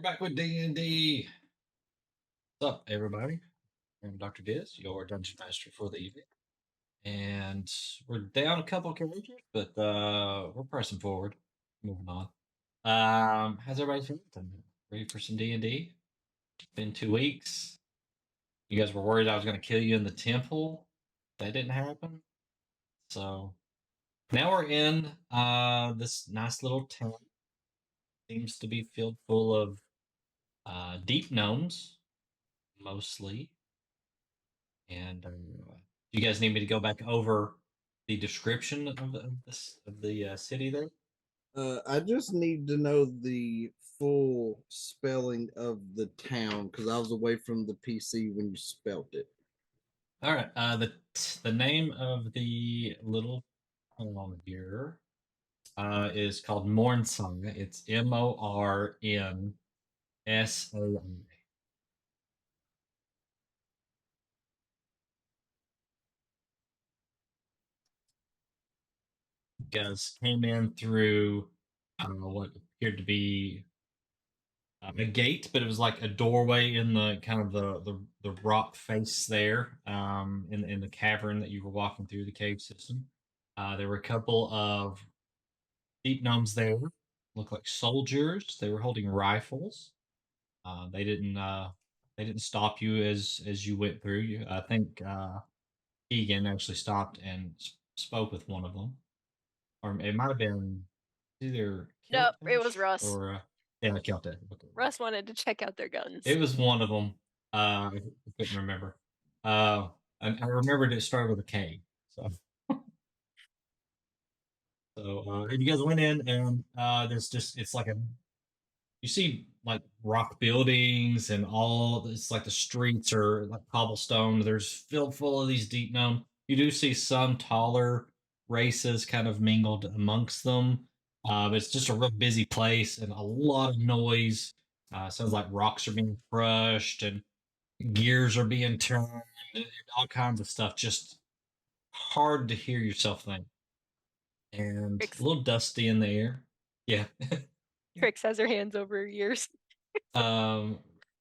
back with D&D. What's up, everybody? I'm Dr. Diz, your Dungeon Master for the evening. And we're down a couple of characters, but we're pressing forward. Moving on. How's everybody feeling? Ready for some D&D? Been 2 weeks. You guys were worried I was going to kill you in the temple. That didn't happen. So now we're in this nice little town. Seems to be filled full of deep gnomes, mostly. And you guys need me to go back over the description of the city there? I just need to know the full spelling of the town because I was away from the PC when you spelled it. All right. The name of the little town here is called Mornsai. It's Mornsai. Guys came in through what appeared to be a gate, but it was like a doorway in the kind of the rock face there, in the cavern that you were walking through the cave system. There were a couple of deep gnomes there, looked like soldiers. They were holding rifles. They didn't stop you as you went through. I think Egan actually stopped and spoke with one of them, or it might have been either No, it Kiltash was Russ. or yeah, Kiltash. Okay. Russ wanted to check out their guns. It was one of them. I couldn't remember. And I remembered it started with a K. And you guys went in, and there's just it's like you see like rock buildings and all. It's like the streets are like cobblestone. There's filled full of these deep gnome. You do see some taller races kind of mingled amongst them. But it's just a real busy place and a lot of noise. Sounds like rocks are being crushed and gears are being turned and all kinds of stuff. Just hard to hear yourself think. And Trix. a little dusty in the air. Yeah. Trix has her hands over her ears. A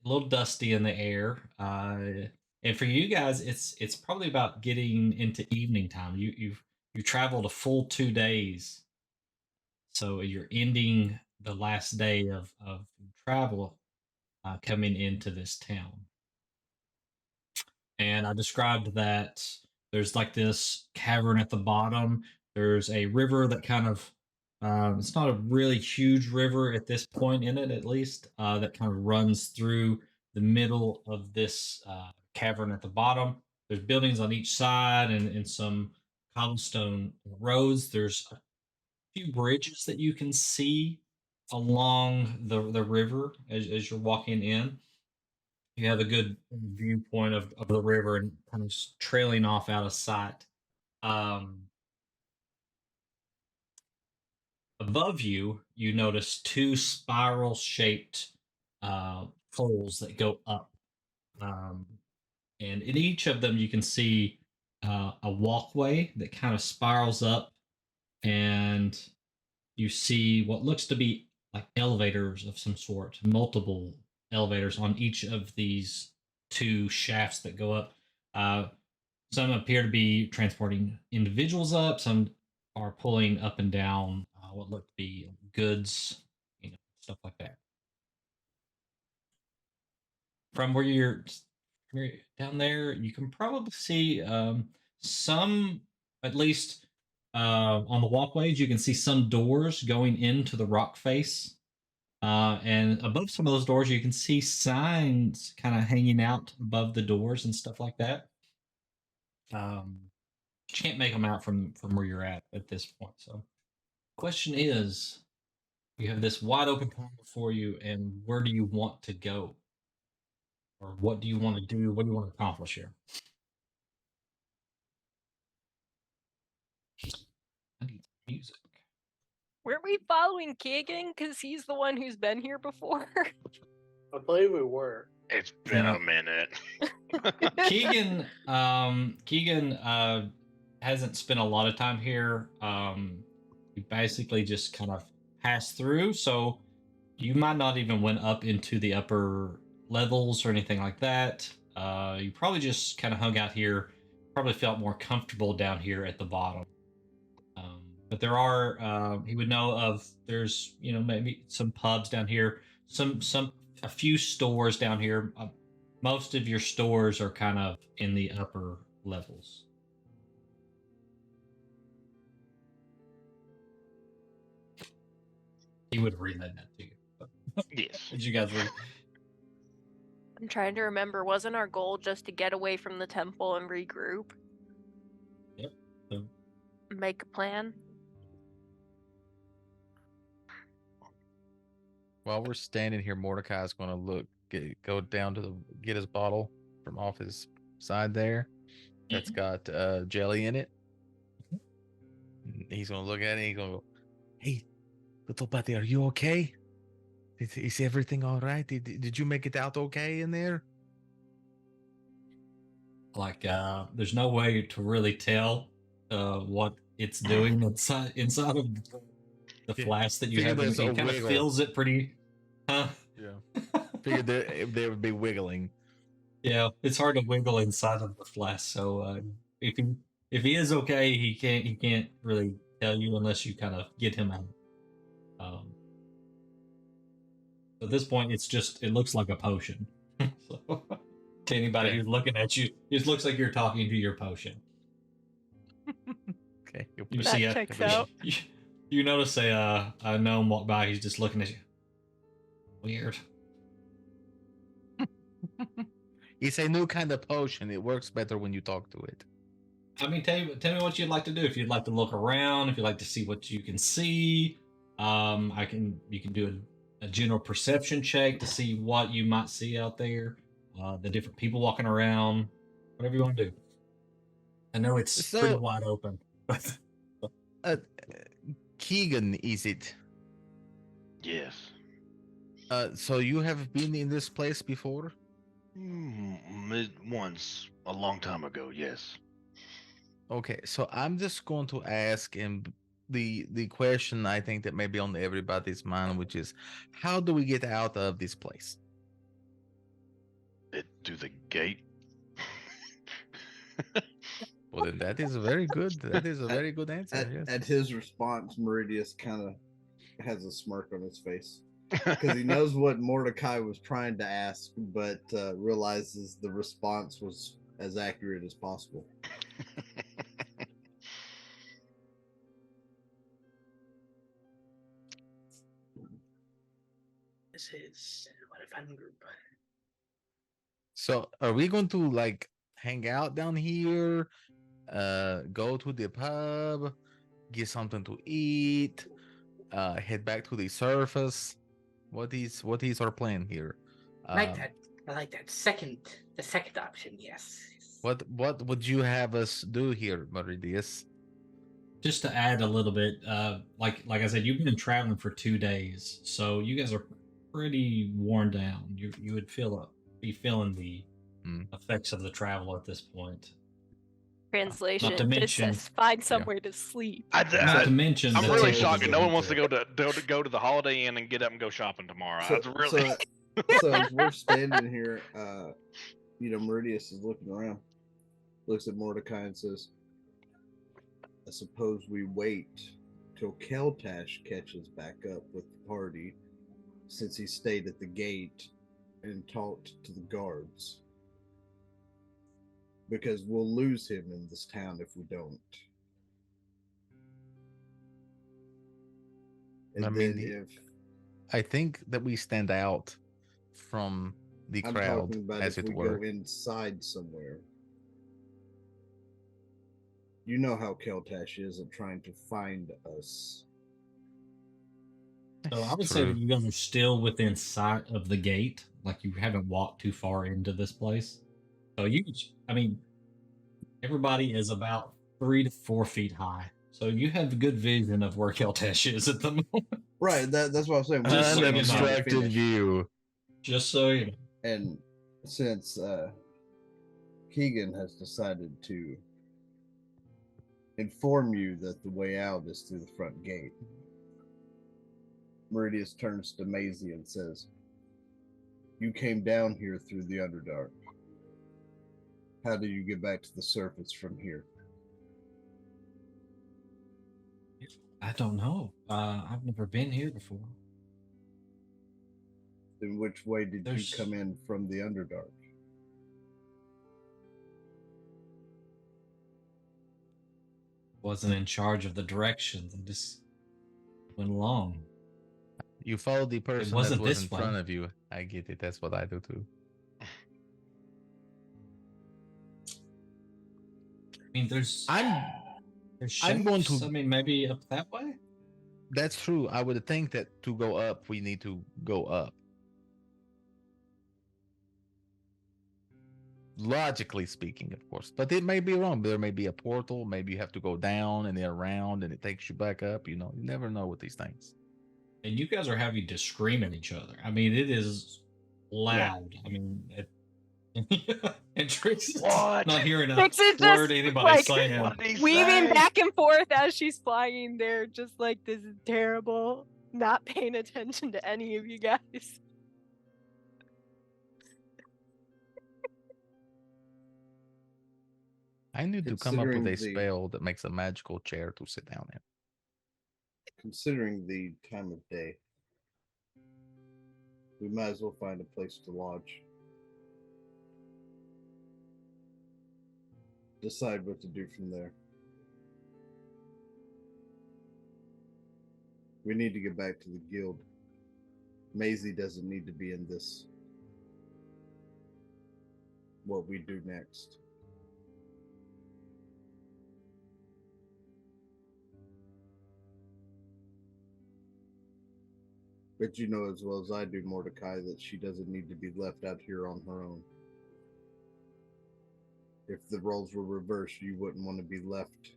little dusty in the air. And for you guys, it's probably about getting into evening time. You've traveled a full 2 days, so you're ending the last day of travel, coming into this town. And I described that there's like this cavern at the bottom. There's a river that kind of it's not a really huge river at this point in it, at least, that kind of runs through the middle of this cavern at the bottom. There's buildings on each side and some cobblestone roads. There's a few bridges that you can see along the river as you're walking in. You have a good viewpoint of the river and kind of trailing off out of sight. Above you, you notice two spiral shaped poles that go up. And in each of them, you can see a walkway that kind of spirals up, and you see what looks to be like elevators of some sort, multiple elevators on each of these two shafts that go up. Some appear to be transporting individuals up, some are pulling up and down what look to be goods, stuff like that. From where you're down there, you can probably see some, at least on the walkways, you can see some doors going into the rock face. And above some of those doors, you can see signs kind of hanging out above the doors and stuff like that. You can't make them out from where you're at this point. So, question is, you have this wide open town before you, and where do you want to go? Or what do you want to do? What do you want to accomplish here? I need music. Weren't we following Keegan because he's the one who's been here before? I believe we were. It's been a minute. Keegan hasn't spent a lot of time here. He basically just kind of passed through. So you might not even went up into the upper levels or anything like that. You probably just kind of hung out here. Probably felt more comfortable down here at the bottom. But there are he would know of there's maybe some pubs down here, some a few stores down here. Most of your stores are kind of in the upper levels. He would relay that to you. Yes. Did you guys read? I'm trying to remember. Wasn't our goal just to get away from the temple and regroup? Yep. So, Make a plan? While we're standing here, Mordecai's going to go down to get his bottle from off his side there. That's got jelly in it. He's going to look at it. And he's going to go, "Hey, little buddy, are you okay? Is everything all right? Did you make it out okay in there?" like there's no way to really tell what it's doing inside of the Yeah. flask that you Figure have. there's It a kind of wiggle. feels it pretty. Yeah. Figured they would be wiggling. Yeah, it's hard to wiggle inside of the flask. So if he is okay, he can't really tell you unless you kind of get him out. At this point, it looks like a potion. So, to anybody who's looking at you, it looks like you're talking to your potion. Okay. You That see checks out. You notice a gnome walk by. He's just looking at you. Weird. It's a new kind of potion. It works better when you talk to it. I mean, tell me what you'd like to do. If you'd like to look around, if you'd like to see what you can see, you can do a general perception check to see what you might see out there, the different people walking around, whatever you want to do. I know it's pretty wide open. Keegan, is it? Yes. So you have been in this place before? Once, a long time ago, yes. Okay, so I'm just going to ask him the question I think that may be on everybody's mind, which is, how do we get out of this place? Through the gate. Well, then that is very good. That is a very good answer. Yes. At his response, Meridius kind of has a smirk on his face because he knows what Mordecai was trying to ask, but realizes the response was as accurate as possible. This is what a fun group. So are we going to like hang out down here, go to the pub, get something to eat, head back to the surface? What is our plan here? I like that. I like that. The second option, yes. What would you have us do here, Meridius? Just to add a little bit, like I said, you've been traveling for 2 days, so you guys are pretty worn down. You would be feeling the effects of the travel at this point. Translation. Not to mention, this says find somewhere to sleep. not to mention, I'm the really tables shocked. are No one empty. wants to go to the Holiday Inn and get up and go shopping tomorrow. So, That's really. so as we're standing here, Meridius is looking around, looks at Mordecai and says, "I suppose we wait till Keltash catches back up with the party, since he stayed at the gate and talked to the guards. Because we'll lose him in this town if we don't." And I then mean, I think that we stand out from the I'm crowd, talking about as if it we were. go inside somewhere. You know how Keltash is at trying to find us. So I would say that you guys are still within sight of the gate. Like you haven't walked too far into this place. So everybody is about 3 to 4 feet high. So you have good vision of where Keltash is at the moment. Right, that's what I'm saying. Just so you know. Unobstructed view. Just so you know. And since Keegan has decided to inform you that the way out is through the front gate, Meridius turns to Maisie and says, "You came down here through the Underdark. How do you get back to the surface from here?" I don't know. I've never been here before. In which way did There's- you come in from the Underdark? Wasn't in charge of the directions. I just went along. You follow the person that wasn't was this in front way. of you. I get it. That's what I do too. I mean, there's I'm shapes. going to- I mean, maybe up that way. That's true. I would think that to go up, we need to go up. Logically speaking, of course. But it may be wrong. There may be a portal. Maybe you have to go down and then around and it takes you back up. You know, you never know with these things. And you guys are having to scream at each other. I mean, it is loud. I mean, and Trix What? not hearing a Trix is just, word anybody like, saying. What did he Weaving say? back and forth as she's flying there, just like, this is terrible. Not paying attention to any of you guys. I need to come up with a Considering the- spell that makes a magical chair to sit down in. Considering the time of day, we might as well find a place to lodge. Decide what to do from there. We need to get back to the guild. Maisie doesn't need to be in this. What we do next. But you know as well as I do, Mordecai, that she doesn't need to be left out here on her own. If the roles were reversed, you wouldn't want to be left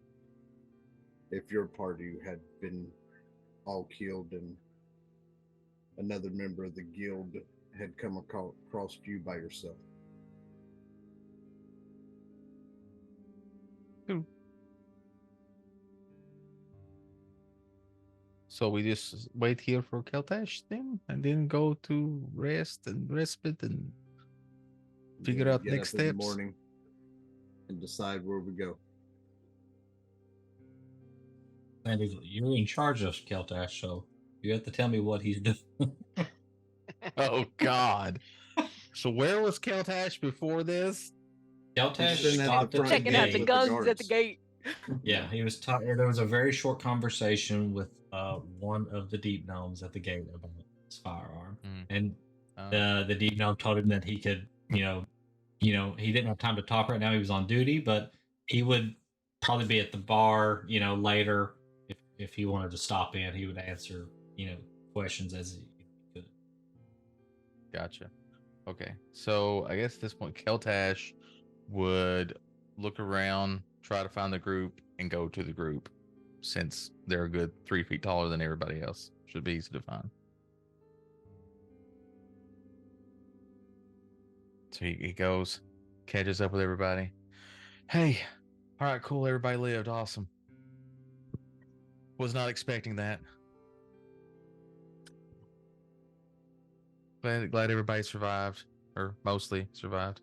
if your party had been all killed and another member of the guild had come across you by yourself. So we just wait here for Keltash then, and then go to rest and respite and figure Then out get next up in the steps. morning and decide where we go. And you're in charge of Keltash, so you have to tell me what he's doing. Oh God! So where was Keltash before this? Keltash sitting at the stopped at the front Checking out the gate. gun. guns at the guards. gate. Yeah, he was talking. There was a very short conversation with one of the deep gnomes at the gate about his firearm, and the deep gnome told him that he could, he didn't have time to talk right now. He was on duty, but he would probably be at the bar, later if he wanted to stop in. He would answer, questions as he could. Gotcha. Okay, so I guess at this point, Keltash would look around, try to find the group, and go to the group, since they're a good 3 feet taller than everybody else. Should be easy to find. So he goes, catches up with everybody. Hey, all right, cool. Everybody lived. Awesome. Was not expecting that. Glad everybody survived, or mostly survived.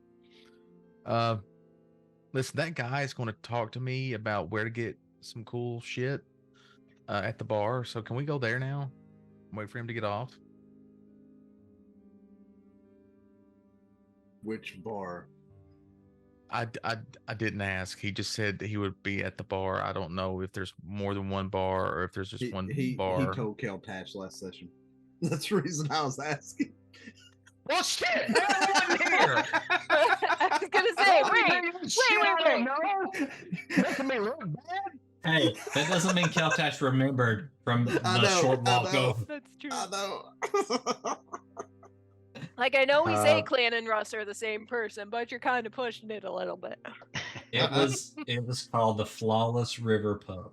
Listen, that guy is going to talk to me about where to get some cool shit at the bar. So can we go there now? Wait for him to get off. Which bar? I didn't ask. He just said that he would be at the bar. I don't know if there's more than one bar or if there's just one bar. He told Keltash last session. That's the reason I was asking. Well, shit! Everyone here! I was gonna say, wait. Making me look bad? Hey, that doesn't mean Keltash remembered from I the know, short I walk know. over. That's true. I know. Like, I know we say Clan and Russ are the same person, but you're kind of pushing it a little bit. It was called the Flawless River Pub.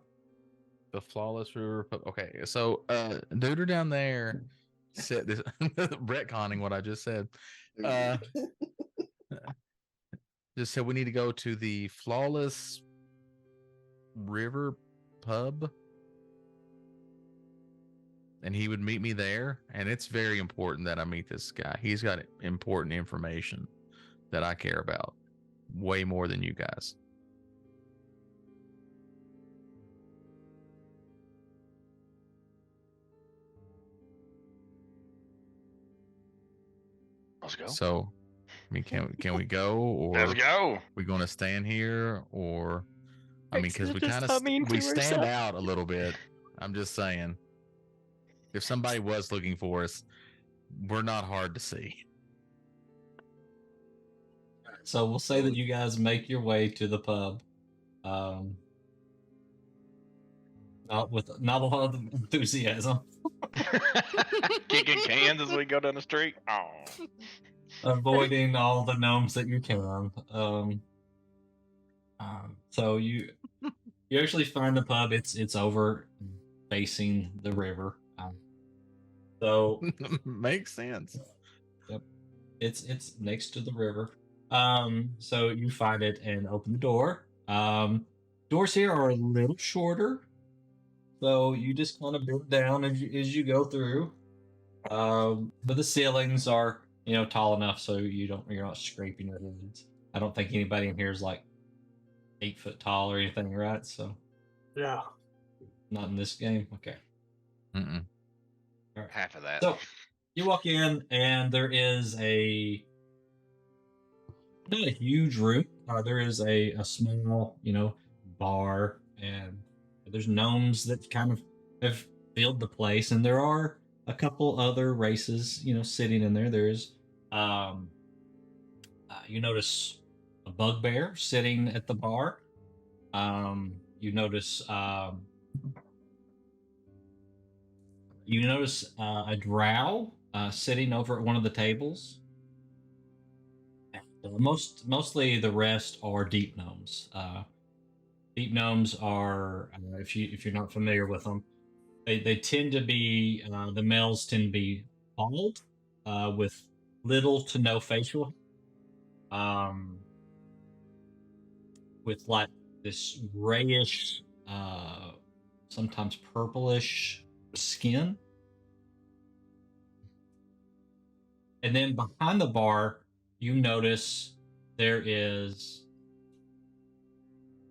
The Flawless River. Okay, so Duder down there said this, retconning what I just said. Just said we need to go to the Flawless River Pub. and he would meet me there. And it's very important that I meet this guy. He's got important information that I care about way more than you guys. Let's go. So, I mean, can we go, or Let's go. we going to stand here, or I mean, Trix because is we just kind of humming we to stand herself. out a little bit. I'm just saying, if somebody was looking for us, we're not hard to see. So we'll say that you guys make your way to the pub. Not a lot of enthusiasm. Kicking cans as we go down the street. Oh. Avoiding all the gnomes that you can. So you actually find the pub. It's over facing the river. So Makes sense. yep, it's next to the river. So you find it and open the door. Doors here are a little shorter, so you just kind of bend down as you go through. But the ceilings are tall enough so you're not scraping your heads. I don't think anybody in here is like 8 foot tall or anything, right? So No. not in this game. Okay. Mm-mm. All right. Half of that. So you walk in and there is not a huge room. There is a small, bar, and there's gnomes that kind of have filled the place, and there are a couple other races, sitting in there. There's, you notice a bugbear sitting at the bar. You notice, a drow sitting over at one of the tables. Mostly the rest are deep gnomes. Deep gnomes are, if you're not familiar with them, they tend to be the males tend to be bald, with little to no facial, with like this grayish, sometimes purplish skin. And then behind the bar, you notice there is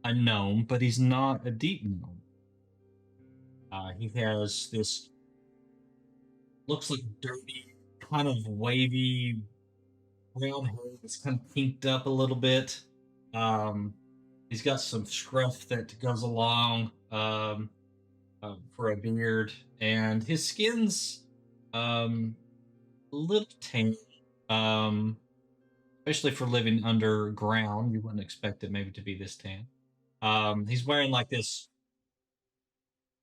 a gnome, but he's not a deep gnome. He has this, looks like dirty, kind of wavy brown hair that's kind of pinked up a little bit. He's got some scruff that goes along for a beard, and his skin's a little tan. Especially for living underground, you wouldn't expect it maybe to be this tan. He's wearing like this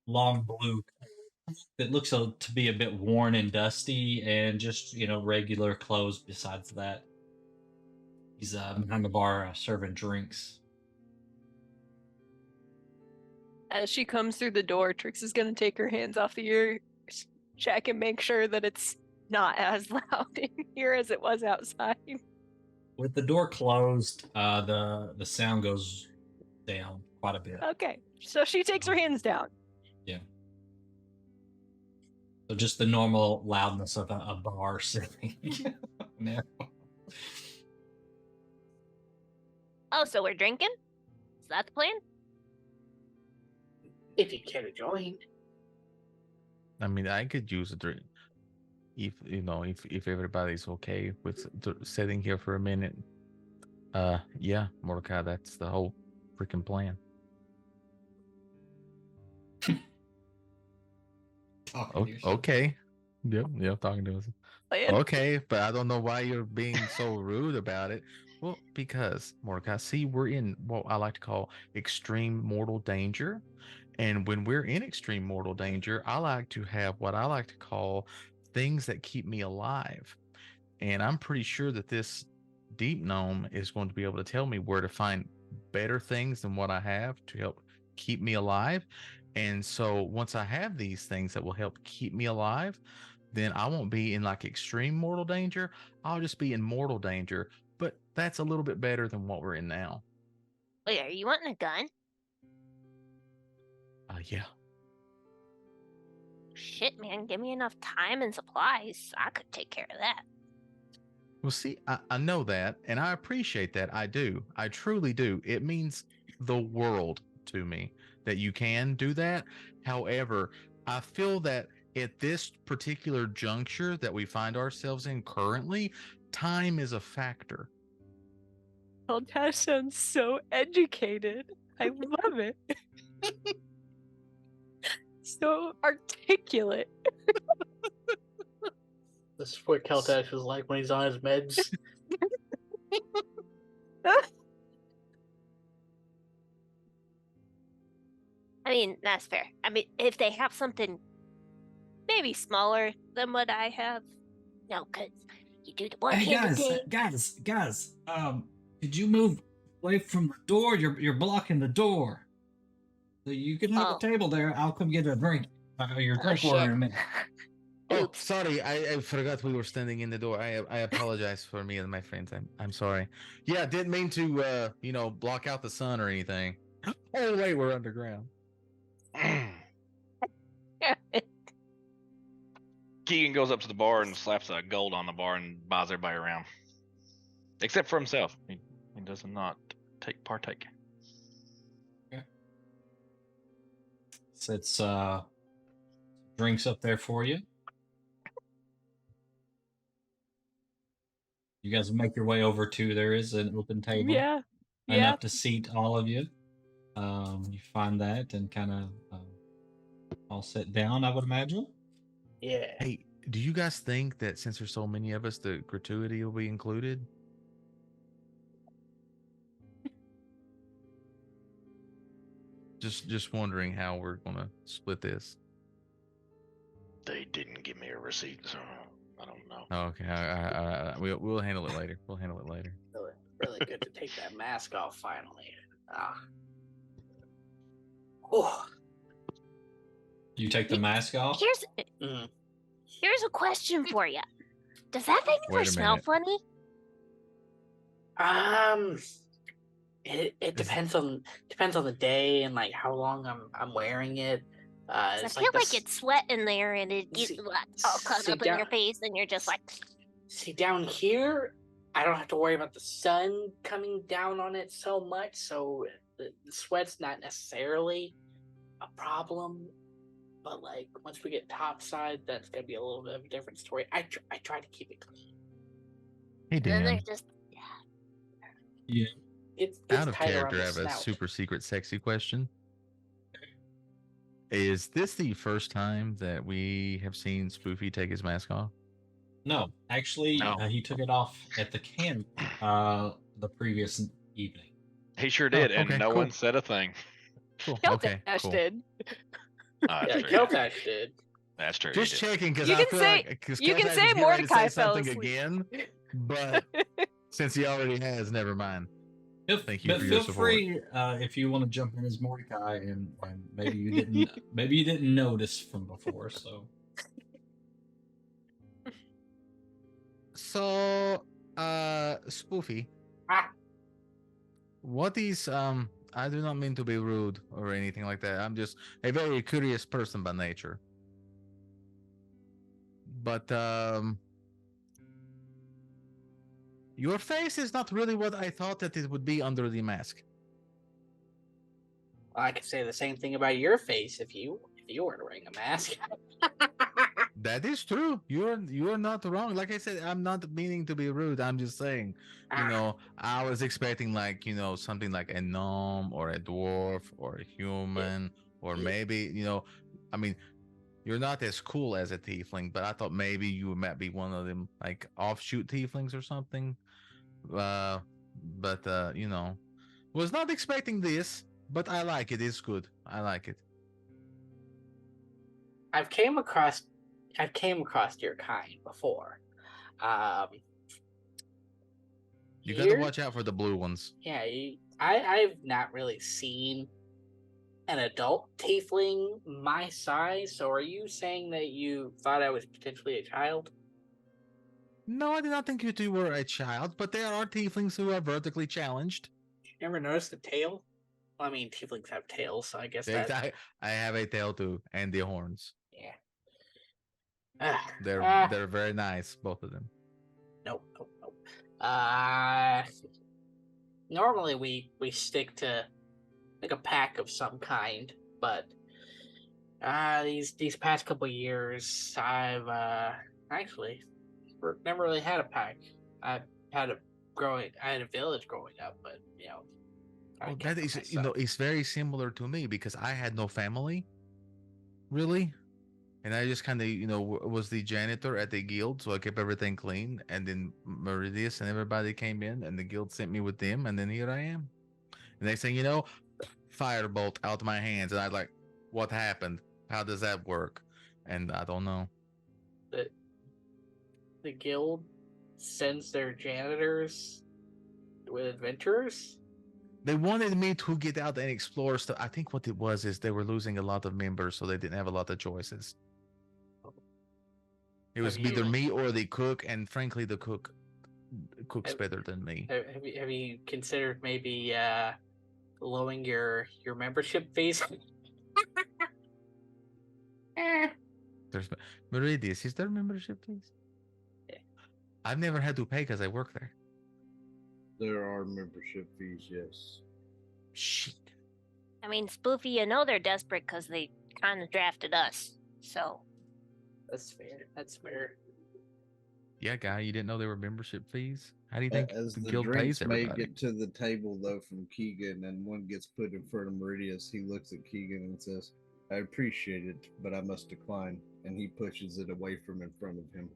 long blue coat that looks to be a bit worn and dusty, and just regular clothes. Besides that, he's behind the bar serving drinks. As she comes through the door, Trix is gonna take her hands off the ear, check and make sure that it's not as loud in here as it was outside. With the door closed, the sound goes down quite a bit. Okay, so she takes her hands down. Yeah. So just the normal loudness of a bar sitting there. Oh, so we're drinking? Is that the plan? If you care to join. I mean, I could use a drink if everybody's okay with sitting here for a minute. Yeah, Mordecai, that's the whole freaking plan. Okay. Yep, talking to us. Okay, but I don't know why you're being so rude about it. Well, because, Mordecai, see, we're in what I like to call extreme mortal danger. And when we're in extreme mortal danger, I like to have what I like to call things that keep me alive. And I'm pretty sure that this deep gnome is going to be able to tell me where to find better things than what I have to help keep me alive. And so once I have these things that will help keep me alive, then I won't be in like extreme mortal danger. I'll just be in mortal danger. But that's a little bit better than what we're in now. Wait, are you wanting a gun? Yeah. Shit, man, give me enough time and supplies. I could take care of that. Well, see, I know that, and I appreciate that. I do. I truly do. It means the world to me that you can do that. However, I feel that at this particular juncture that we find ourselves in currently, time is a factor. Keltash sounds so educated. I love it. So articulate. This is what Keltash is like when he's on his meds. I mean, that's fair. I mean, if they have something maybe smaller than what I have, no, because you do the Hey one-handed guys, thing. guys, could you move away from the door? You're blocking the door. So you can have Oh. a table there. I'll come get a drink. Your drink order in a minute. Oh, Oops. sorry, I forgot we were standing in the door. I apologize for me and my friends. I'm sorry. Yeah, didn't mean to block out the sun or anything. Oh wait, we're underground. Keegan goes up to the bar and slaps a gold on the bar and buys everybody around, except for himself. He does not partake. Sets drinks up there for you. You guys make your way over to. There is an open table. Yeah. Enough to seat all of you. You find that and kind of all sit down, I would imagine. Yeah. Hey, do you guys think that since there's so many of us, the gratuity will be included? Just wondering how we're gonna split this. They didn't give me a receipt, so I don't know. Oh, okay, we'll handle it later. We'll handle it later. Really good to take that mask off finally. Oh. You take the mask off. Here's a question for you. Does that thing ever Wait a smell minute. funny? It depends on the day and like how long I'm wearing it. 'Cause I It's feel like the- it's sweat in there and it gets See- all caught see up in your down- face and you're just like, See, down here, I don't have to worry about the sun coming down on it so much, so the sweat's not necessarily a problem. But like once we get topside, that's gonna be a little bit of a different story. I try to keep it clean. Hey, and then Dan. there's just Yeah. It's Out of tight around character, I the have a snout. super secret sexy question. Is this the first time that we have seen Spoofy take his mask off? No, actually, No. he took it off at the camp the previous evening. He sure did, okay, and no cool. one said a thing. Cool. Keltash Okay. Cool. did. That's Yeah, true. Keltash did. That's true. Just he did. checking because You I can feel say- like because you can Keltash say was getting ready to say Mordecai fell something asleep. again, but since he already has, never mind. Thank you But for your feel support. free if you want to jump in as Mordecai, and maybe you didn't notice from before. So So, Spoofy, Ah. what is I do not mean to be rude or anything like that. I'm just a very curious person by nature. But your face is not really what I thought that it would be under the mask. I could say the same thing about your face if you weren't wearing a mask. That is true. You're not wrong. Like I said, I'm not meaning to be rude. I'm just saying, I was expecting like, something like a gnome or a dwarf or a human or maybe, I mean, you're not as cool as a tiefling, but I thought maybe you might be one of them like offshoot tieflings or something. Was not expecting this, but I like it. It's good. I like it. I've came across your kind before. You got to Here- watch out for the blue ones. Yeah, I've not really seen an adult tiefling my size. So are you saying that you thought I was potentially a child? No, I did not think you two were a child, but there are tieflings who are vertically challenged. You never noticed the tail? Well, I mean, tieflings have tails, so I guess I have a tail too, and the horns. yeah. They're very nice, both of them. Nope. Normally we stick to like a pack of some kind, but these past couple years I've actually never really had a pack. I had a village growing up, but I Well, kept that for is, myself. it's very similar to me because I had no family, really. And I just kind of, was the janitor at the guild, so I kept everything clean. And then Meridius and everybody came in, and the guild sent me with them, and then here I am. And they say, firebolt out my hands, and I like, what happened? How does that work? And I don't know. The guild sends their janitors with adventurers. They wanted me to get out and explore stuff. I think what it was is they were losing a lot of members, so they didn't have a lot of choices. It was Have either you- me or the cook, and frankly, the cook cooks better than me. Have you considered maybe lowering your membership fees? There's Meridius. Is there membership fees? Yeah. I've never had to pay because I work there. There are membership fees, yes. Shit. I mean, Spoofy, you know they're desperate because they kind of drafted us. So That's fair. Yeah, guy, you didn't know there were membership fees? How do you think As the the guild pays drinks may everybody? get to the table, though, from Keegan, and one gets put in front of Meridius, he looks at Keegan and says, I appreciate it, but I must decline. And he pushes it away from in front of him.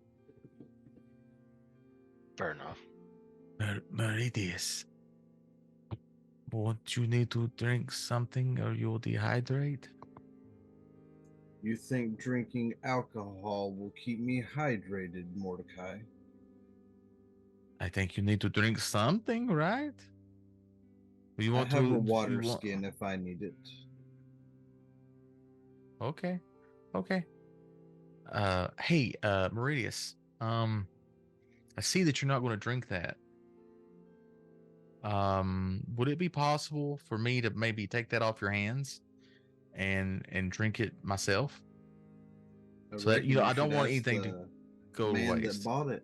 Fair enough. Meridius, won't you need to drink something or you'll dehydrate? You think drinking alcohol will keep me hydrated, Mordecai? I think you need to drink something, right? You I want have to a water you want- skin if I need it. Okay. Hey, Meridius. I see that you're not going to drink that. Would it be possible for me to maybe take that off your hands and drink it myself? So that, reckon you I don't should want ask anything to the go to man that waste. bought it.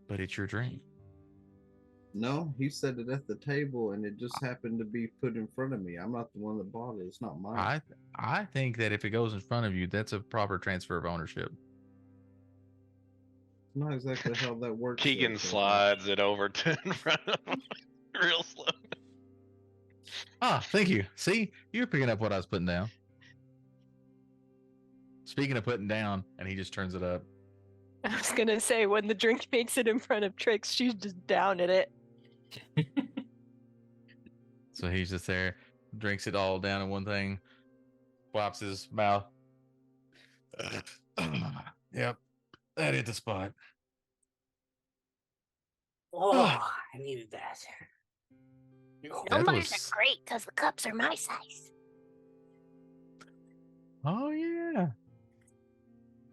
But it's your drink. No, he said it at the table, and it just happened to be put in front of me. I'm not the one that bought it. It's not mine. I think that if it goes in front of you, that's a proper transfer of ownership. Not exactly how that works. Keegan there, slides it over to in front of him real slow. Ah, thank you. See, you're picking up what I was putting down. Speaking of putting down, and he just turns it up. I was gonna say when the drink makes it in front of Trix, she's just down at it. So he's just there, drinks it all down in one thing, wipes his mouth. Yep, that hit the spot. Oh, I needed that. no That miners was- are great because the cups are my size. Oh yeah.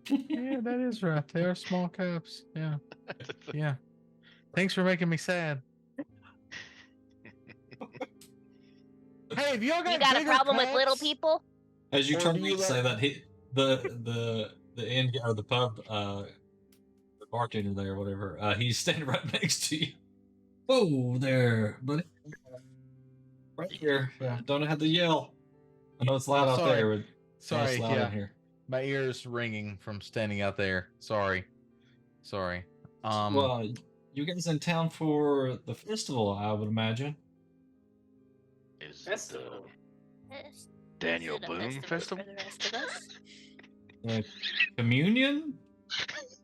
Yeah, that is right. They are small cups. Yeah. Yeah. Thanks for making me sad. Hey, have y'all got You got a bigger problem with little cups? people? As you Or turn do to you say like- that, the inn or the pub, the bartender there, or whatever, he's standing right next to you. Whoa there, buddy. Right here. Yeah, don't have to yell. I know it's loud out Sorry. there, but Sorry, it's loud yeah. in here. My ears ringing from standing out there. Sorry. Well, you guys in town for the festival, I would imagine. Is Festival. Is Daniel it a Boone for Festival? the rest of us? Communion?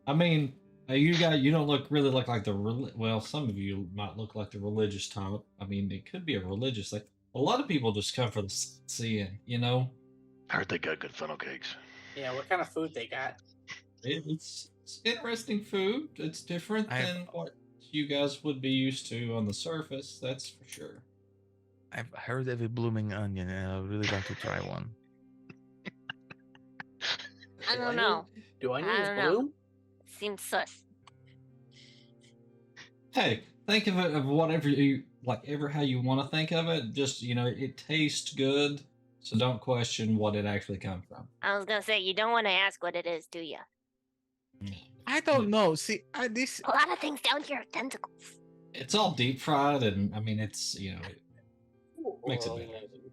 I mean, you don't look like the well, some of you might look like the religious type. I mean, it could be a religious thing. A lot of people just come for the seeing, I heard they got good funnel cakes. Yeah, what kind of food they got? It's interesting food. It's different I've- than what you guys would be used to on the surface, that's for sure. I've heard of a blooming onion, and I would really like to try one. I don't know. Do I onions don't know. bloom? Seems sus. Hey, think of it of whatever you like, ever how you want to think of it. Just it tastes good, so don't question what it actually comes from. I was gonna say you don't want to ask what it is, do you? I don't know. See, this A lot of things down here are tentacles. It's all deep fried, and I mean, it's makes it better.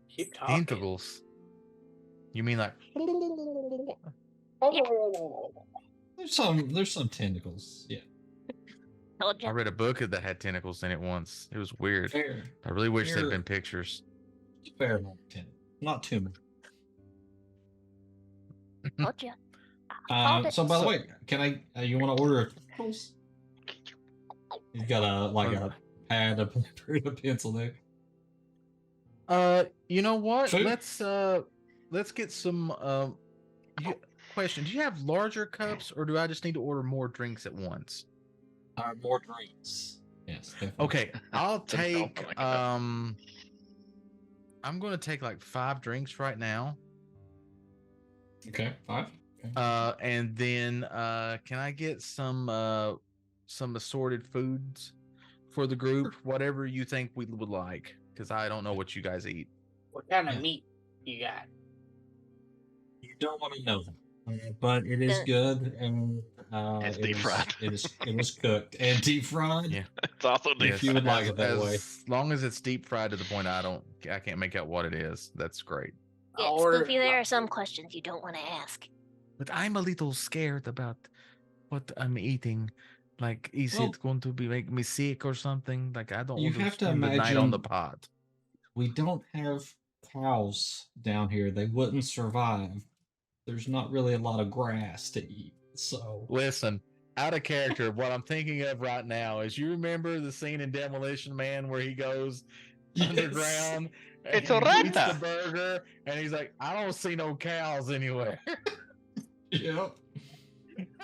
Keep talking. tentacles. You mean like? There's some tentacles. Yeah, Told I you. read a book that had tentacles in it once. It was weird. fair, I really wish there'd fair- been pictures. fair amount of tentacles, not too many. Told you. Called it. So by the way, can I? You want to order tentacles? You got a pad, a paper, and a pencil there. You know what? Food? Let's get some. Question: do you have larger cups, or do I just need to order more drinks at once? More drinks. Yes. Definitely. Okay, I'll That's all take. I got. I'm gonna take like 5 drinks right now. Okay. 5. Okay. And then can I get some assorted foods for the group? Whatever you think we would like, because I don't know what you guys eat. What kind of Yeah. meat you got? You don't want to know that, but it is good, and It's it deep was- fried. It was cooked and deep fried. Yeah. It's also deep If you would fried. like it that way. As long as it's deep fried to the point I can't make out what it is. That's great. Yeah, I'll order- Spoofy, there are some questions you don't want to ask. But I'm a little scared about what I'm eating. Like, is Well- it going to make me sick or something? Like, I don't You want to have to spend the night on the imagine- pot. We don't have cows down here. They wouldn't survive. There's not really a lot of grass to eat. So Listen, out of character, what I'm thinking of right now is you remember the scene in Demolition Man where he goes Yes. underground It's and a eats the rata. burger and he's like, I don't see no cows anywhere. Yep.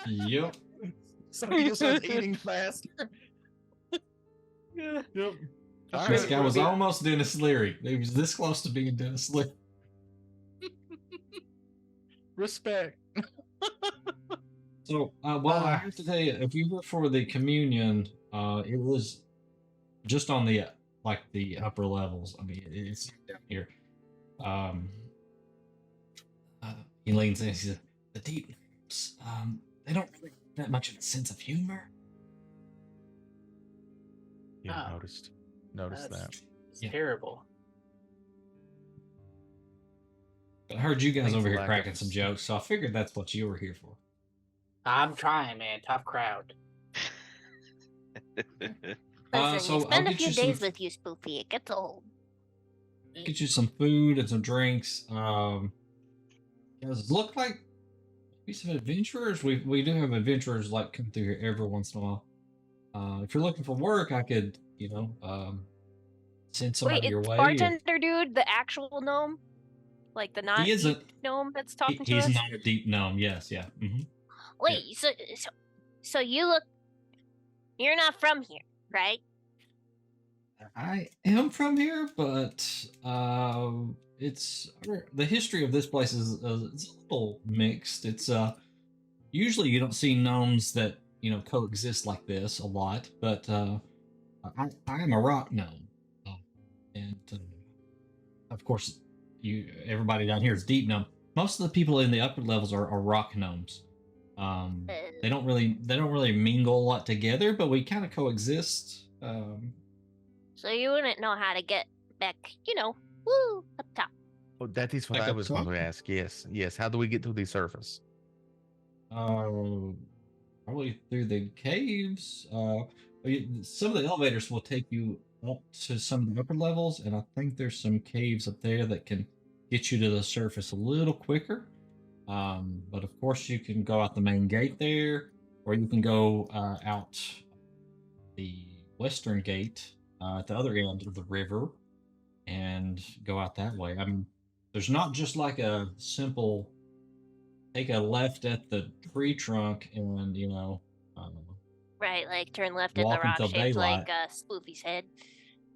Yep. So he just starts eating faster. Yeah. Yep. All This right, guy was we'll be- almost Dennis Leary. He was this close to being Dennis Leary. respect. So, well, I have to tell you, if you were for the communion, it was just on the the upper levels. I mean, it's down here. He leans in. He says, "The deep, they don't really have that much of a sense of humor." Yeah, Oh. noticed That's that. Yeah. terrible. But I heard you guys Thanks over for here lack cracking of- some jokes, so I figured that's what you were here for. I'm trying, man. Tough crowd. Listen, So you spend I'll a get few you some- days with you, Spoofy. It gets old. Get you some food and some drinks. Does it look like maybe some adventurers? We do have adventurers like come through here every once in a while. If you're looking for work, I could, send somebody Wait, your it's way. bartender dude, the actual gnome, like the not He isn't. deep gnome that's talking to He's us. not a deep gnome. Yes, yeah. Wait, so you look, you're not from here, right? I am from here, but it's the history of this place is it's a little mixed. It's usually you don't see gnomes that coexist like this a lot, but I am a rock gnome, and of course everybody down here is deep gnome. Most of the people in the upper levels are rock gnomes. They don't really mingle a lot together, but we kind of coexist. So you wouldn't know how to get back, woo, up top. Oh, that is what Like I a was going truck? to ask. Yes. How do we get to the surface? Probably through the caves. Some of the elevators will take you up to some of the upper levels, and I think there's some caves up there that can get you to the surface a little quicker. But of course, you can go out the main gate there, or you can go out the western gate at the other end of the river and go out that way. I mean, there's not just like a simple take a left at the tree trunk and Right, like turn left at the Walk rock until shaped like daylight. Spoofy's head.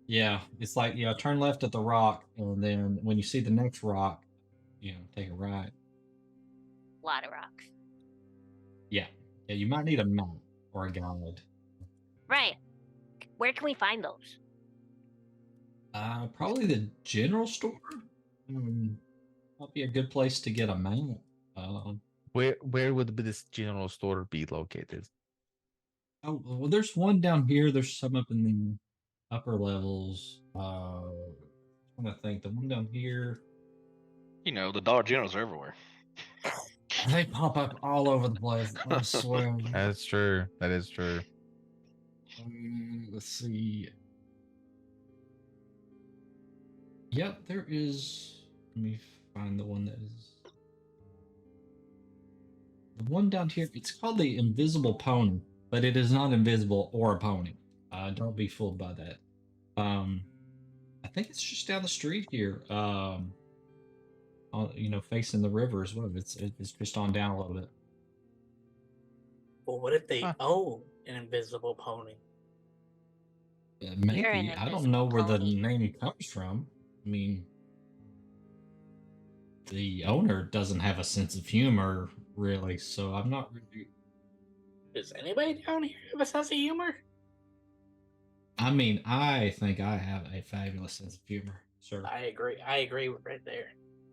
yeah, it's like turn left at the rock, and then when you see the next rock, take a right. A lot of rocks. Yeah, you might need a map or a guide. Right. Where can we find those? Probably the general store. might be a good place to get a map. Where would this general store be located? Oh, well, there's one down here. There's some up in the upper levels. I'm trying to think. The one down here, You know, the Dollar Generals are everywhere. they pop up all over the place. I swear. That's true. That is true. Let's see. Yep, there is. Let me find the one that is. The one down here, it's called the Invisible Pony, but it is not invisible or a pony. Don't be fooled by that. I think it's just down the street here. Facing the river as well. It's just on down a little bit. Well, what if they Huh. own an invisible pony? Maybe. You're an I don't know where the invisible pony. name comes from. I mean, the owner doesn't have a sense of humor, really, so I'm not really. Does anybody down here have a sense of humor? I mean, I think I have a fabulous sense of humor, sir. I agree. I agree with right there.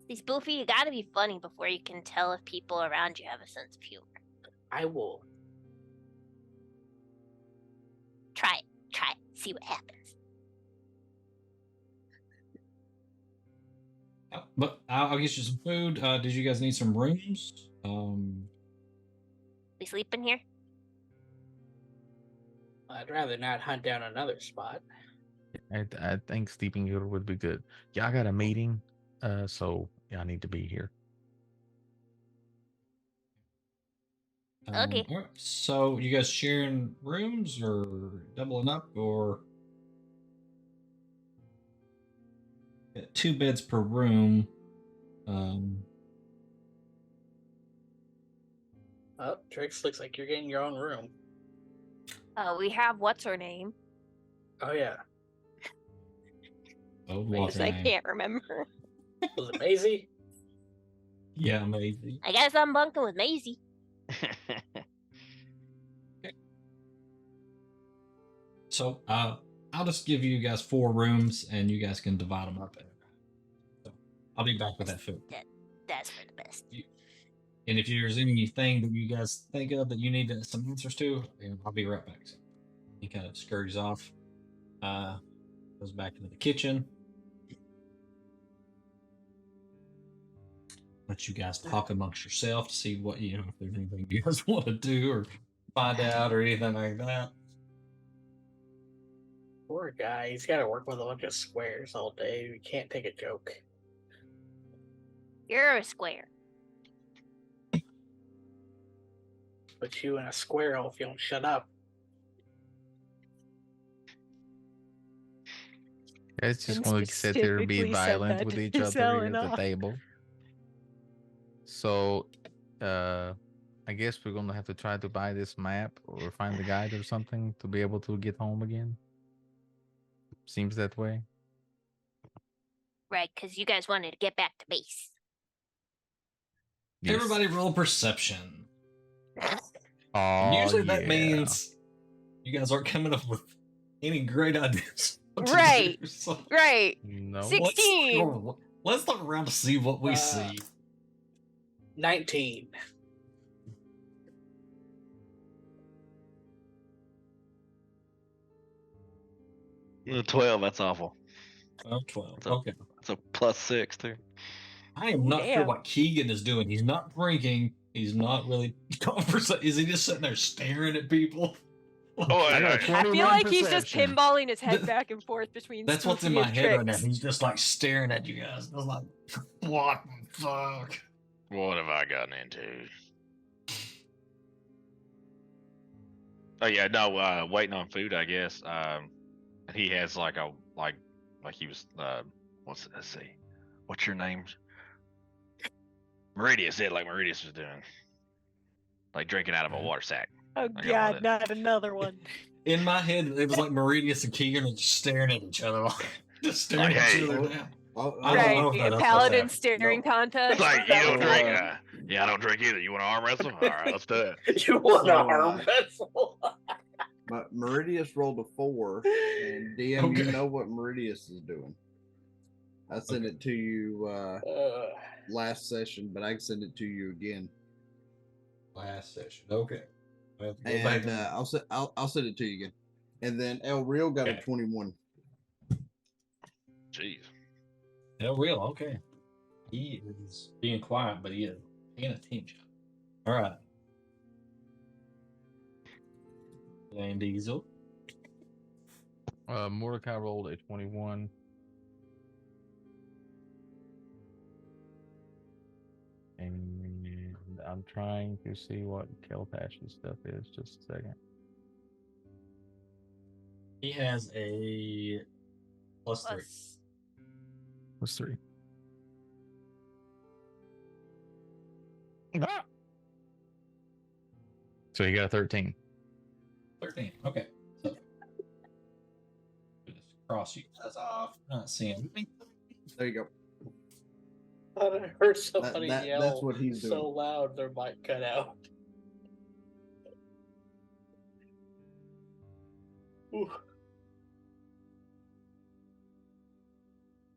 See, Spoofy, you gotta be funny before you can tell if people around you have a sense of humor. I will. Try it. See what happens. But I'll get you some food. Did you guys need some rooms? We sleep in here? I'd rather not hunt down another spot. I think sleeping here would be good. Yeah, I got a meeting, so yeah, I need to be here. Okay. All right, so you guys sharing rooms or doubling up or 2 beds per room? Oh, Trix, looks like you're getting your own room. We have what's her name? Oh yeah. Oh, Because I can't remember. Was it Maisie? Yeah, amazing. I guess I'm bunking with Maisie. So I'll just give you guys 4 rooms, and you guys can divide them up. So I'll be back with that food. That's for the best. And if there's anything that you guys think of that you need some answers to, I'll be right back. So he kind of scurries off, goes back into the kitchen. Let you guys talk amongst yourself to see what, if there's anything you guys want to do or find out or anything like that. Poor guy. He's got to work with a bunch of squares all day. We can't take a joke. You're a square. Put you in a squirrel if you don't shut up. Guys just And want to sit here and be specifically said violent that with to each other here at the Selena. table. So, I guess we're gonna have to try to buy this map or find the guide or something to be able to get home again. Seems that way. Right, because you guys wanted to get back to base. Yes. Everybody roll perception. Oh, Usually that yeah. means you guys aren't coming up with any great ideas. what to do, Right. so Right. No. Six- 16. Let's look around to see what we Uh, see. 19. The 12, that's awful. Oh, 12. So- Okay. It's a +6 too. I am not sure Damn. what Keegan is doing. He's not drinking. He's not really conversing. Is he just sitting there staring at people? Oh, I got a I feel 21 like he's just perception. pinballing his head Th- back and forth between. That's what's in Spoofy my and head right now. Trix. He's just like staring at you guys. I was like, what the fuck? What have I gotten into? Oh yeah, no, waiting on food, I guess. He has like he was let's see. What's your name? Meridius, yeah, like Meridius was doing. Like drinking out of a water sack. Oh got God, it. not another one. In my head, it was like Meridius and Keegan are just staring at each other. Just staring Like, at hey. each other down. I don't Right, know if a that's paladin what's staring No. contest. Like you don't So, drink. Yeah, I don't drink either. You want to arm wrestle? All right, let's do it. You want to So, arm wrestle? Meridius rolled a 4, and DM, you Okay. know what Meridius is doing. I sent Okay. it to you last session, but I can send it to you again. Last session. Okay. I have to go back And I'll send it to you again. And then El Real got a Okay. 21. Jeez. El Real. Okay. He is being quiet, but he is paying attention. All right. Van Diesel. Mordecai rolled a 21. And I'm trying to see what Keltash's stuff is. Just a second. He has a +3. Plus, What's 3? Ah! So he got a 13. 13. Okay. So just cross you guys off. Not seeing me. There you go. I thought I heard somebody yell that's what he's so doing. loud their mic cut out. Ooh.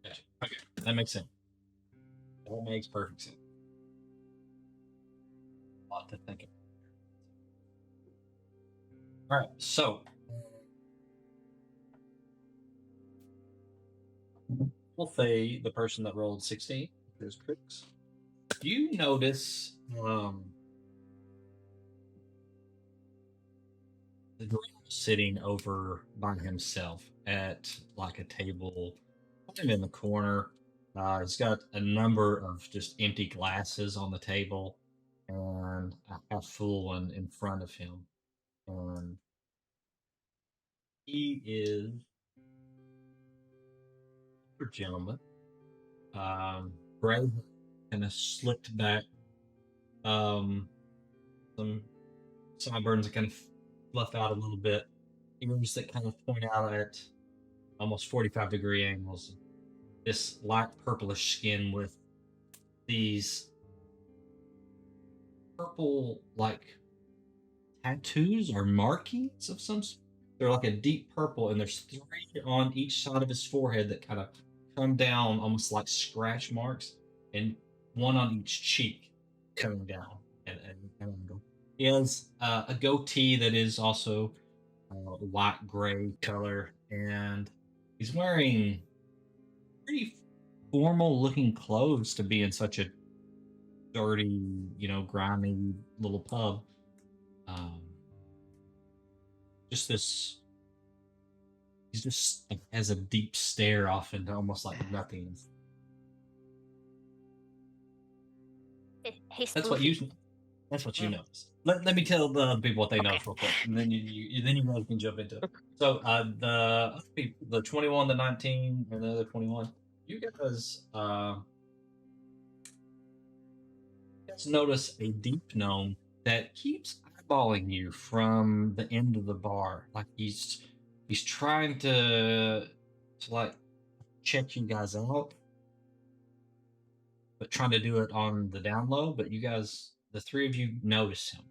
Gotcha. Okay. That makes sense. That makes perfect sense. A lot to think about. All right. So we'll say the person that rolled 16 is Crix. You notice the girl sitting over by himself at like a table kind of in the corner. He's got a number of just empty glasses on the table and a half full one in front of him. And he is a gentleman. Gray kind of slicked back. Some sideburns that kind of fluff out a little bit. Ears that kind of point out at almost 45-degree angles. This light purplish skin with these purple, like, tattoos or markings of some sort. They're like a deep purple, and there's 3 on each side of his forehead that kind of come down almost like scratch marks, and 1 on each cheek coming down. And he has a goatee that is also white gray color, and he's wearing pretty formal looking clothes to be in such a dirty, grimy little pub. Just this, he's just like, has a deep stare off into almost like nothing. hey, That's what you. Spoofy. That's what you notice. Let me tell the other people what they Okay. notice real quick, and then you guys can jump into it. So the other people, the 21, the 19, and the other 21, you guys notice a deep gnome that keeps eyeballing you from the end of the bar, like he's trying to like check you guys out, but trying to do it on the down low. But you guys, the 3 of you, notice him.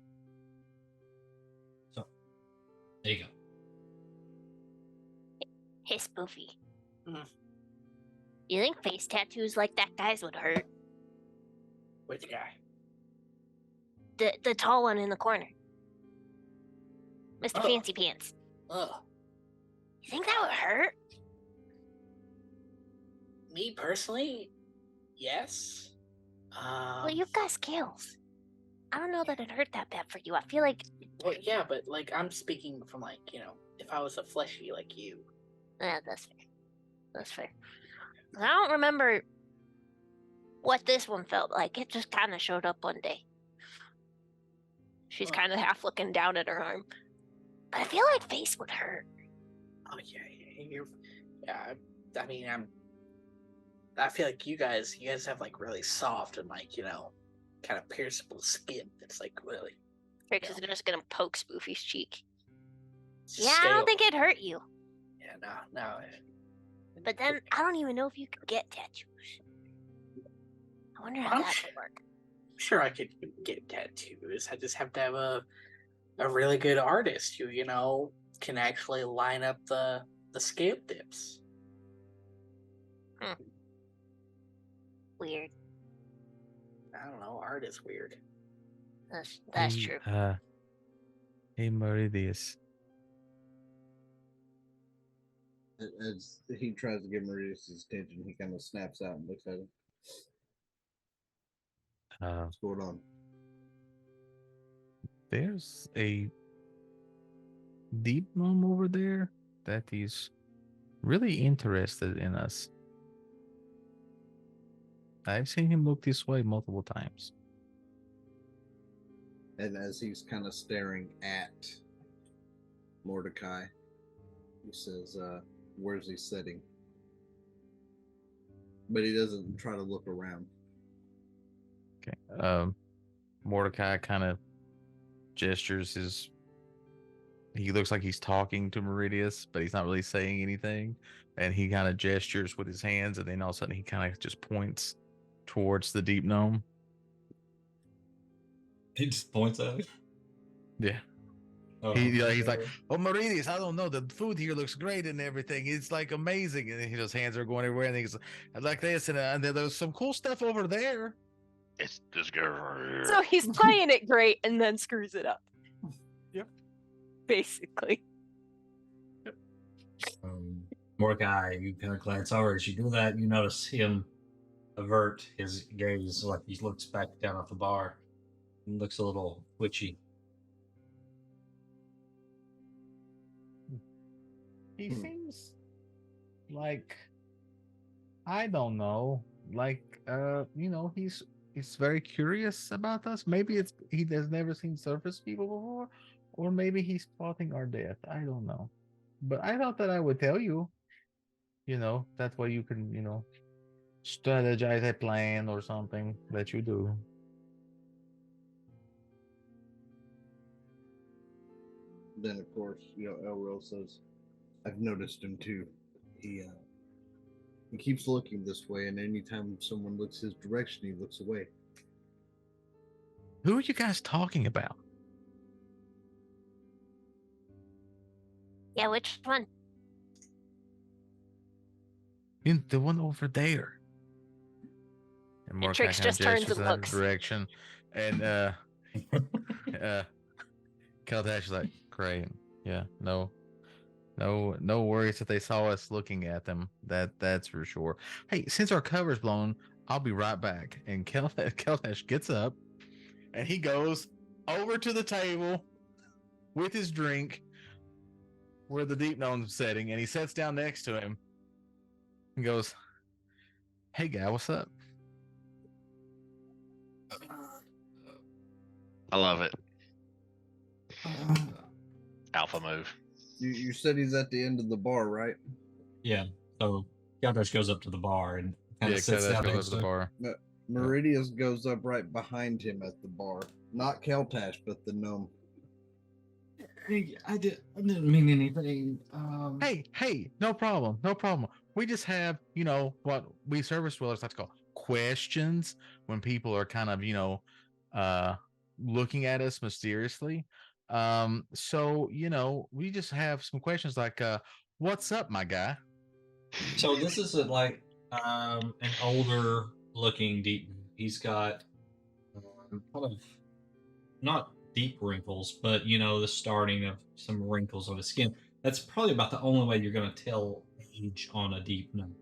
So there you go. Hey, Spoofy. Mm. You think face tattoos like that guy's would hurt? Which guy? The tall one in the corner. Mr. Oh. Fancy Pants. Ugh. You think that would hurt? Me personally, yes. Well, you've got scales. I don't know that it hurt that bad for you. I feel like Well, yeah, but like I'm speaking from like if I was a fleshy like you. that's fair. That's fair. I don't remember what this one felt like. It just kind of showed up one day. She's Oh. kind of half looking down at her arm. But I feel like face would hurt. Oh yeah, yeah. I mean, I feel like you guys have like really soft and like kind of pierceable skin. That's like really. Trix is just gonna poke Spoofy's cheek. It's Yeah, I scale. don't think it'd hurt you. Yeah, no. But then I don't even know if you could get tattoos. I wonder how I'm that sure- would work. I'm sure I could get tattoos. I just have to have a really good artist who can actually line up the scale dips. Weird. I don't know. Art is weird. That's Hey, true. Hey, Meridius. As he tries to get Meridius' attention, he kind of snaps out and looks at him. What's going on? There's a deep gnome over there that is really interested in us. I've seen him look this way multiple times. And as he's kind of staring at Mordecai, he says, where's he sitting? But he doesn't try to look around. Okay. Mordecai kind of gestures his. He looks like he's talking to Meridius, but he's not really saying anything. And he kind of gestures with his hands, and then all of a sudden he kind of just points towards the deep gnome. He just points at it. Yeah. Oh, He's like, "Oh, Meridius, I don't know. The food here looks great and everything. It's like amazing." And his hands are going everywhere, and he's like this, and there's some cool stuff over there. It's this girl. So he's playing it great and then screws it up. Yep. Basically. Mordecai, you kind of glance over. As you do that, you notice him avert his gaze, like he looks back down at the bar and looks a little twitchy. He seems like, I don't know, like he's very curious about us. Maybe it's he has never seen surface people before, or maybe he's plotting our death. I don't know. But I thought that I would tell you. That way you can, strategize a plan or something that you do. Then, of course, Elril says, I've noticed him too. He keeps looking this way, and anytime someone looks his direction, he looks away. Who are you guys talking about? Yeah, which one? The one over there. And Mordecai Trix kinda just turns gestures and in that looks. direction, and Keltash is like, great, yeah, no worries if they saw us looking at them. That's for sure. Hey, since our cover's blown, I'll be right back. And Keltash gets up, and he goes over to the table with his drink, where the deep gnome's sitting, and he sits down next to him, and goes, "Hey, guy, what's up?" I love it. Alpha move. You said he's at the end of the bar, right? Yeah. So Galdash goes up to the bar and kind Yeah, of sits Keltash down goes next up to to the him. bar. Meridius goes up right behind him at the bar. Not Keltash, but the gnome. Hey, I didn't mean anything. Hey, no problem. We just have, what we service dwellers like to call questions when people are kind of, looking at us mysteriously. So, we just have some questions like, what's up, my guy? So this is an older looking deep. He's got kind of not deep wrinkles, but the starting of some wrinkles on his skin. That's probably about the only way you're going to tell age on a deep gnome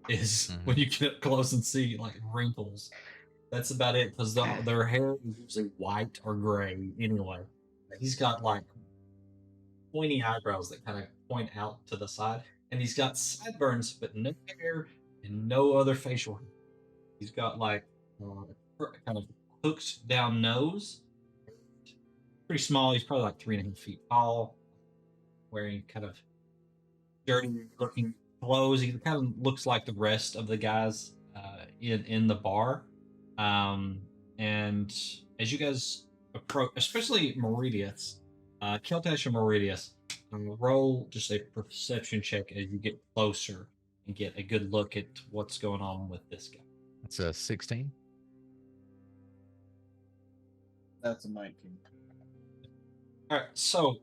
is when you get up close and see like wrinkles. That's about it because their hair is usually white or gray anyway. He's got like pointy eyebrows that kind of point out to the side, and he's got sideburns but no hair and no other facial hair. He's got like kind of hooked down nose, pretty small. He's probably like 3.5 feet tall, wearing kind of dirty looking clothes. He kind of looks like the rest of the guys in the bar. And as you guys approach, especially Meridius, Keltash and Meridius, roll just a perception check as you get closer and get a good look at what's going on with this guy. It's a 16. That's a 19. All right, so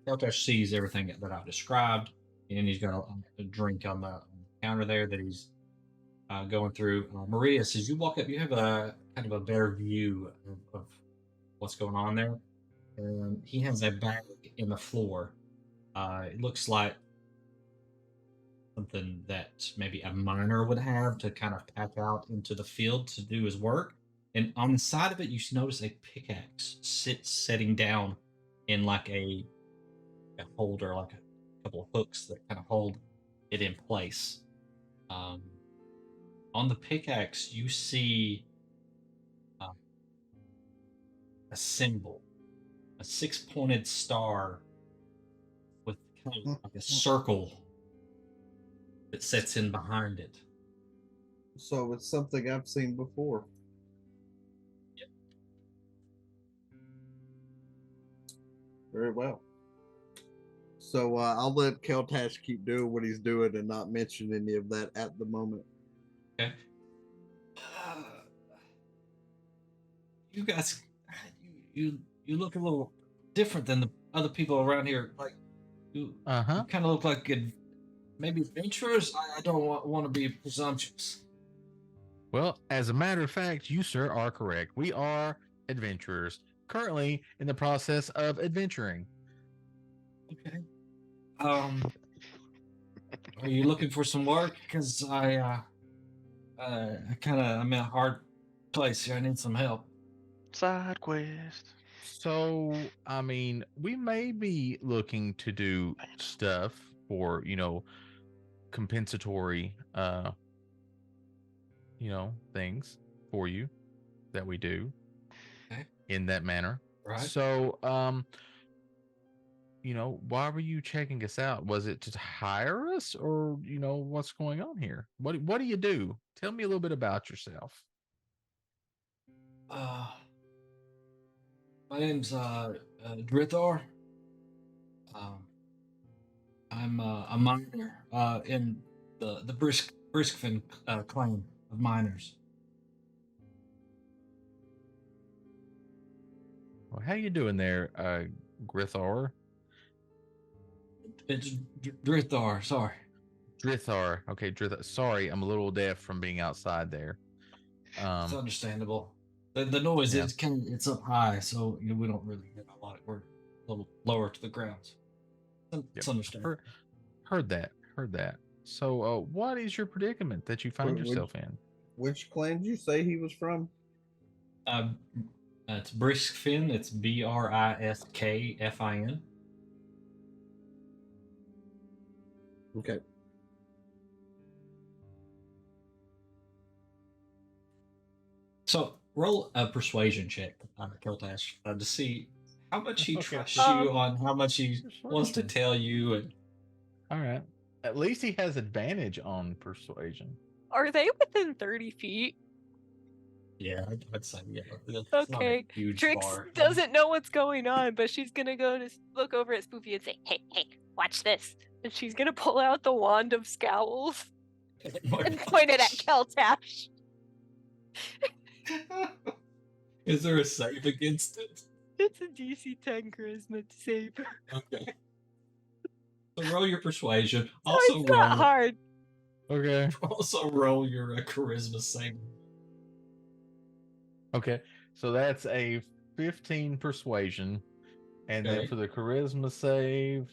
Keltash sees everything that I've described, and he's got a drink on the counter there that he's going through. Marius, as you walk up, you have a kind of a better view of what's going on there. And he has a bag in the floor. It looks like something that maybe a miner would have to kind of pack out into the field to do his work. And on the side of it, you notice a pickaxe sitting down in like a holder, like a couple of hooks that kind of hold it in place. On the pickaxe, you see a symbol, a six-pointed star with kind of like a circle that sets in behind it. So it's something I've seen before. Yep. Very well. So I'll let Keltash keep doing what he's doing and not mention any of that at the moment. Okay. You guys, you look a little different than the other people around here. Like you kind of look like maybe adventurers. I don't want to be presumptuous. Well, as a matter of fact, you, sir, are correct. We are adventurers, currently in the process of adventuring. Okay. Are you looking for some work? Because I'm in a hard place here. I need some help. Side quest. So, I mean, we may be looking to do stuff for, compensatory, things for you that we do in that manner. Right. So, why were you checking us out? Was it to hire us, or what's going on here? What do you do? Tell me a little bit about yourself. My name's Drithar. I'm a miner in the Briskfin clan of miners. Well, how you doing there, Grithar? It's Drithar. Sorry. Drithar. Okay, Drithar. Sorry, I'm a little deaf from being outside there. It's understandable. The noise it's up high, so we don't really get a lot. We're a little lower to the ground. It's understandable. Heard that. So, what is your predicament that you find yourself in? Which clan did you say he was from? It's Briskfin. It's Briskfin. Okay. So roll a persuasion check on Keltash to see how much he trusts you, on how much he wants to tell you. And all right, at least he has advantage on persuasion. Are they within 30 feet? Yeah, I'd say yeah. Okay. Trix doesn't know what's going on, but she's gonna go to look over at Spoofy and say, "Hey, watch this!" And she's gonna pull out the wand of scowls and point it at Keltash. Is there a save against it? It's a DC 10 charisma save. Okay. So roll your persuasion. So it's not hard. Okay. Also roll your charisma save. Okay, so that's a 15 persuasion, and then for the charisma save,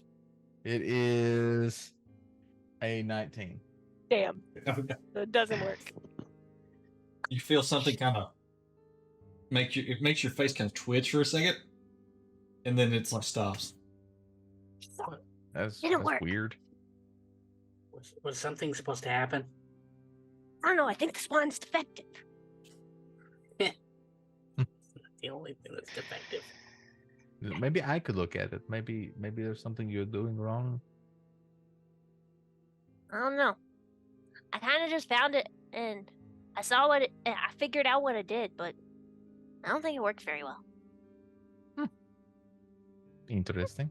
it is a 19. Damn. It doesn't work. You feel something kind of it makes your face kind of twitch for a second, and then it's like stops. That's work. Weird. Was something supposed to happen? I don't know. I think this wand's defective. The only thing that's defective. Maybe I could look at it. Maybe there's something you're doing wrong. I don't know. I kind of just found it and I saw I figured out what it did, but I don't think it works very well. Interesting.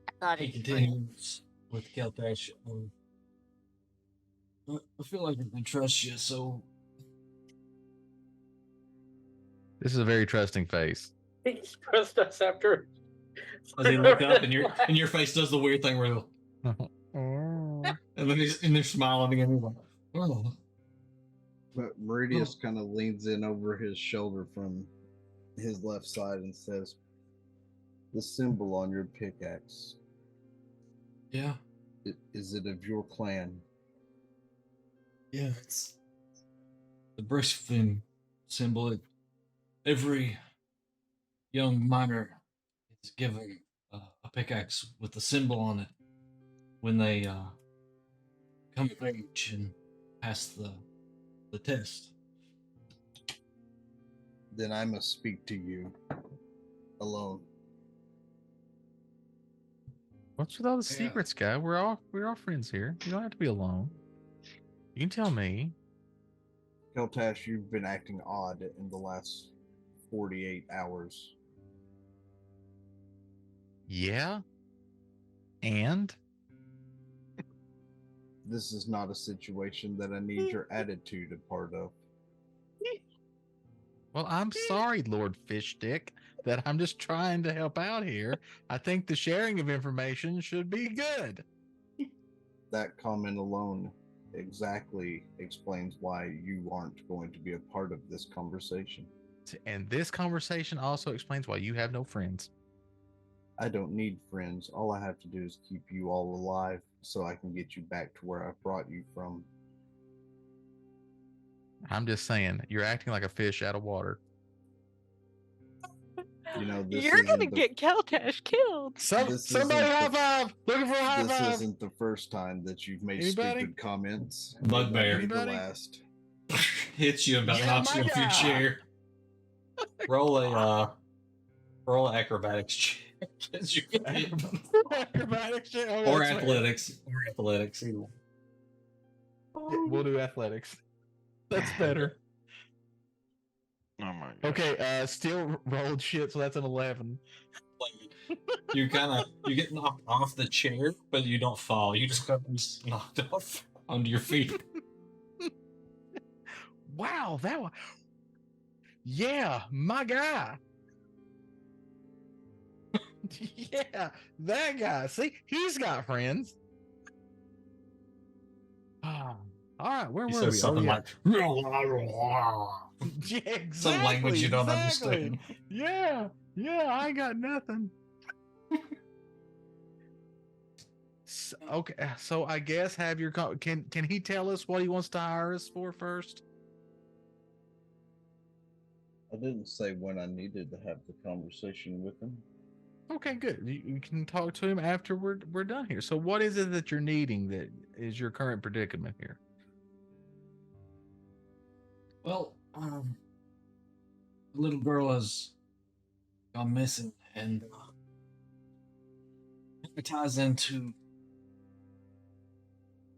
I thought He continues with Keltash. I feel like I can trust you, so. This is a very trusting face. He trust us after. As they look up and your face does the weird thing where and then they're smiling again. He's like, oh. Meridius kind of leans in over his shoulder from his left side and says, "The symbol on your pickaxe, Yeah. is it of your clan?" Yeah, it's the Briskfin symbol. Every young miner is given a pickaxe with the symbol on it when they come of age and pass the test. Then I must speak to you alone. What's with all the Yeah. secrets, guy? We're all friends here. You don't have to be alone. You can tell me. Keltash, you've been acting odd in the last 48 hours. Yeah. And This is not a situation that I need your attitude a part of. well, I'm sorry, Lord Fishstick, that I'm just trying to help out here. I think the sharing of information should be good. That comment alone exactly explains why you aren't going to be a part of this conversation. And this conversation also explains why you have no friends. I don't need friends. All I have to do is keep you all alive so I can get you back to where I brought you from. I'm just saying, you're acting like a fish out of water. You know, this You're gonna isn't the- get Keltash killed. This Somebody isn't high the- five! Looking for a high This five! isn't the first time that you've made Anybody? stupid comments. Bugbear. It won't be the Anybody? last. Hits you about Yeah, knocks you my off your guy. chair. Roll an acrobatics check as you get hit. Acrobatics shit? Oh, Or that's fair. athletics. Or athletics. Either one. Yeah, we'll do athletics. That's better. Oh my god. Okay, still rolled shit, so that's an 11. You get knocked off the chair, but you don't fall. You just got knocked off onto your feet. Wow, that one. Yeah, my guy. Yeah, that guy. See, he's got friends. Ah, all right, where He were says we? something yeah. like Yeah, exactly, some language you don't exactly. understand. Yeah, I got nothing. Okay, so I guess have your can he tell us what he wants to hire us for first? I didn't say when I needed to have the conversation with him. Okay, good. You can talk to him after we're done here. So what is it that you're needing that is your current predicament here? Well, the little girl has gone missing, and it ties into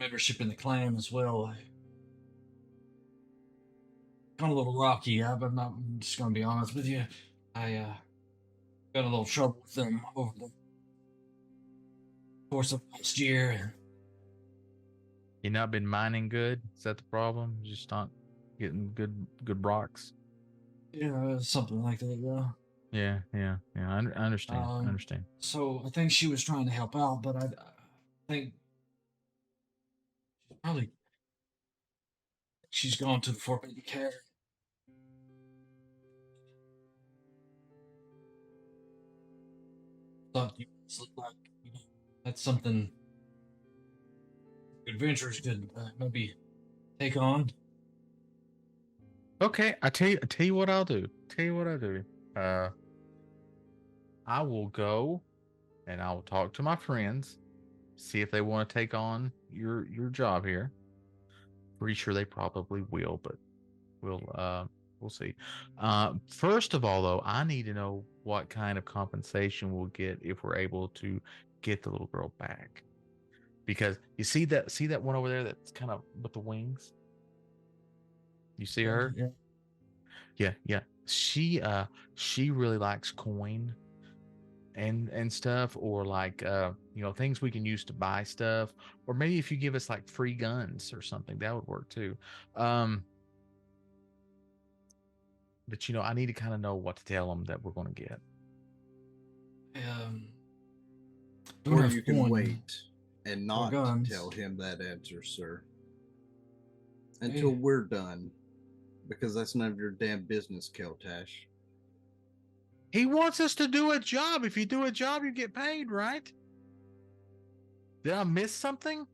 membership in the clan as well. Kind of a little rocky, I'm just gonna be honest with you. I got a little trouble with them over the course of last year. You not been mining good? Is that the problem? You just not getting good rocks? Yeah, something like that. Yeah. Yeah. I understand. I Um, understand. So I think she was trying to help out, but I think she's gone to the forbidden care. Thought you looked like that's something adventurers could maybe take on. Okay, I tell you what I'll do. I will go and I will talk to my friends, see if they want to take on your job here. Pretty sure they probably will, but we'll see. First of all, though, I need to know what kind of compensation we'll get if we're able to get the little girl back. Because you see that one over there that's kind of with the wings. You see her? Yeah. She really likes coin and stuff, or like things we can use to buy stuff, or maybe if you give us like free guns or something, that would work too. But I need to kind of know what to tell them that we're going to get. Or you can coin wait and or not guns. tell him that answer, sir. Until we're done Because that's none of your damn business, Keltash. He wants us to do a job. If you do a job, you get paid, right? Did I miss something?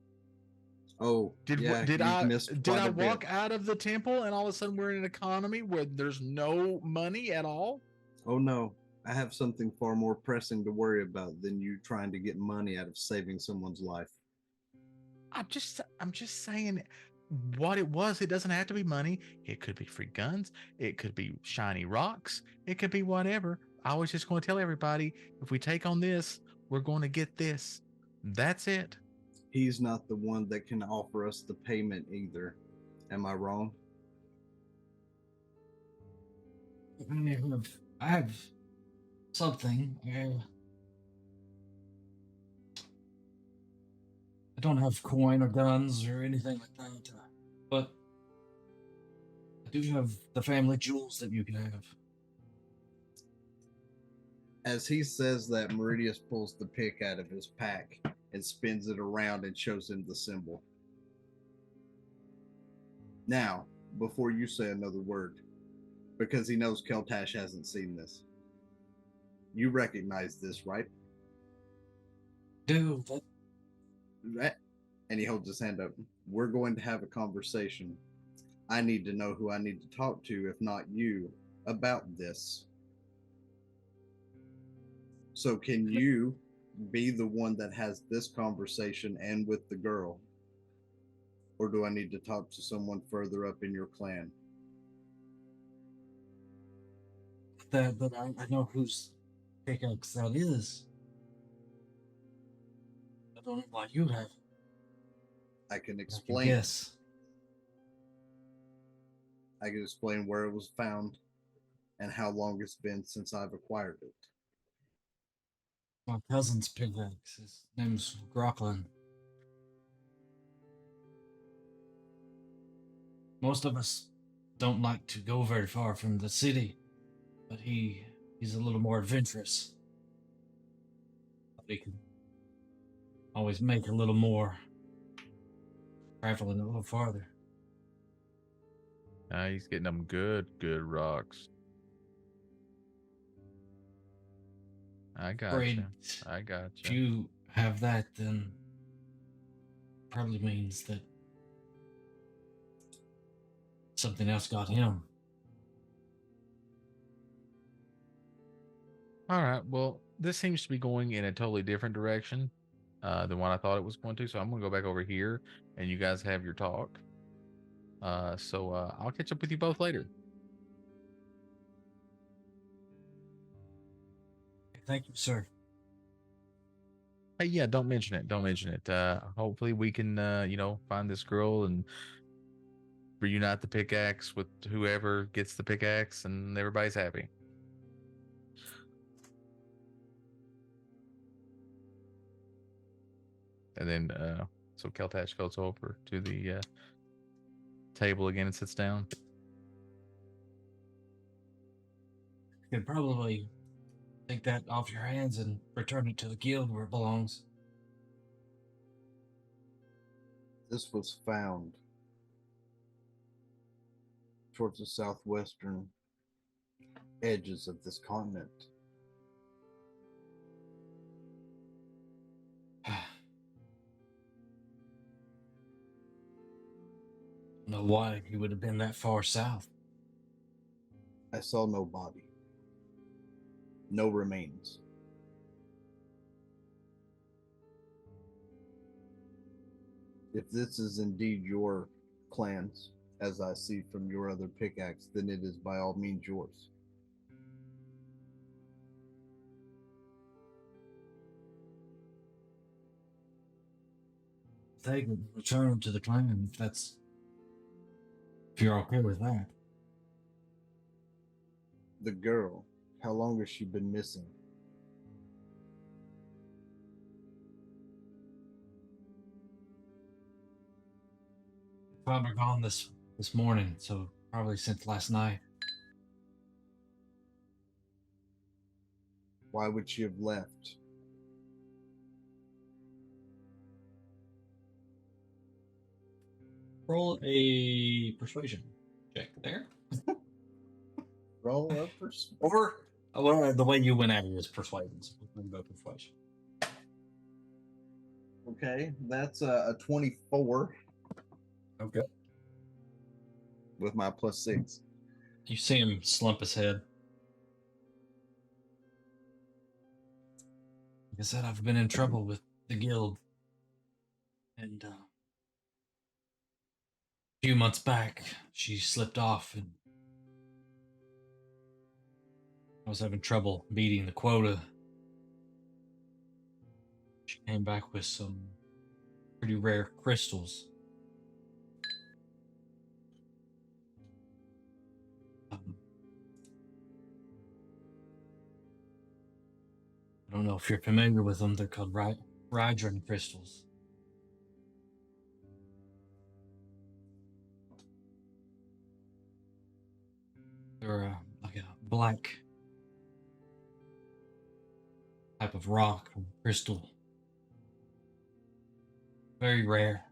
Oh, Did yeah, did you've I missed did quite I a walk bit. out of the temple and all of a sudden we're in an economy where there's no money at all? Oh no, I have something far more pressing to worry about than you trying to get money out of saving someone's life. I'm just saying what it was. It doesn't have to be money. It could be free guns. It could be shiny rocks. It could be whatever. I was just going to tell everybody if we take on this, we're going to get this. That's it. He's not the one that can offer us the payment either. Am I wrong? I have something. I don't have coin or guns or anything like that, but I do have the family jewels that you can have. As he says that, Meridius pulls the pick out of his pack and spins it around and shows him the symbol. Now, before you say another word, because he knows Keltash hasn't seen this, you recognize this, right? Dude, that, Right? And he holds his hand up. We're going to have a conversation. I need to know who I need to talk to, if not you, about this. So, can you be the one that has this conversation and with the girl? Or do I need to talk to someone further up in your clan? but I know whose pickaxe that is. I don't know why you have. I can I can explain. guess. I can explain where it was found and how long it's been since I've acquired it. My cousin's pickaxe. His name's Grocklin. Most of us don't like to go very far from the city, but he's a little more adventurous. But he can always make a little more, traveling a little farther. He's getting them good rocks. I got Afraid you. I got if you. you have that, then probably means that something else got him. All right. Well, this seems to be going in a totally different direction than what I thought it was going to. So I'm going to go back over here and you guys have your talk. So I'll catch up with you both later. Thank you, sir. Hey, yeah, don't mention it. Don't mention it. Hopefully we can, find this girl and reunite the pickaxe with whoever gets the pickaxe and everybody's happy. And then, so Keltash goes over to the table again and sits down. You could probably take that off your hands and return it to the guild where it belongs. This was found towards the southwestern edges of this continent. Know why he would have been that far south. I saw no body, no remains. If this is indeed your clan's, as I see from your other pickaxe, then it is by all means yours. Take it, return him to the clan if you're okay with that. The girl, how long has she been missing? Probably gone this morning, so probably since last night. Why would she have left? Roll a persuasion. check there. Roll up for Or well, the way you went at it is persuasion. So we're gonna go persuasion. Okay, that's a 24 Okay. with my +6. You see him slump his head. Like I said, I've been in trouble with the guild. And a few months back, she slipped off and I was having trouble beating the quota. She came back with some pretty rare crystals. I don't know if you're familiar with them. They're called Rydran crystals. They're like a black type of rock or crystal. Very rare.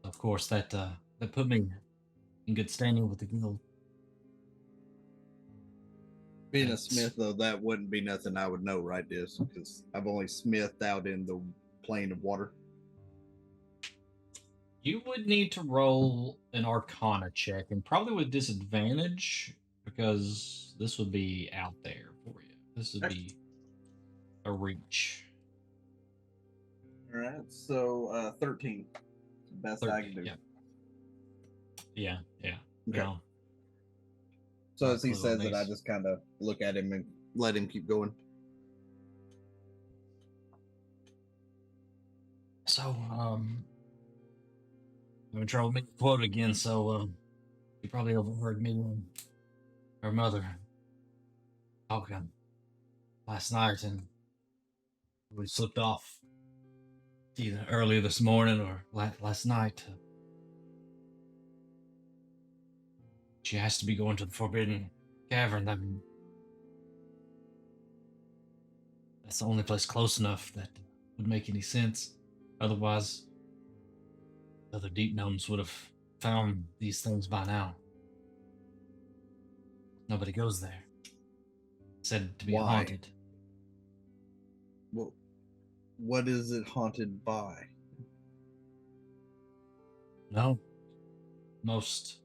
Of course, that put me in good standing with the guild. Being a That's- smith, though, that wouldn't be nothing I would know, right, Dis? Because I've only smithed out in the plane of water. You would need to roll an Arcana check, and probably with disadvantage, because this would be out there for you. This would be a reach. All right, so 13. Best I can do. Yeah. Okay. No. So Not as he clue on says it, I these. just kind of look at him and let him keep going. So, I'm in trouble making a quote again, so, you probably overheard me and her mother talking last night, and we slipped off either earlier this morning or last night. She has to be going to the Forbidden Cavern. I mean, that's the only place close enough that would make any sense. Otherwise, other deep gnomes would have found these things by now. Nobody goes there. Said to be Why? haunted. Well, what is it haunted by? No. Most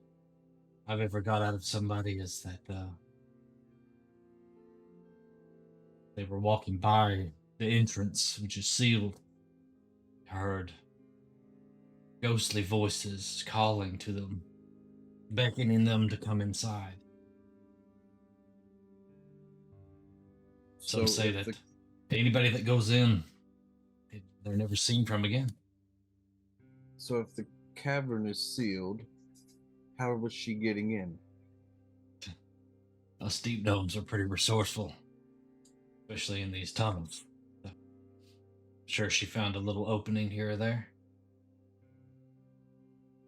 I've ever got out of somebody is that they were walking by the entrance, which is sealed. Heard ghostly voices calling to them, beckoning them to come inside. Some say if that anybody that goes in, they're never seen from again. So if the cavern is sealed, how was she getting in? Us deep gnomes are pretty resourceful, especially in these tunnels. Sure, she found a little opening here or there.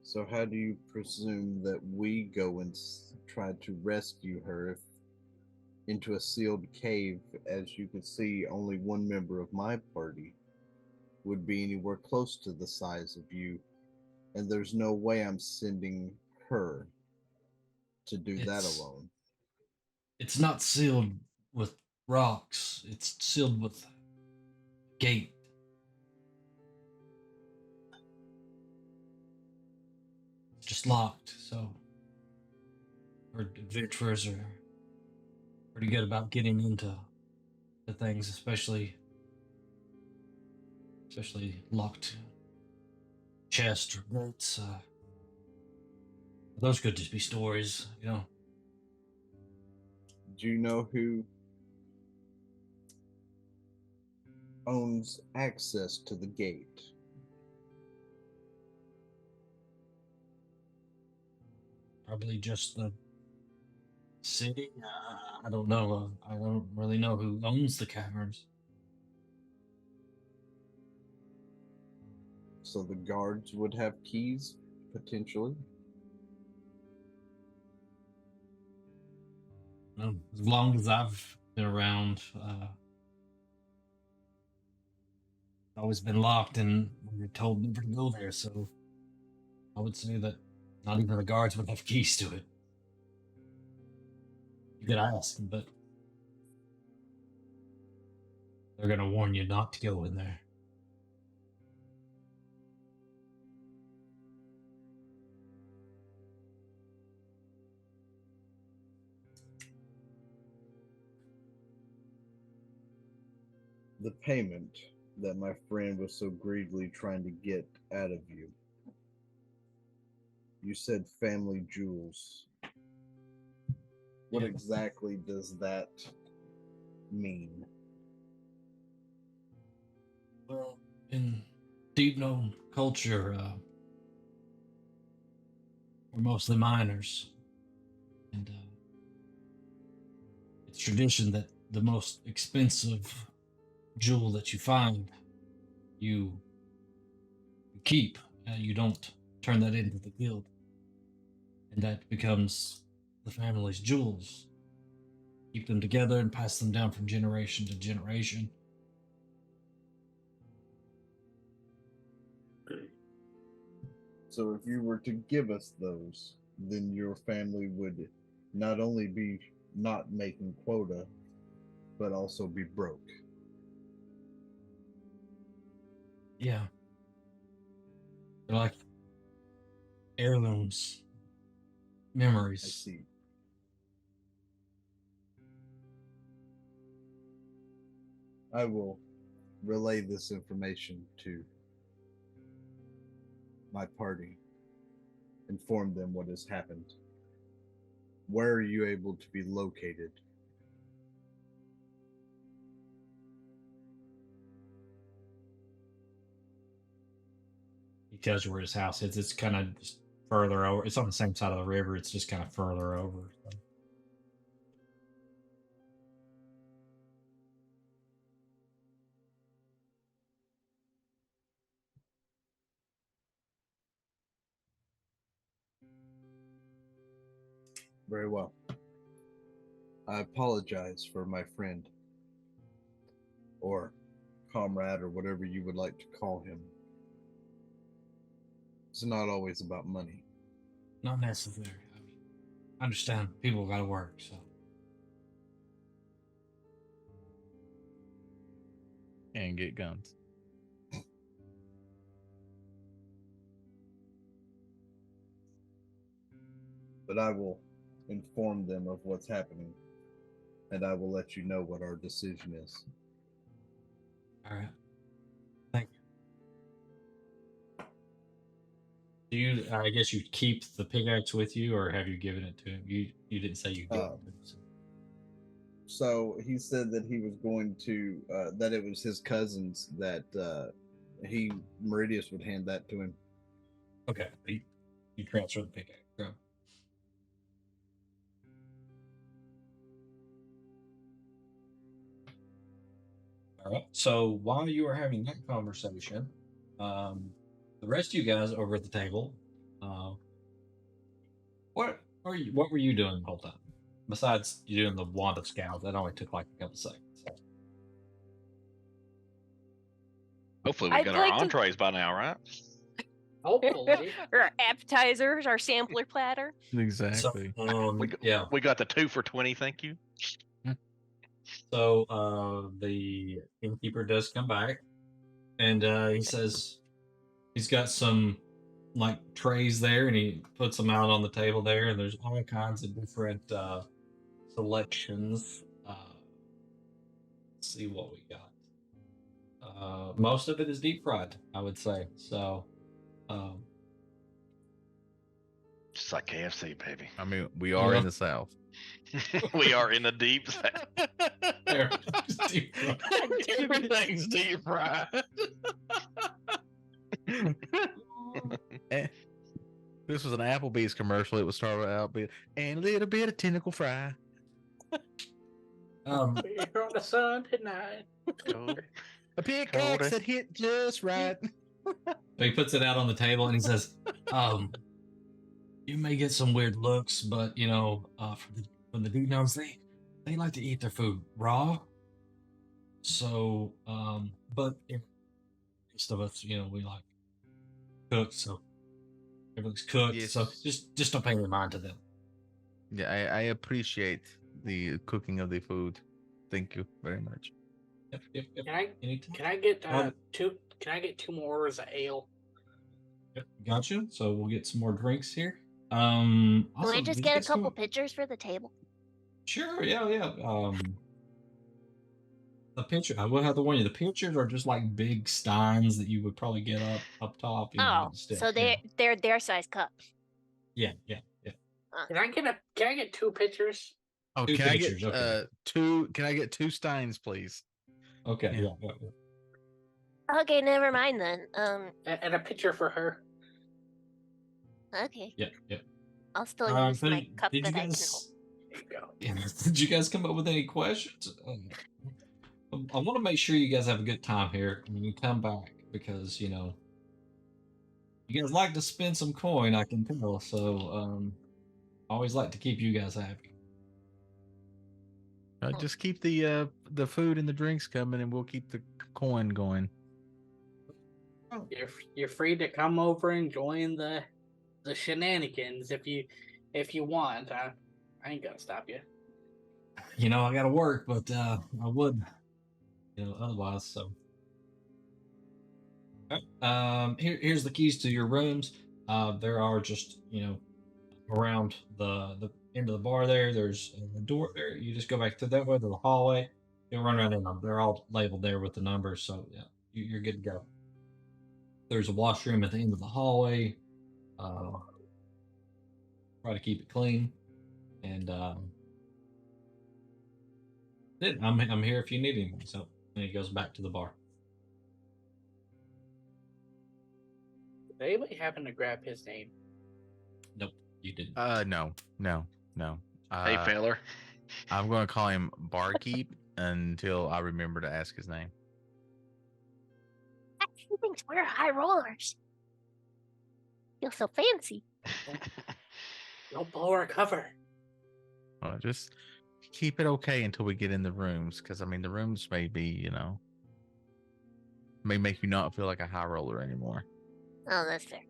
So how do you presume that we go and try to rescue her if into a sealed cave? As you can see, only one member of my party would be anywhere close to the size of you, and there's no way I'm sending her to do that alone. It's not sealed with rocks. It's sealed with gate. It's just locked, so our adventurers are pretty good about getting into the things, especially locked chests or gates. Those could just be stories, you know. Do you know who owns access to the gate? Probably just the city. I don't know. I don't really know who owns the caverns. So the guards would have keys, potentially. No, as long as I've been around, always been locked, and we're told never to go there. So I would say that Not even the guards would have keys to it. You could ask, but they're gonna warn you not to go in there. The payment that my friend was so greedily trying to get out of you. You said family jewels. What Yeah. exactly does that mean? Well, in deep known culture, we're mostly miners, and it's tradition that the most expensive jewel that you find, you keep. You don't turn that into the guild, and that becomes the family's jewels. Keep them together and pass them down from generation to generation. So if you were to give us those, then your family would not only be not making quota, but also be broke. Yeah, they're like heirlooms, I memories. see. I will relay this information to my party, inform them what has happened. Where are you able to be located? He tells you where his house is. It's kind of just further over. It's on the same side of the river. It's just kind of further over. So. Very well. I apologize for my friend, or comrade, or whatever you would like to call him. It's not always about money. Not necessary. I mean, I understand people got to work, so. And get guns. But I will inform them of what's happening, and I will let you know what our decision is. All right. Thank you. Do you? I guess you keep the pickaxe with you, or have you given it to him? You didn't say you gave it to him. So he said that he was going to that it was his cousins that he Meridius would hand that to him. Okay. You transfer the pickaxe. Go. All right. So while you were having that conversation, the rest of you guys over at the table, what were you doing the whole time? Besides you doing the wand of scowls, that only took like a couple seconds. So. Hopefully, we I'd got like our to- entrees by now, right? Hopefully. Our appetizers, our sampler platter. Exactly. So, We yeah. We got the 2 for 20. Thank you. So the innkeeper does come back, and he says he's got some like trays there, and he puts them out on the table there, and there's all kinds of different selections. Let's see what we got. Most of it is deep fried, I would say. So, Just like KFC, baby. I mean, we are Yeah. in the South. We are in the deep. there, deep fried. Everything's deep fried. This was an Applebee's commercial. It was started out with and a little bit of tentacle fry. We're on a Sunday night. A pickaxe Cold. that hit just right. So he puts it out on the table and he says, you may get some weird looks, but you know, from the deep gnomes, they like to eat their food raw. So, but most of us, you know, we like cooked. So Everything's cooked, so Yes. just don't pay any mind to them. Yeah, I appreciate the cooking of the food. Thank you very much. Yep. Anytime. Can I get Um, two? Can I get 2 more orders of ale? Yep, gotcha. So we'll get some more drinks here. Can Also, we just did you get a guys come couple up? pictures for the table? Sure, yeah. The picture. I will have to warn you. The pictures are just like big steins that you would probably get up top. You know, Oh, but still, so they're their size cups. yeah. Can I get 2 pictures? Oh, Two can pictures, I get okay. two? Can I get 2 steins, please? Okay, Yeah. yeah. Okay, never mind then. And a picture for her. Okay. Yep. I'll still use So my cup did you that I can hold. guys? There you go. Yeah, did you guys come up with any questions? I want to make sure you guys have a good time here when you come back because you know you guys like to spend some coin. I can tell. So I always like to keep you guys happy. Just keep the food and the drinks coming, and we'll keep the coin going. You're free to come over and join the shenanigans if you want. I ain't gonna stop you. You know, I got to work, but I would, you know, otherwise. So, here's the keys to your rooms. There are just, you know, around the end of the bar there. There's a door there. You just go back to that way to the hallway. You'll run around in them. They're all labeled there with the numbers. So yeah, you're good to go. There's a washroom at the end of the hallway. Try to keep it clean, and I'm here if you need anything. So and he goes back to the bar. Did anybody happen to grab his name? Nope, you didn't. No. Hey, feller. I'm gonna call him Barkeep until I remember to ask his name. He thinks we're high rollers. Feel so fancy. Don't blow our cover. Just keep it okay until we get in the rooms, because I mean the rooms may be, you know, may make you not feel like a high roller anymore. Oh, that's fair.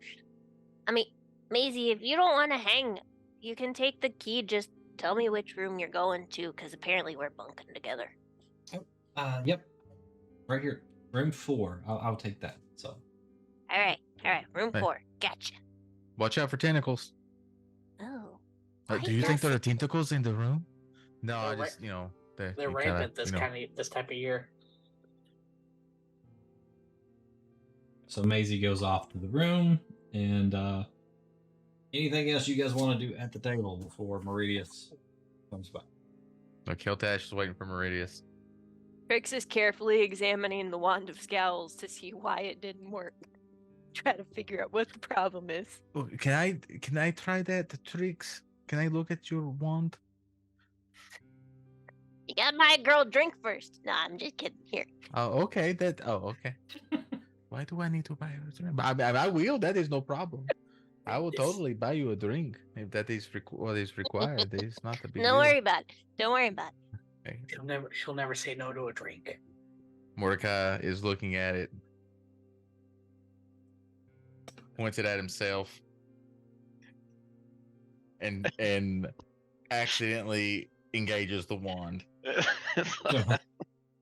I mean, Maisie, if you don't want to hang, you can take the key. Just tell me which room you're going to, because apparently we're bunking together. Yep, right here, room 4. I'll take that. So. All right, room Hey. 4. Gotcha. Watch out for tentacles. Oh. Do you think there are tentacles in the room? No, They're I just, you know, They're you rampant kinda, this type of year. So Maisie goes off to the room, and anything else you guys want to do at the table before Meridius comes back? Keltash is waiting for Meridius. Trix is carefully examining the Wand of Scowls to see why it didn't work. Try to figure out what the problem is. Oh, can I try that, the tricks? Can I look at your wand? You gotta buy a girl a drink first. No, I'm just kidding. Here. Oh, okay. Okay. Why do I need to buy you a drink? I will. That is no problem. I will totally buy you a drink if that is what is required. It is not a big Don't deal. worry about it. Don't worry about it. Okay. She'll never say no to a drink. Mordecai is looking at it, points it at himself, and accidentally engages the wand.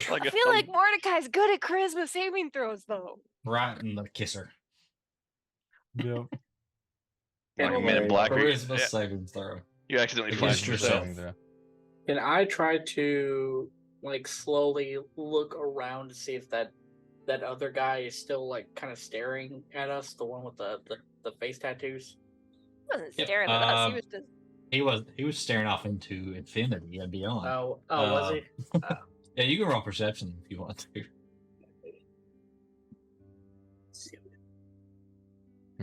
Like I feel like Mordecai's good at charisma saving throws, though. Right in the kisser. Yep. like a Men in Black. Charisma saving throw. You accidentally Against flashed yourself. yourself. Can I try to like slowly look around to see if that other guy is still like kind of staring at us, the one with the face tattoos? He wasn't Yep, staring at us. He was just. He was staring off into infinity and beyond. Oh, was he? Yeah, you can roll perception if you want to.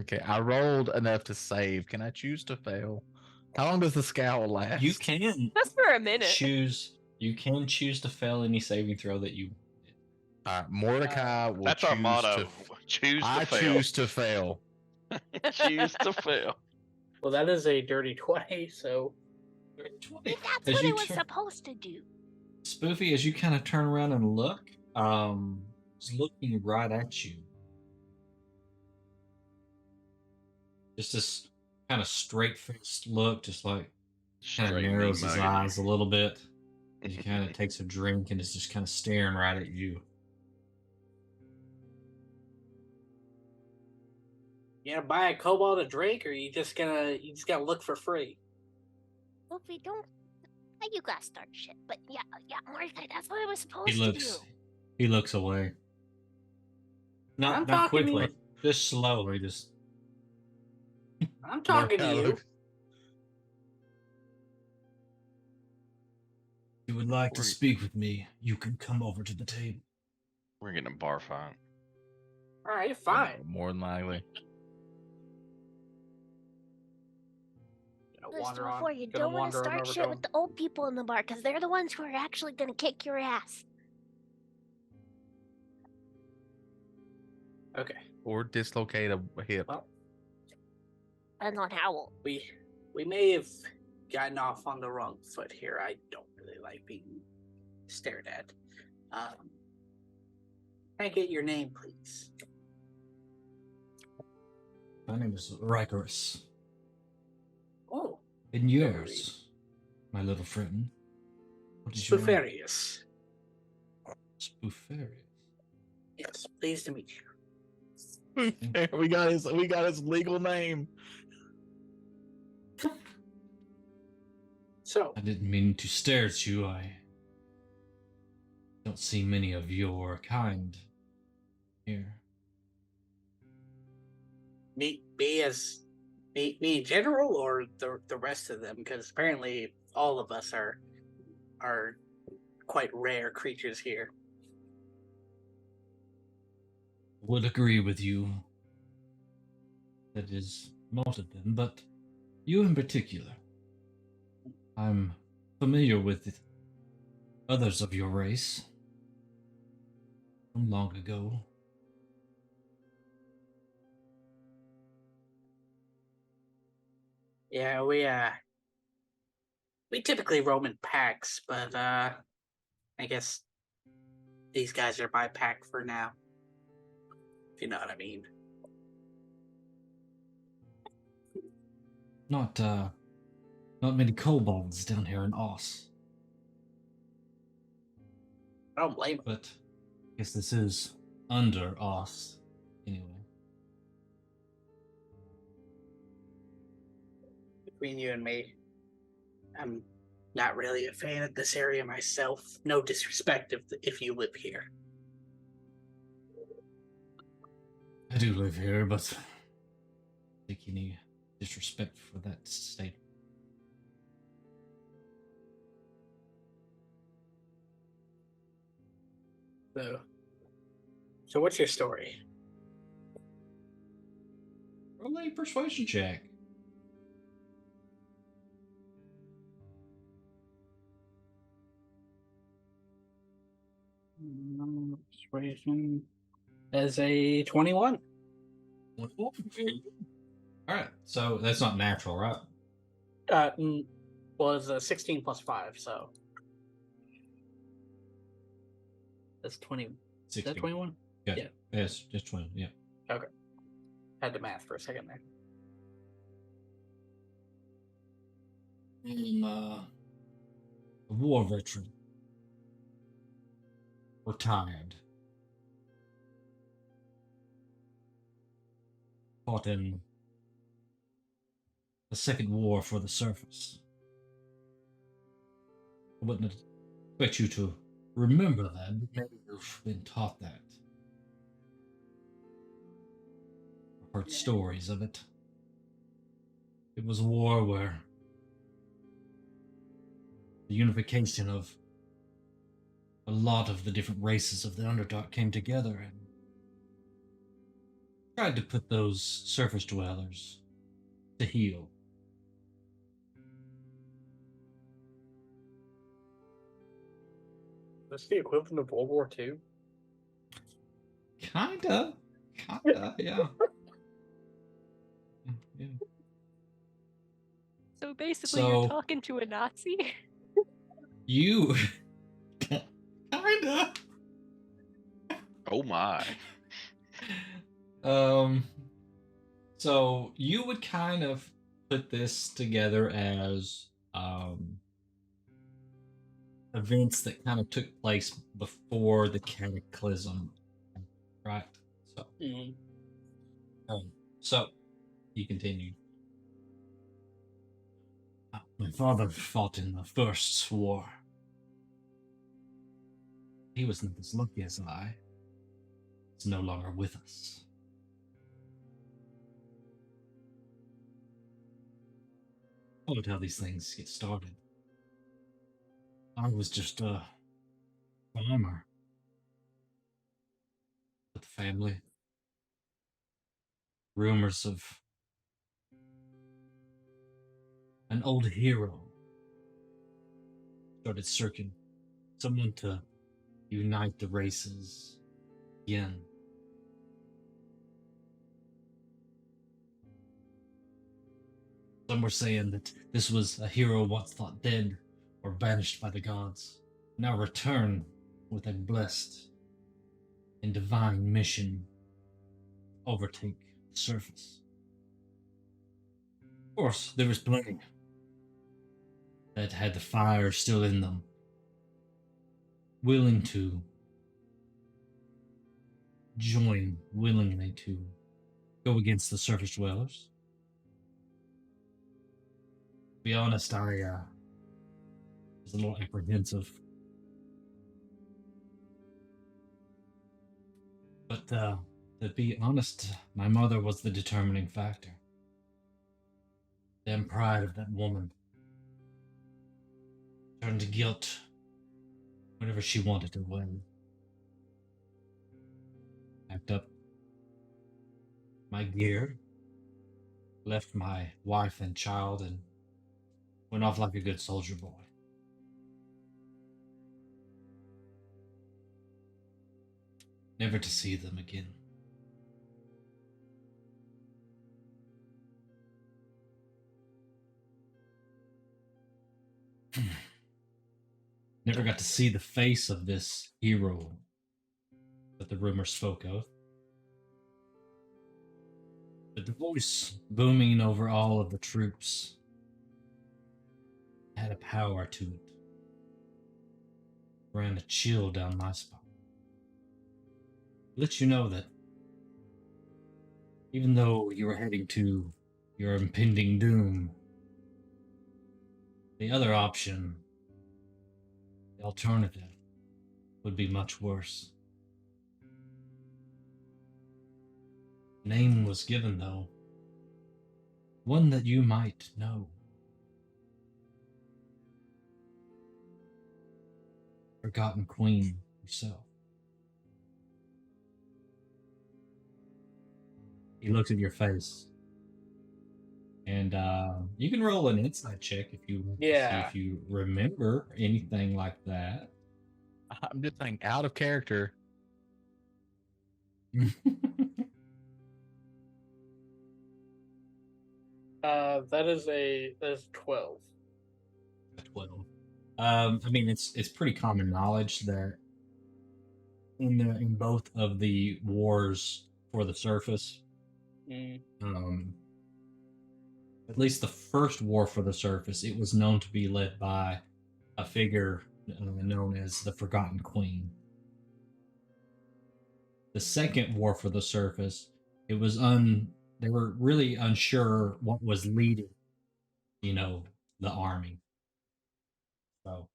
Okay, I rolled enough to save. Can I choose to fail? How long does the scowl last? You can Just for a minute. choose. You can choose to fail any saving throw that you. Mordecai will That's choose our motto. to. Choose to I fail. choose to fail. Choose to fail. Well, that is a dirty 20. So 20. That's As what you it was turn- supposed to do. Spoofy, as you kind of turn around and look, it's looking right at you. Just this kind of straight-faced look, just like kind of Straight narrows mean his mugging eyes a little bit. And he kind of takes a drink and is just kind of staring right at you. You gonna buy a kobold a drink, or you just gonna look for free? Wolfie, don't. You gotta start shit. But yeah, Mornsai, that's what I was He supposed to do. looks away. I'm Not talking to quickly, you. just slowly. Just I'm talking to Mordecai you. looks- if you would like to We're- speak with me, you can come over to the table. We're getting a bar fight. All right, fine. More than likely. Gonna Listen, wander on. before you Gonna don't want to wander on start over shit to with him. the old people in the bar, because they're the ones who are actually gonna kick your ass. Okay. Or dislocate a hip. Well, Depends on how old. we may have gotten off on the wrong foot here. I don't really like being stared at. Can I get your name, please? My name is Rikerus. Oh, And yours, my little friend. What is Spoofarius. Spoofarius. Yes, pleased to meet you. we got his legal name. So, I didn't mean to stare at you. I don't see many of your kind here. me in general, or the rest of them? Because apparently all of us are quite rare creatures here. Would agree with you. That is most of them, but you in particular. I'm familiar with others of your race from long ago. Yeah, we typically roam in packs, but I guess these guys are my pack for now. If you know what I mean. Not many kobolds down here in Oss, I don't blame them. but I guess this is under Oss, anyway. Between you and me, I'm not really a fan of this area myself. No disrespect if you live here. I do live here, but I think any disrespect for that state. So what's your story? Roll a persuasion check. Persuasion as a 21. Alright, so that's not natural, right? Was a 16 plus 5, so that's 20. Is 16. that 21? Yeah. Yeah. Yes, just 20, yeah. Okay. Had to math for a second there. I'm a war veteran. Retired. Fought in the Second War for the Surface. I wouldn't expect you to remember that, but maybe you've been taught that. I've heard stories of it. It was a war where the unification of a lot of the different races of the Underdark came together and tried to put those surface dwellers to heal. That's the equivalent of World War II. Kinda, yeah. Yeah. So basically, So- you're talking to a Nazi. You kinda. Oh my. So you would kind of put this together as events that kind of took place before the cataclysm, right? So, Mhm. so he continued. My father fought in the First War. He was not as lucky as I. He's no longer with us. Followed how these things get started. I was just a farmer with the family. Rumors of an old hero started circling. Someone to unite the races again. Some were saying that this was a hero once thought dead or banished by the gods, now return with a blessed and divine mission to overtake the surface. Of course, there was plenty that had the fire still in them, willing to join willingly to go against the surface dwellers. To be honest, I was a little apprehensive. But to be honest, my mother was the determining factor. Damn pride of that woman turned to guilt whenever she wanted to win. Packed up my gear, left my wife and child, and went off like a good soldier boy. Never to see them again. Never got to see the face of this hero that the rumor spoke of. But the voice booming over all of the troops had a power to it. Ran a chill down my spine. Let you know that even though you were heading to your impending doom, the other option, the alternative, would be much worse. Name was given, though. One that you might know. Forgotten Queen herself. He looks at your face. And you can roll an insight check if you want to see Yeah. if you remember anything like that. I'm just saying, out of character. That is 12. 12. I mean, it's pretty common knowledge that in both of the wars for the surface, at least the first war for the surface, it was known to be led by a figure known as the Forgotten Queen. The second war for the surface, it was they were really unsure what was leading, the army. So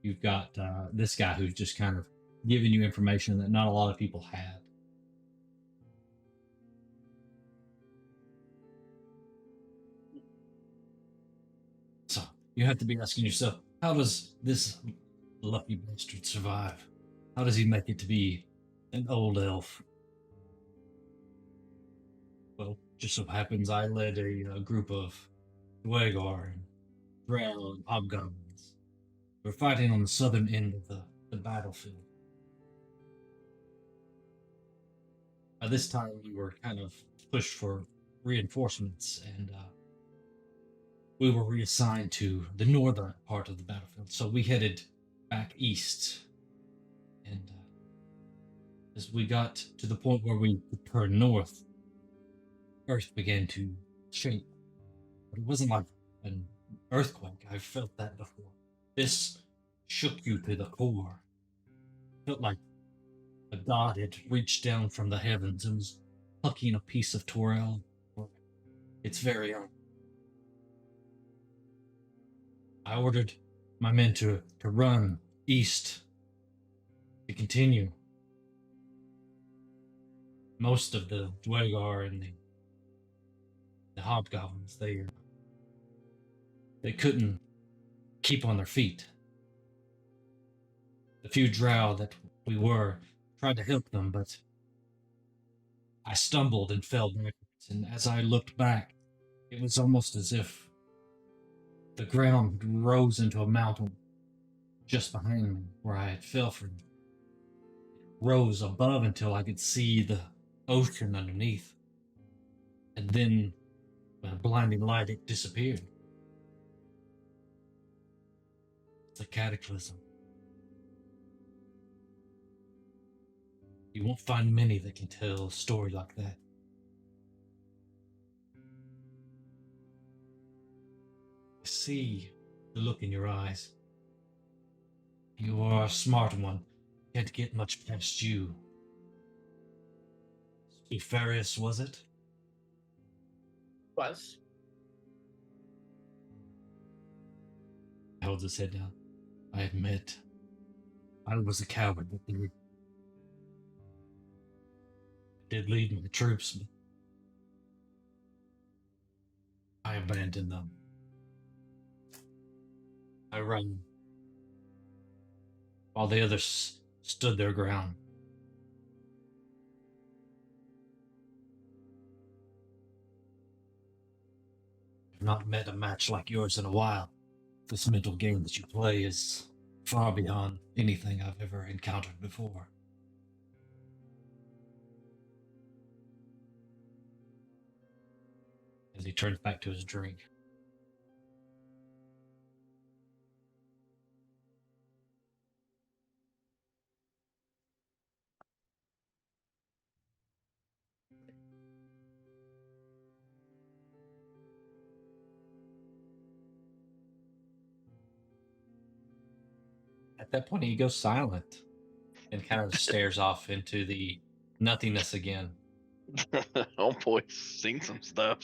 you've got this guy who's just kind of giving you information that not a lot of people had. So you have to be asking yourself, how does this lucky bastard survive? How does he make it to be an old elf? Well, just so happens I led a group of Dwagar and Drow and Hobgoblins. We're fighting on the southern end of the battlefield. By this time, we were kind of pushed for reinforcements, and we were reassigned to the northern part of the battlefield. So we headed back east, and As we got to the point where we could turn north, Earth began to shake. But it wasn't like an earthquake. I've felt that before. This shook you to the core. Felt like a god had reached down from the heavens and was plucking a piece of Toril for its very own. I ordered my men to run east, to continue. Most of the Dwegar and the hobgoblins, they couldn't keep on their feet. The few drow that we were tried to help them, but I stumbled and fell backwards, and as I looked back, it was almost as if the ground rose into a mountain just behind me where I had fell from. It rose above until I could see the ocean underneath. And then, by a blinding light, it disappeared. It's a cataclysm. You won't find many that can tell a story like that. I see the look in your eyes. You are a smart one. Can't get much past you. Nefarious, was it? Was. He holds his head down. I admit, I was a coward, but did lead my troops, but I abandoned them. I ran while the others stood their ground. I've not met a match like yours in a while. This mental game that you play is far beyond anything I've ever encountered before. As he turns back to his drink. At that point, he goes silent and kind of stares off into the nothingness again. Oh boy, seen some stuff.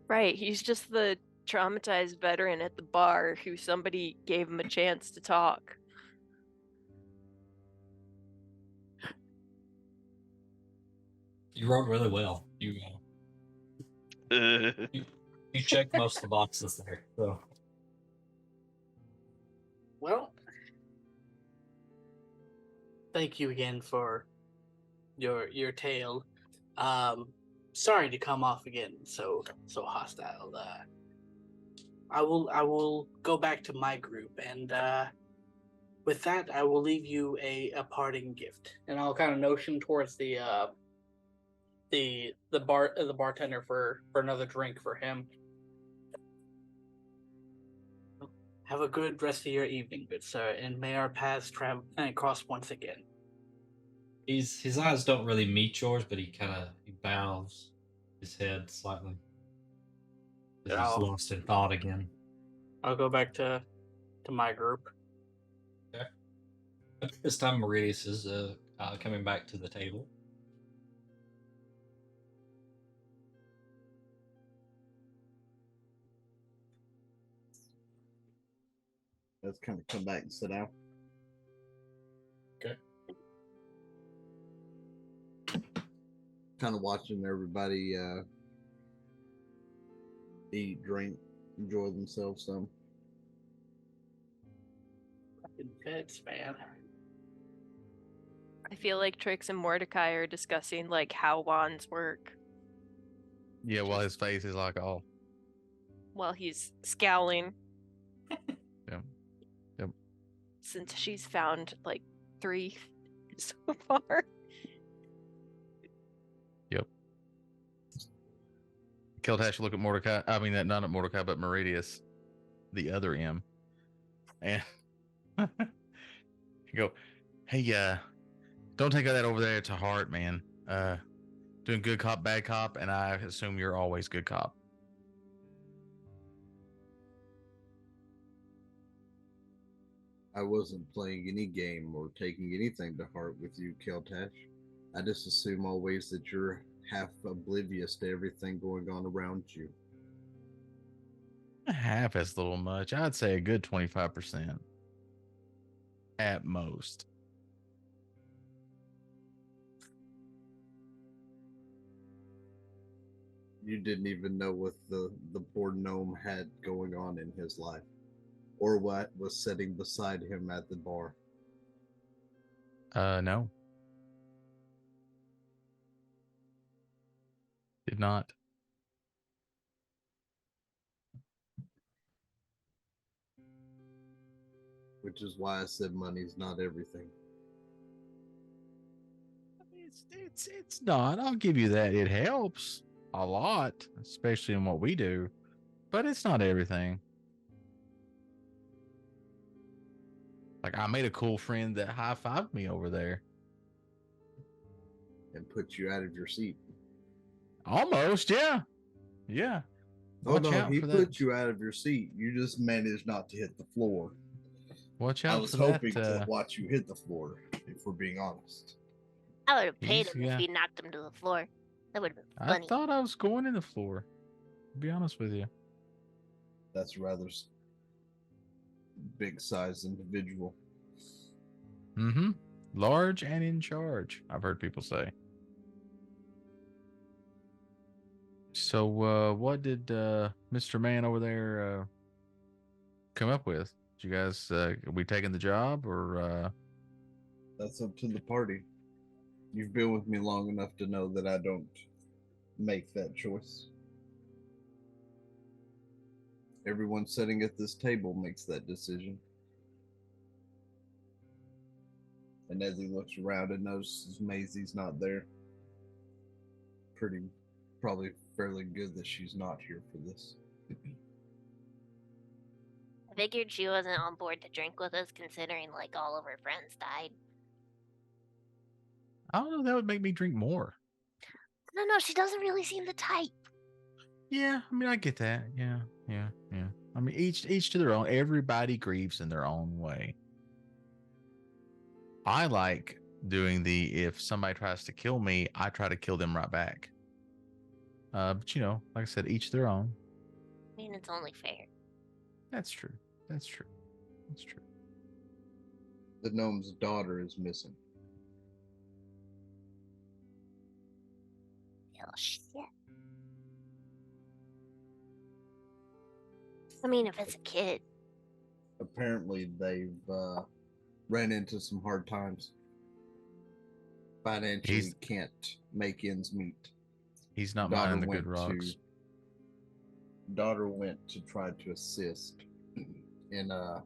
Right, he's just the traumatized veteran at the bar who somebody gave him a chance to talk. You wrote really well. You checked most of the boxes there. So Well, thank you again for your tale. Sorry to come off again so hostile. I will go back to my group, and with that, I will leave you a parting gift, and I'll kind of motion towards the bartender for another drink for him. Have a good rest of your evening, good sir, and may our paths travel and cross once again. his eyes don't really meet yours, but he bows his head slightly. As he's lost in thought again. I'll go back to my group. Okay. This time Meridius is coming back to the table. Let's kind of come back and sit down. Okay. Kind of watching everybody eat, drink, enjoy themselves some. Fucking pets, man. I feel like Trix and Mordecai are discussing like how wands work Yeah, while his face is like all. while he's scowling. Yeah. Since she's found like 3 so far. Yep. Keltash look at Mordecai. I mean, not at Mordecai, but Meridius, the other M, and go, "Hey, Don't take that over there to heart, man. Doing good cop, bad cop, and I assume you're always good cop. I wasn't playing any game or taking anything to heart with you, Keltash. I just assume always that you're half oblivious to everything going on around you. Half as little much. I'd say a good 25%. At most. You didn't even know what the poor gnome had going on in his life, or what was sitting beside him at the bar. No. Did not. Which is why I said money's not everything. It's not. I'll give you that. It helps a lot, especially in what we do, but it's not everything. Like, I made a cool friend that high-fived me over there. And put you out of your seat. Almost, yeah. Yeah. Oh Watch no, out he for put that. you out of your seat. You just managed not to hit the floor. Watch I out was for hoping that. to watch you hit the floor, if we're being honest. I would have paid He's- him yeah. if he knocked him to the floor. That would have been I funny. thought I was going in the floor. To be honest with you. That's a rather big size individual. Mm-hmm. Large and in charge, I've heard people say. So, what did Mr. Man over there come up with? Did you guys, are we taking the job or? That's up to the party. You've been with me long enough to know that I don't make that choice. Everyone sitting at this table makes that decision. And as he looks around and notices Maisie's not there, probably fairly good that she's not here for this. I figured she wasn't on board to drink with us, considering like all of her friends died. I don't know. That would make me drink more. No, she doesn't really seem the type. Yeah, I mean, I get that. Yeah. I mean, each to their own. Everybody grieves in their own way. I like doing if somebody tries to kill me, I try to kill them right back. But like I said, each their own. I mean, it's only fair. That's true. The gnome's daughter is missing. Oh shit. I mean, if it's a kid. Apparently, they've ran into some hard times. Financially, can't make ends meet. He's not behind the good rocks. Daughter went to try to assist in a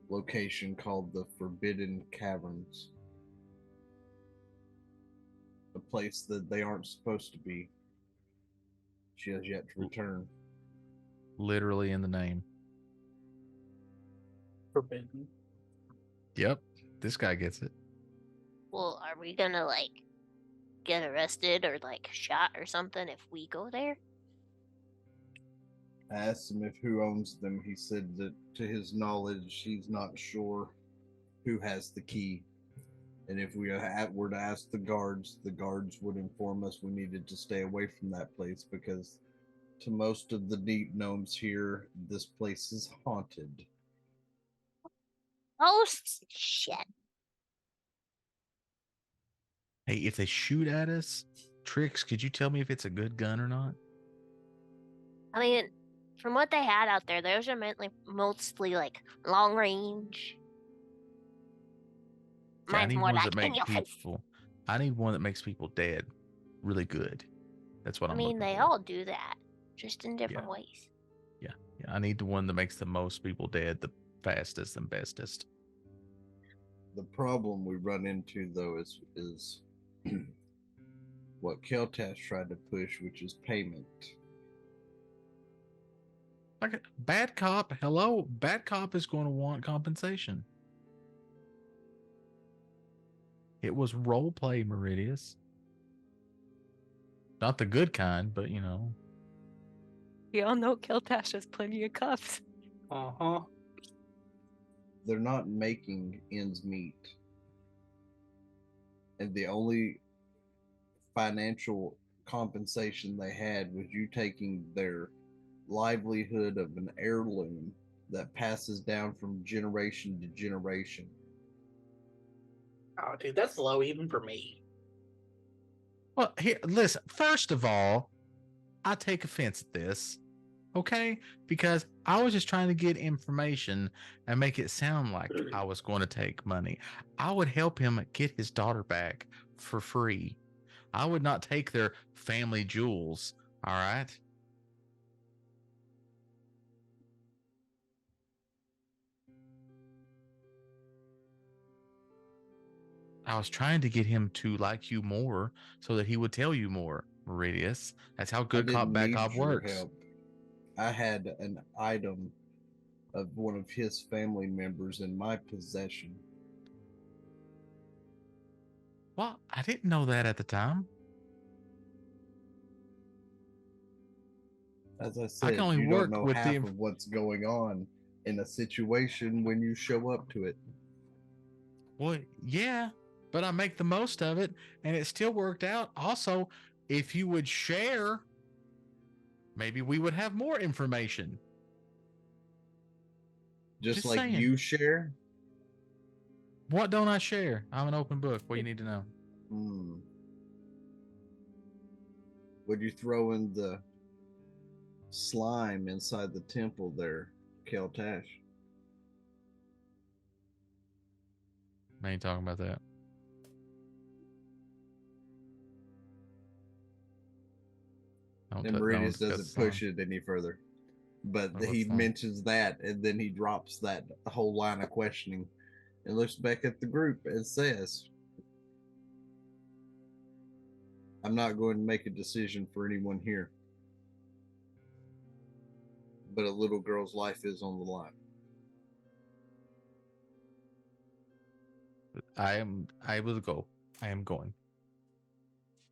location called the Forbidden Caverns. A place that they aren't supposed to be. She has yet to return. Literally in the name. Forbidden. Yep. This guy gets it. Well, are we gonna like get arrested or like shot or something if we go there? I asked him if who owns them. He said that to his knowledge, he's not sure who has the key. And if we were to ask the guards would inform us we needed to stay away from that place because to most of the deep gnomes here, this place is haunted. Oh shit. Hey, if they shoot at us, Trix, could you tell me if it's a good gun or not? I mean, from what they had out there, those are mostly like long range. Yeah, Mine's more like in your face. people. I need one that makes people dead, really good. That's what I I'm mean, looking they for. all do that, just in different ways. Yeah. I need the one that makes the most people dead, the fastest and bestest. The problem we run into though is what Keltash tried to push, which is payment. Like bad cop, hello, bad cop is going to want compensation. It was role play, Meridius. Not the good kind, but you know. We all know Keltash has plenty of cuffs. Uh-huh. They're not making ends meet. And the only financial compensation they had was you taking their livelihood of an heirloom that passes down from generation to generation. Oh, dude, that's low even for me. Well, here, listen. First of all, I take offense at this, okay? Because I was just trying to get information and make it sound like I was going to take money. I would help him get his daughter back for free. I would not take their family jewels, all right? I was trying to get him to like you more so that he would tell you more, Meridius. That's how good I cop, didn't bad need cop your works. help. I had an item of one of his family members in my possession. Well, I didn't know that at the time. As I I said, can only you don't work know with half the. of what's going on in a situation when you show up to it. Well, yeah, but I make the most of it, and it still worked out. Also, if you would share, maybe we would have more information. Just Just like saying. you share. What don't I share? I'm an open book. What do you need to know? Would you throw in the slime inside the temple there, Keltash? I ain't talking about that. And Meridius doesn't push it any further. But he mentions that, and then he drops that whole line of questioning and looks back at the group and says, I'm not going to make a decision for anyone here. But a little girl's life is on the line. I will go. I am going.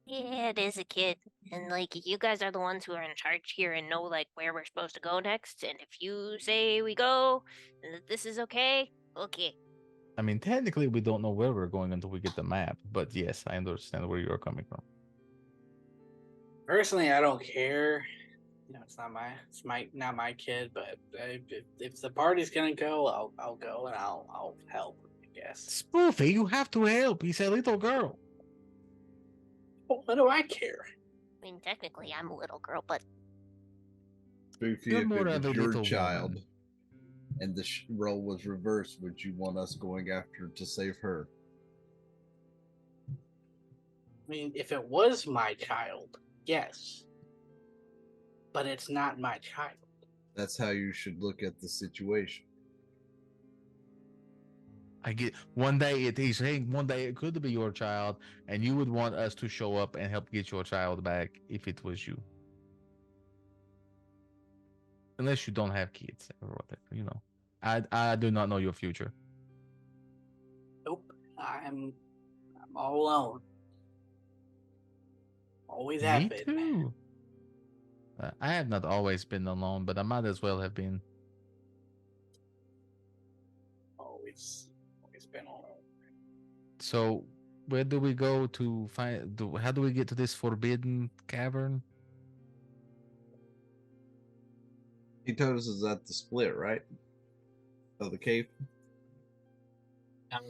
Yeah, it is a kid. And like you guys are the ones who are in charge here and know like where we're supposed to go next. And if you say we go and that this is okay, okay. I mean, technically, we don't know where we're going until we get the map. But yes, I understand where you are coming from. Personally, I don't care. You know, it's not my kid. But if the party's gonna go, I'll go and I'll help. I guess. Spoofy, you have to help. He's a little girl. Well, what do I care? I mean, technically, I'm a little girl, but Spoofy, You're if more it of a was your little child woman. and the role was reversed, would you want us going after to save her? I mean, if it was my child, yes. But it's not my child. That's how you should look at the situation. I get one day he's saying one day it could be your child, and you would want us to show up and help get your child back if it was you. Unless you don't have kids or whatever, you know. I do not know your future. Nope. I'm all alone. Always have Me been. too. I have not always been alone, but I might as well have been. Always been alone. So where do we go to find? How do we get to this forbidden cavern? He told us it's at the split, right? Of the cave.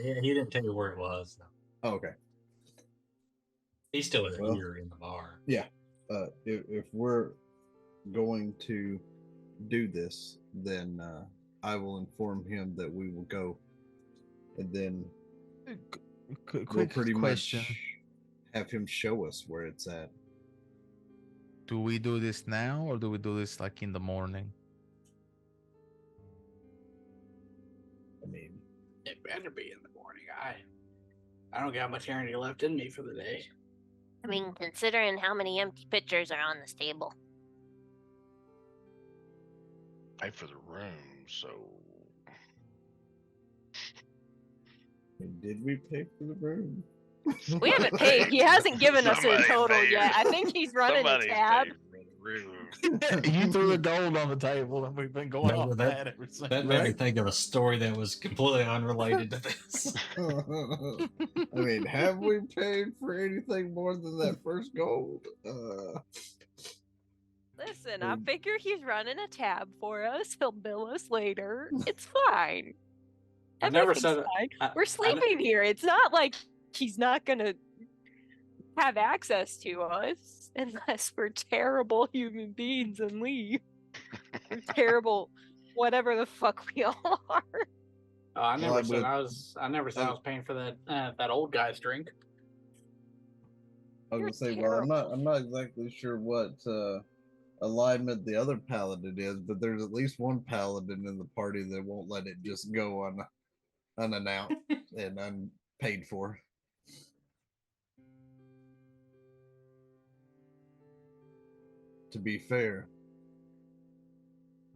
He didn't tell you where it was. No. Oh, okay. He's still here in the bar. Yeah. If we're going to do this, then I will inform him that we will go, and then we'll pretty question. much have him show us where it's at. Do we do this now, or do we do this like in the morning? I mean, It better be in the morning. I don't got much energy left in me for the day. I mean, considering how many empty pitchers are on this table. Pay for the room, so did we pay for the room? We haven't paid. He hasn't given us a Somebody total paid. yet. I think he's running a Somebody's tab. paid for the room. You threw the gold on the table, and we've been going No, off that- that ever since. That made me Right? think of a story that was completely unrelated to this. I mean, have we paid for anything more than that first gold? Listen, I figure he's running a tab for us. He'll bill us later. It's fine. I never Everything's said fine. We're sleeping here. It's not like he's not gonna have access to us unless we're terrible human beings and leave. We're terrible, whatever the fuck we all are. Oh, I never Well, said would- I was. I never said I was paying for that old guy's drink. I was You're gonna say, well, I'm terrible. not exactly sure what alignment the other paladin is, but there's at least one paladin in the party that won't let it just go unannounced and unpaid for. To be fair,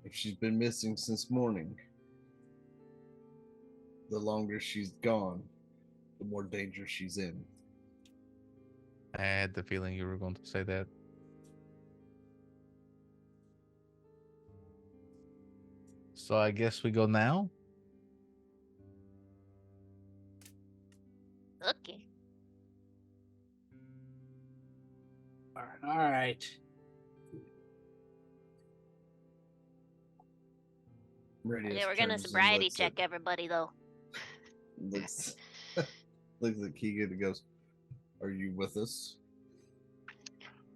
if she's been missing since morning, the longer she's gone, the more danger she's in. I had the feeling you were going to say that. So I guess we go now. Okay. All right. Okay, we're gonna sobriety check everybody though. Looks looks at Keegan and goes, "Are you with us?"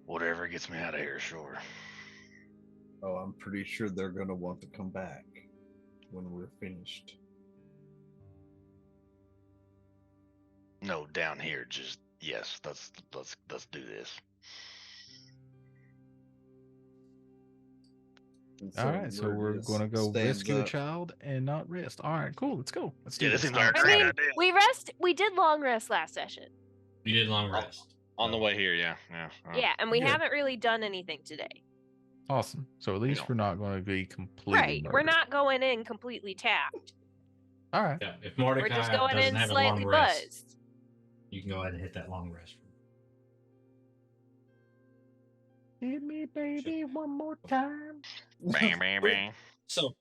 Whatever gets me out of here, sure. Oh, I'm pretty sure they're gonna want to come back when we're finished. No, down here, just yes. Let's do this. And All right, so we're Murdius going to go stands rescue a up. child and not rest. All right, cool. Let's go. Let's do Yeah, this. this seems like a I great mean, idea. we did long rest last session. You did long rest. On the way here, yeah. Yeah, and we Good. haven't really done anything today. Awesome. So at least don't. we're not going to be completely Right. We're murdered. not going in completely tapped. All right. Yeah, if We're Mordecai just going doesn't in have a slightly long rest, buzzed. you can go ahead and hit that long rest. Hit me, baby, one more time. Bang, bang, bang. So,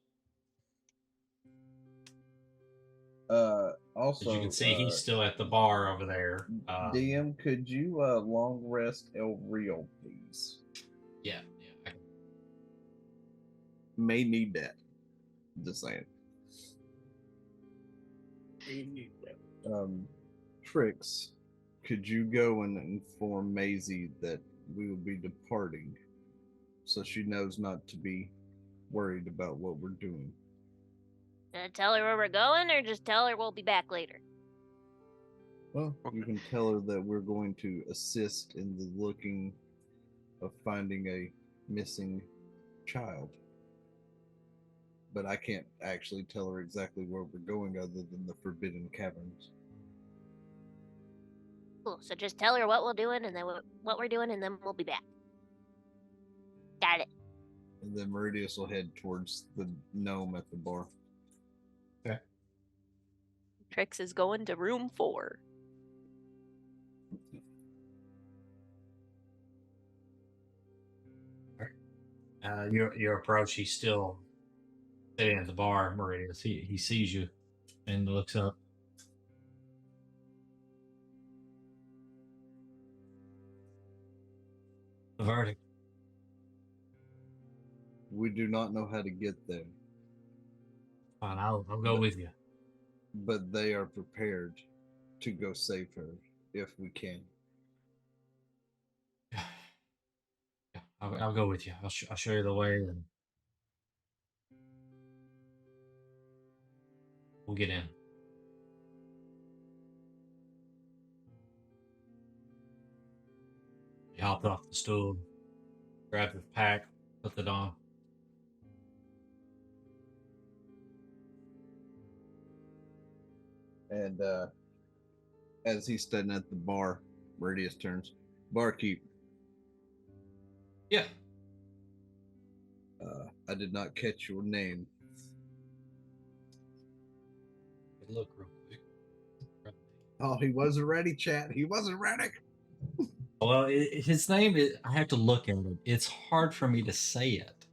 Also, as you can see, he's still at the bar over there. DM, could you long rest El Rio, please? Yeah. May need that. Just saying. Trix, could you go and inform Maisie that we will be departing, so she knows not to be worried about what we're doing? Tell her where we're going, or just tell her we'll be back later. Well, you can tell her that we're going to assist in the looking of finding a missing child. But I can't actually tell her exactly where we're going other than the Forbidden Caverns. Cool. So just tell her what we're doing, and then what we're doing, and then we'll be back. Got it. And then Meridius will head towards the gnome at the bar. Trix is going to room 4. Your approach, he's still sitting at the bar, Meridius. He sees you and looks up. The verdict. We do not know how to get there, Fine, I'll go with you. but they are prepared to go save her if we can. Yeah, I'll go with you. I'll show you the way, and we'll get in. He hopped off the stool, grabbed his pack, put it on. And as he's standing at the bar, Meridius turns, "Barkeep, Yeah. I did not catch your name." Look real quick. Oh, he wasn't ready, chat. He wasn't ready. Well, his name is, I have to look at it. It's hard for me to say it.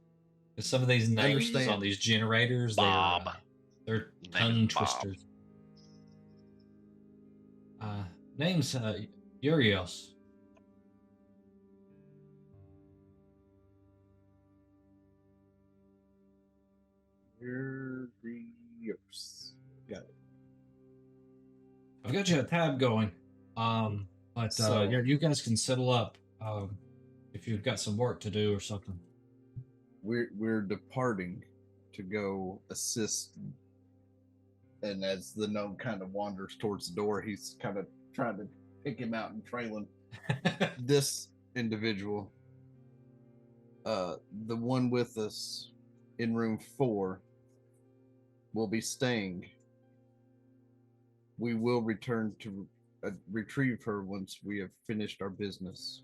Because some of these names Understand. on these generators, Bob. they're His name tongue is Bob. twisters. Name's Urios. Urios. Got it. I've got you a tab going. But So- yeah, you guys can settle up if you've got some work to do or something. We're departing to go assist, and as the gnome kind of wanders towards the door, he's kind of trying to pick him out and trail him. This individual, the one with us in room 4, will be staying. We will return to retrieve her once we have finished our business.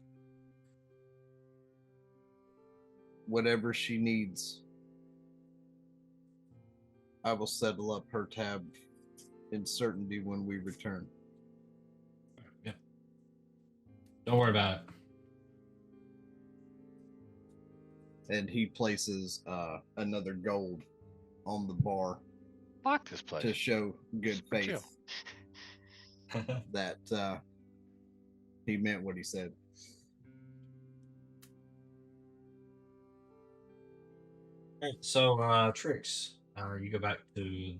Whatever she needs, I will settle up her tab in certainty when we return. Yeah. Don't worry about it. And he places another gold on the bar Fuck this place. to show good Super chill. faith that he meant what he said. Alright, so Trix, you go back to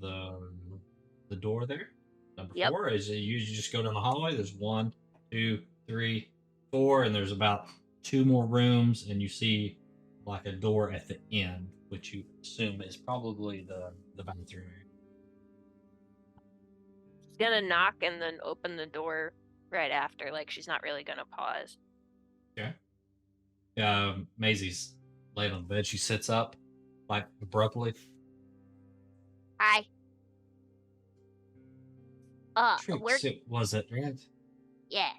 the door there. Number Yep. 4 is you just go down the hallway. There's 1, 2, 3, 4, and there's about 2 more rooms, and you see like a door at the end, which you assume is probably the bathroom area. She's gonna knock and then open the door right after. Like she's not really gonna pause. Okay. Maisie's laying on the bed. She sits up, like abruptly. Hi. We're Trix, was it right? yeah.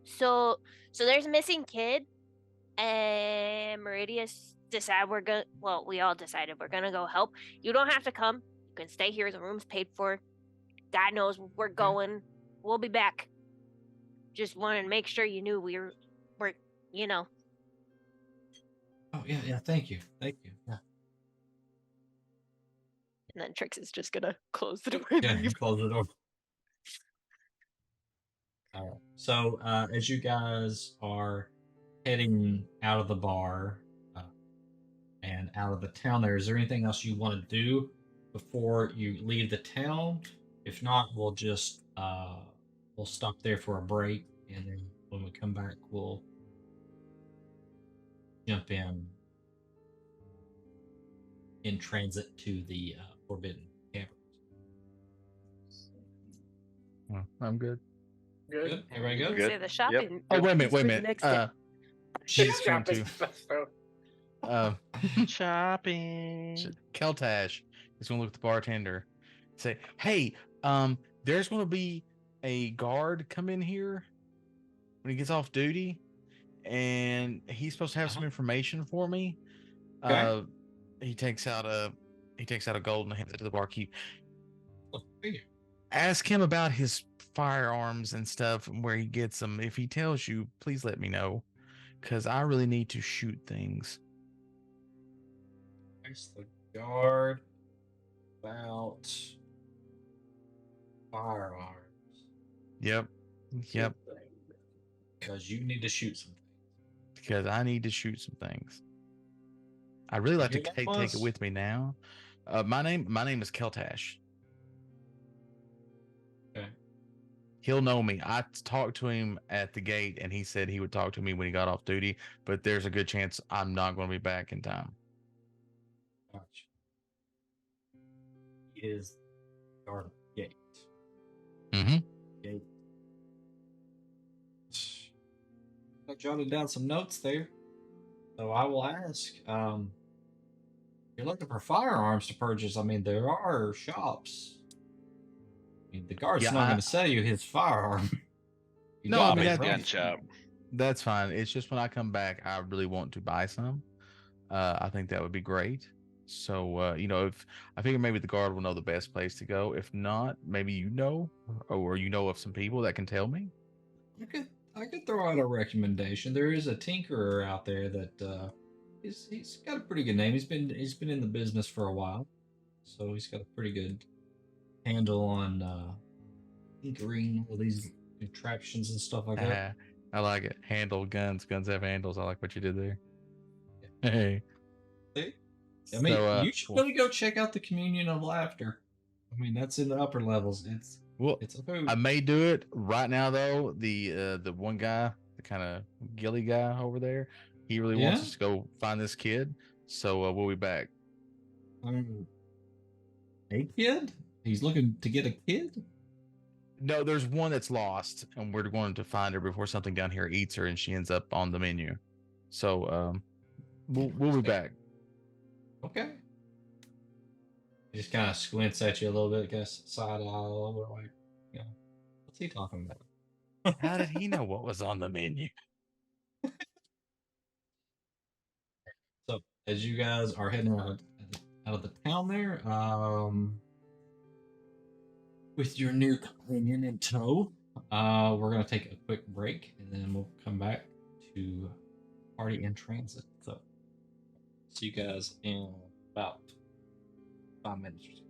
So there's a missing kid, and Meridius decided we all decided we're gonna go help. You don't have to come. You can stay here. The room's paid for. God knows we're going. We'll be back. Just wanted to make sure you knew we're you know. Oh yeah. Thank you. Yeah. And then Trix is just gonna close the door. Yeah, you close the door. All right. So as you guys are heading out of the bar and out of the town, is there anything else you want to do before you leave the town? If not, we'll just we'll stop there for a break, and then when we come back, we'll jump in transit to the Forbidden Campers. Oh, I'm good. Good. Everybody good? Good. Say the shopping. Oh, wait a minute. Next day. She's going Shopping to. special. Shopping. Keltash is going to look at the bartender, say, "Hey, there's going to be a guard come in here when he gets off duty, and he's supposed to have some information for me." Okay. He takes out a gold and hands it to the barkeep. Oh, thank you. Ask him about his firearms and stuff and where he gets them. If he tells you, please let me know, because I really need to shoot things. Ask the guard about firearms. Yep. Because you need to shoot something. Because I need to shoot some things. I'd really like to Your name take it was? with me now. My name is Keltash. Okay. He'll know me. I talked to him at the gate, and he said he would talk to me when he got off duty. But there's a good chance I'm not going to be back in time. Gotcha. He is guard of the gate. Mm-hmm. Gate. I jotted down some notes there. So I will ask, you're looking for firearms to purchase. I mean, there are shops. I mean, the guard's Yeah, not going to sell you his firearm. You No, got I it, mean, Somebody's that's- right? gun shop. That's fine. It's just when I come back, I really want to buy some. I think that would be great. So if I figure maybe the guard will know the best place to go. If not, maybe you know, or you know of some people that can tell me. I could throw out a recommendation. There is a tinkerer out there that he's got a pretty good name. He's been in the business for a while, so he's got a pretty good handle on tinkering all these contraptions and stuff like that. I like it. Handle guns. Guns have handles. I like what you did there. Hey. See? I mean, So, you should really go check out the Communion of Laughter. I mean, that's in the upper levels. It's a food. I may do it right now though. The one guy, the kind of gilly guy over there, he really wants Yeah? us to go find this kid. So we'll be back. A kid? He's looking to get a kid? No, there's one that's lost, and we're going to find her before something down here eats her, and she ends up on the menu. So we'll be back. Okay. He just kind of squints at you a little bit, guess side eye a little bit, like, you know, what's he talking about? How did he know what was on the menu? So, as you guys are heading out of the town there, with your new companion in tow, we're gonna take a quick break, and then we'll come back to party in transit. So, see you guys in about 5 minutes or so.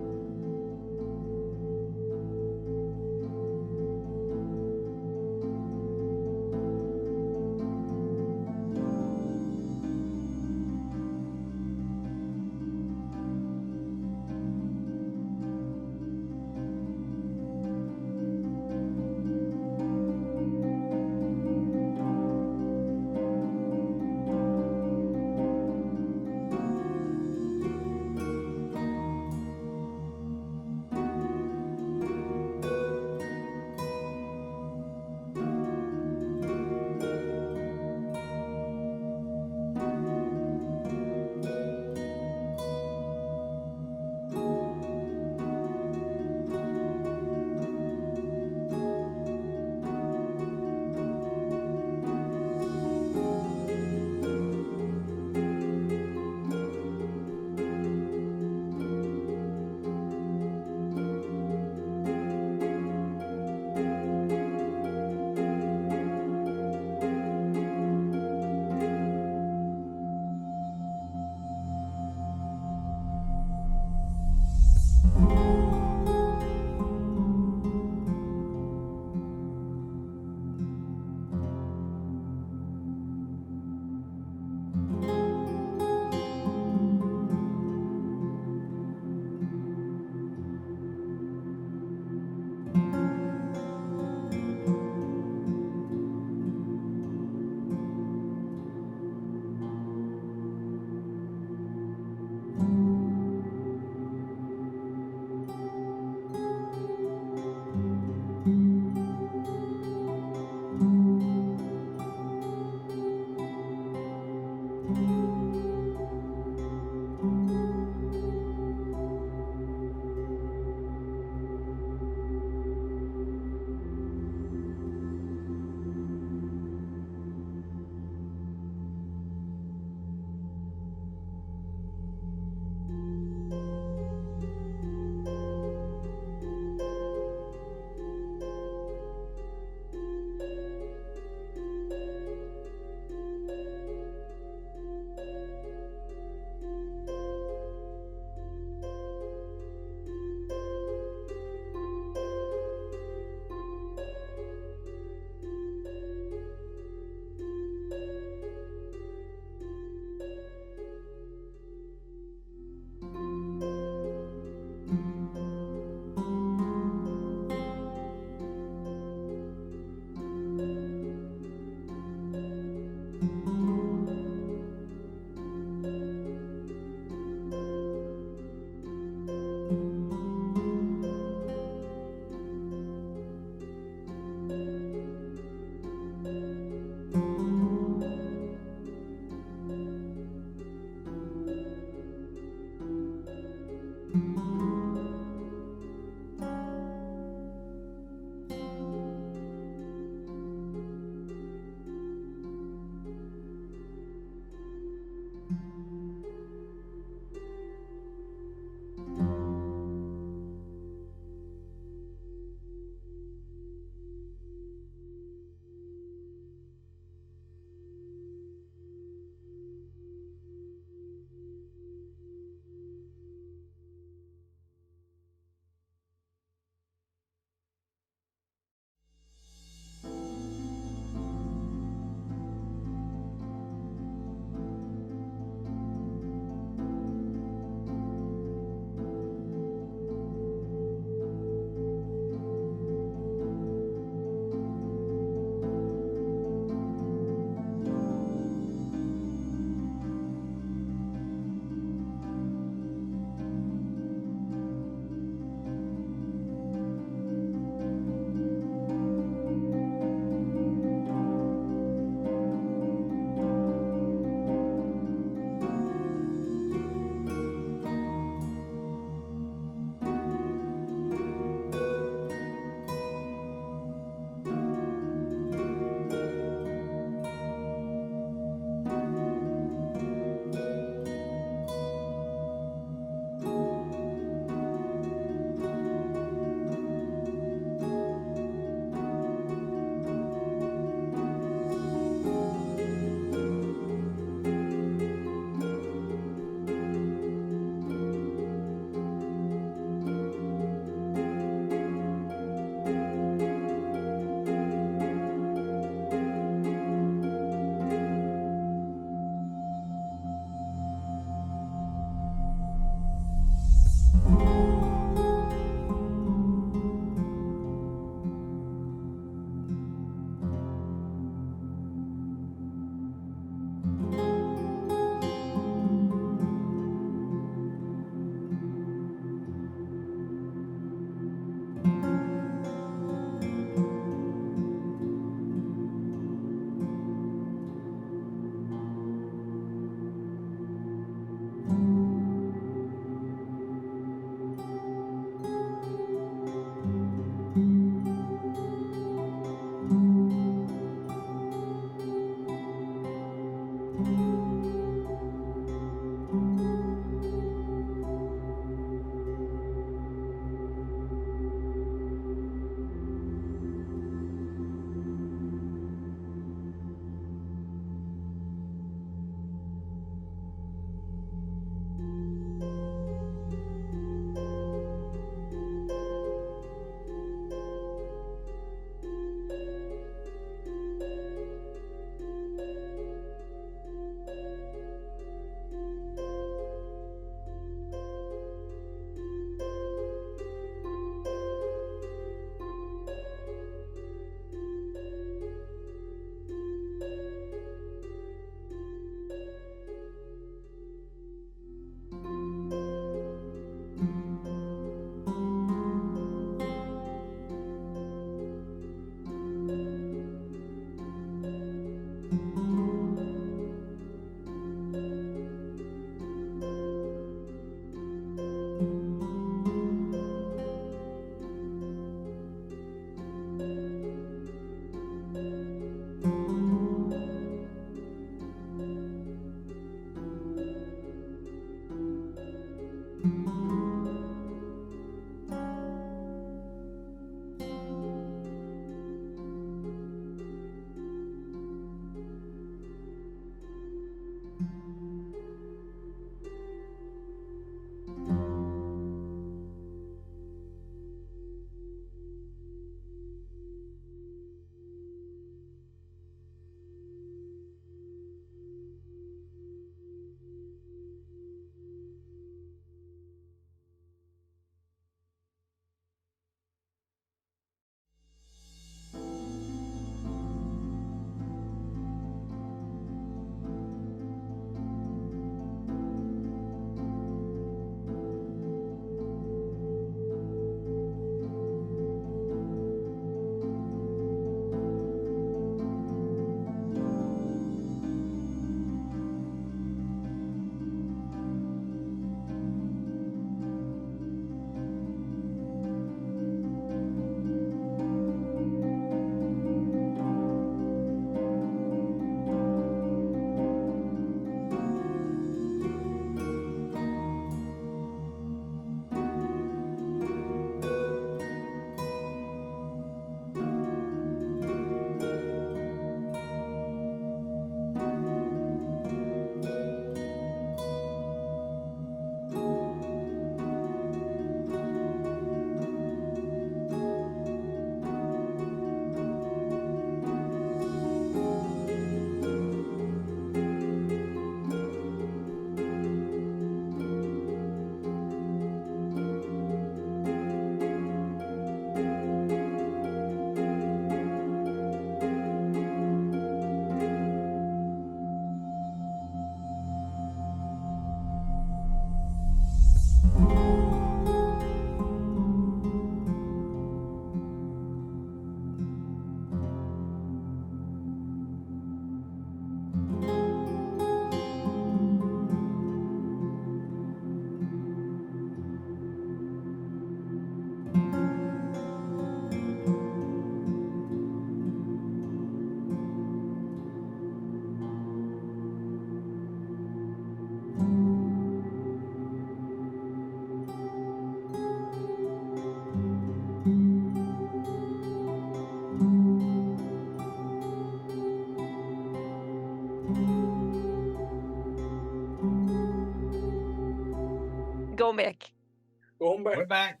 We're back.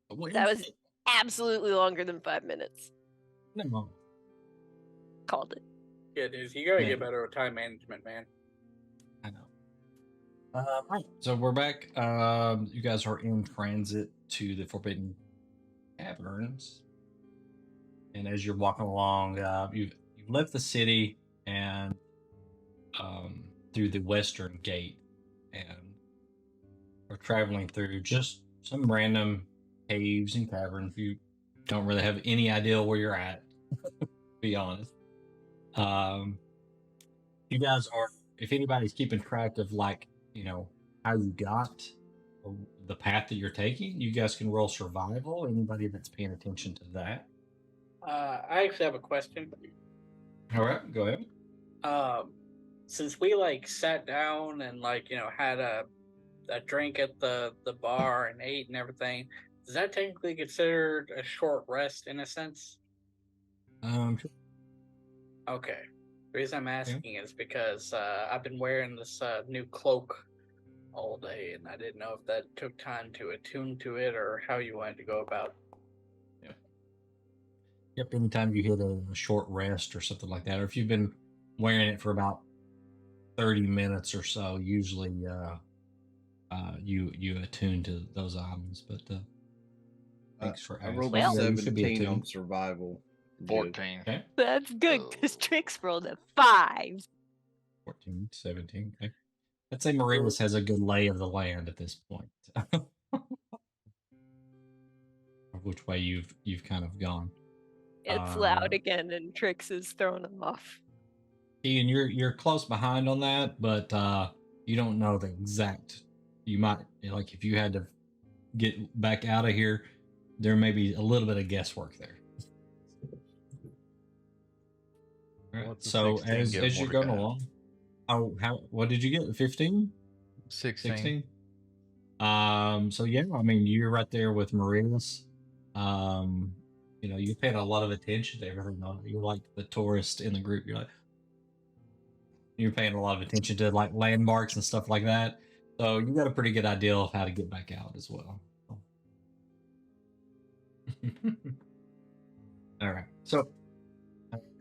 That was absolutely longer than 5 minutes. No. Called it. Yeah, dude, you gotta Yeah. get better at time management, man. I know. Right. So we're back. You guys are in transit to the Forbidden Caverns, and as you're walking along, you've left the city and through the western gate, and are traveling through just some random caves and caverns. You don't really have any idea where you're at, to be honest. You guys are, if anybody's keeping track of how you got or the path that you're taking, you guys can roll survival. Anybody that's paying attention to that. I actually have a question. All right, go ahead. Since we sat down and had a drink at the bar and ate and everything, is that technically considered a short rest in a sense? Sure. Okay. The reason I'm asking is because I've been wearing this new cloak all day, and I didn't know if that took time to attune to it or how you wanted to go about. Yep. Anytime you hit a short rest or something like that, or if you've been wearing it for about 30 minutes or so, usually you attune to those items. But thanks for I asking. rolled Well- a You should be 17 on attuned. survival. Good. 14. Okay. That's good because Trix rolled a 5. 14, 17. Okay. I'd say Marinas has a good lay of the land at this point. Which way you've kind of gone. It's loud again, and Trix is thrown off. Ian, you're close behind on that, but you don't know the exact. You might if you had to get back out of here, there may be a little bit of guesswork there. All right. What's a So 16 as give you're going Mordecai? along, what did you get? 15? 16. 16? So yeah, I mean, you're right there with Marinas. You're paying a lot of attention to everything. You're like the tourist in the group. You're paying a lot of attention to landmarks and stuff like that. So you got a pretty good idea of how to get back out as well. All right. So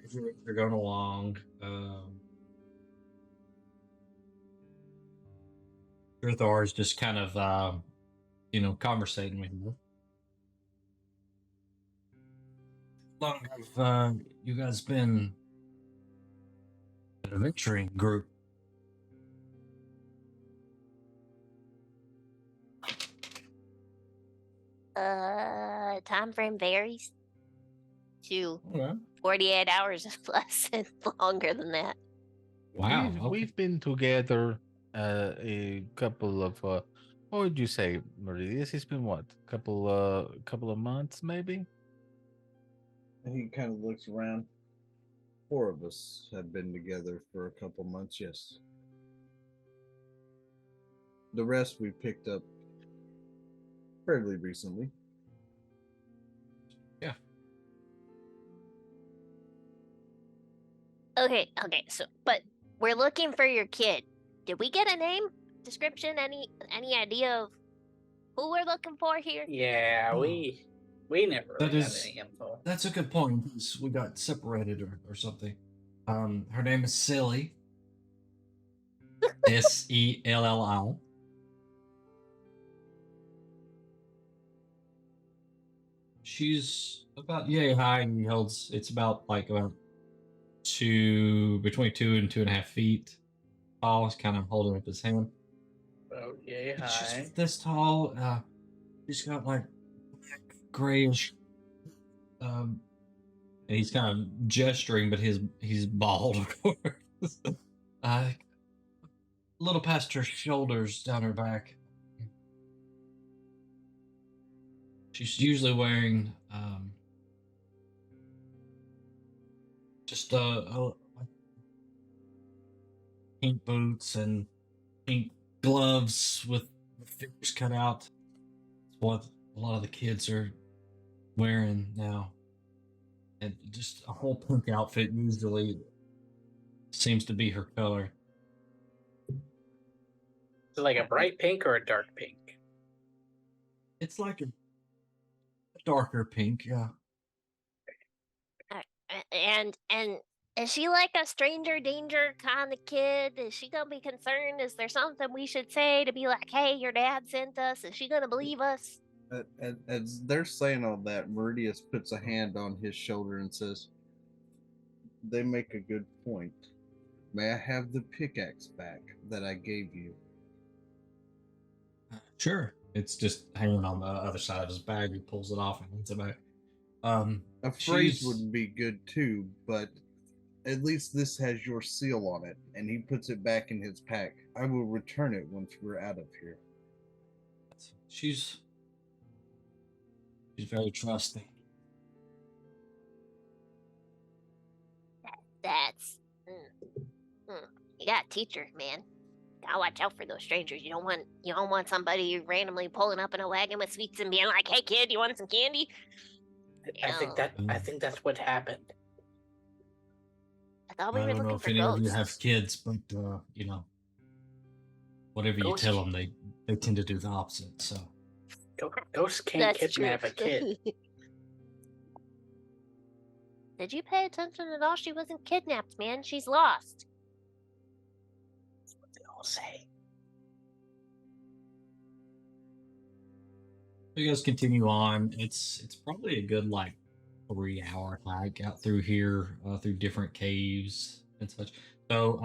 as you're going along, Thor is just kind of conversating with you. How long have you guys been an adventuring group? Time frame varies to Okay. 48 hours or less and longer than that. Wow. We've been together a couple of what would you say, Meridius? It's been what? Couple of months maybe? He kind of looks around. 4 of us have been together for a couple months, yes. The rest we picked up fairly recently. Yeah. Okay, so but we're looking for your kid. Did we get a name, description, any idea of who we're looking for here? Yeah, Oh. we never That really got is- any info. That's a good point. We got separated or something. Her name is Silly. Selli. She's about yay high and it's about between 2 and 2.5 feet tall. He's kind of holding up his hand. Oh, yay It's high. just this tall. He's got grayish. And he's kind of gesturing, but he's bald, of course. A little past her shoulders, down her back. She's usually wearing just pink boots and pink gloves with fingers cut out. It's what a lot of the kids are wearing now. And just a whole pink outfit usually seems to be her color. Is it like a bright pink or a dark pink? It's like a darker pink. Yeah. And is she like a stranger danger kind of kid? Is she gonna be concerned? Is there something we should say to be like, "Hey, your dad sent us"? Is she gonna believe us? As they're saying all that, Meridius puts a hand on his shoulder and says, "They make a good point. May I have the pickaxe back that I gave you?" Sure. It's just hanging on the other side of his bag. He pulls it off and hands it back. A phrase would be good too, but at least this has your seal on it, and he puts it back in his pack. I will return it once we're out of here. She's very trusting. That's you gotta teach her, man. Gotta watch out for those strangers. You don't want somebody randomly pulling up in a wagon with sweets and being like, "Hey, kid, you want some candy?" I think that's what happened. I thought we were I don't know looking if for any of you ghosts. have kids, but you know, whatever you Ghosts- tell them, they tend to do the opposite. So Ghosts can't That's true. kidnap a kid. Did you pay attention at all? She wasn't kidnapped, man. She's lost. That's what they all say. you guys continue on. It's probably a good like 3-hour hike out through here, through different caves and such. So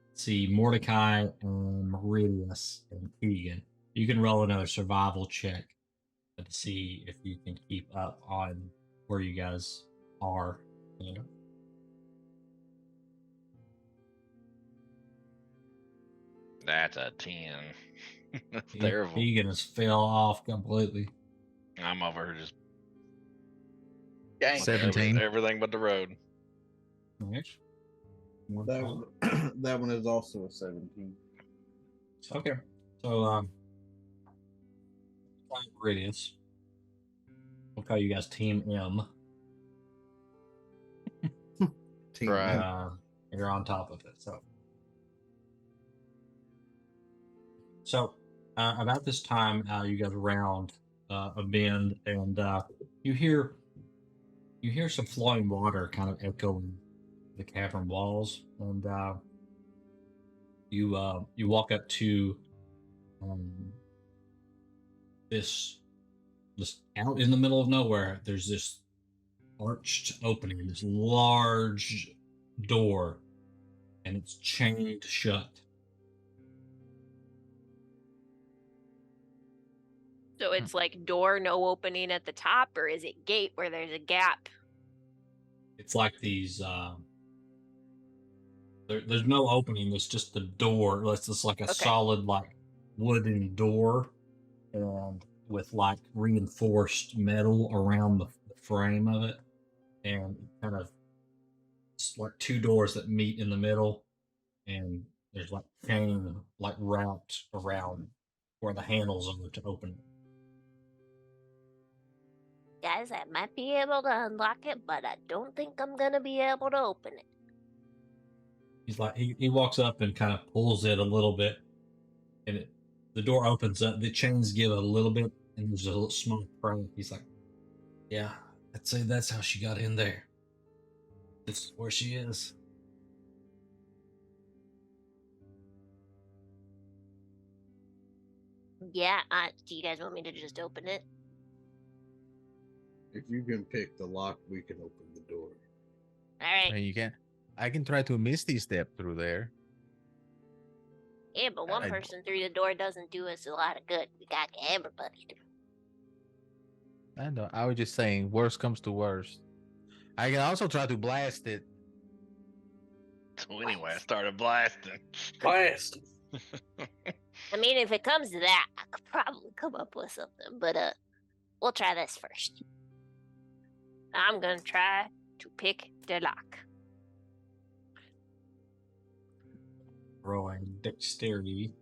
let's see, Mordecai and Meridius and Keegan. You can roll another survival check to see if you can keep up on where you guys are. You know? That's a 10. That's terrible. Keegan has fell off completely. I'm over here just Dang. 17. everything but the road. Next. That one is also a 17. Okay. So Meridius. We'll call you guys Team M. Team Right. M. You're on top of it. So about this time, you guys round a bend, and you hear some flowing water kind of echoing the cavern walls, and you walk up to this out in the middle of nowhere. There's this arched opening, this large door, and it's chained shut. So it's like door, no opening at the top, or is it gate where there's a gap? It's like these. There's no opening. It's just the door. It's just like a solid, like wooden door, and with like reinforced metal around the frame of it, and kind of it's like two doors that meet in the middle, and there's like chain like wrapped around where the handles are to open it. Guys, I might be able to unlock it, but I don't think I'm gonna be able to open it. He's like he walks up and kind of pulls it a little bit, and the door opens up. The chains give a little bit, and there's a little small crack. He's like, "Yeah, I'd say that's how she got in there. This is where she is." Yeah, do you guys want me to just open it? If you can pick the lock, we can open the door. All right. And you can. I can try to misty step through there. Yeah, but one person through the door doesn't do us a lot of good. We got everybody through. I know. I was just saying, worst comes to worst. I can also try to blast it. So anyway, I started blasting. Blast. I mean, if it comes to that, I could probably come up with something, but we'll try this first. I'm gonna try to pick the lock. Rolling dexterity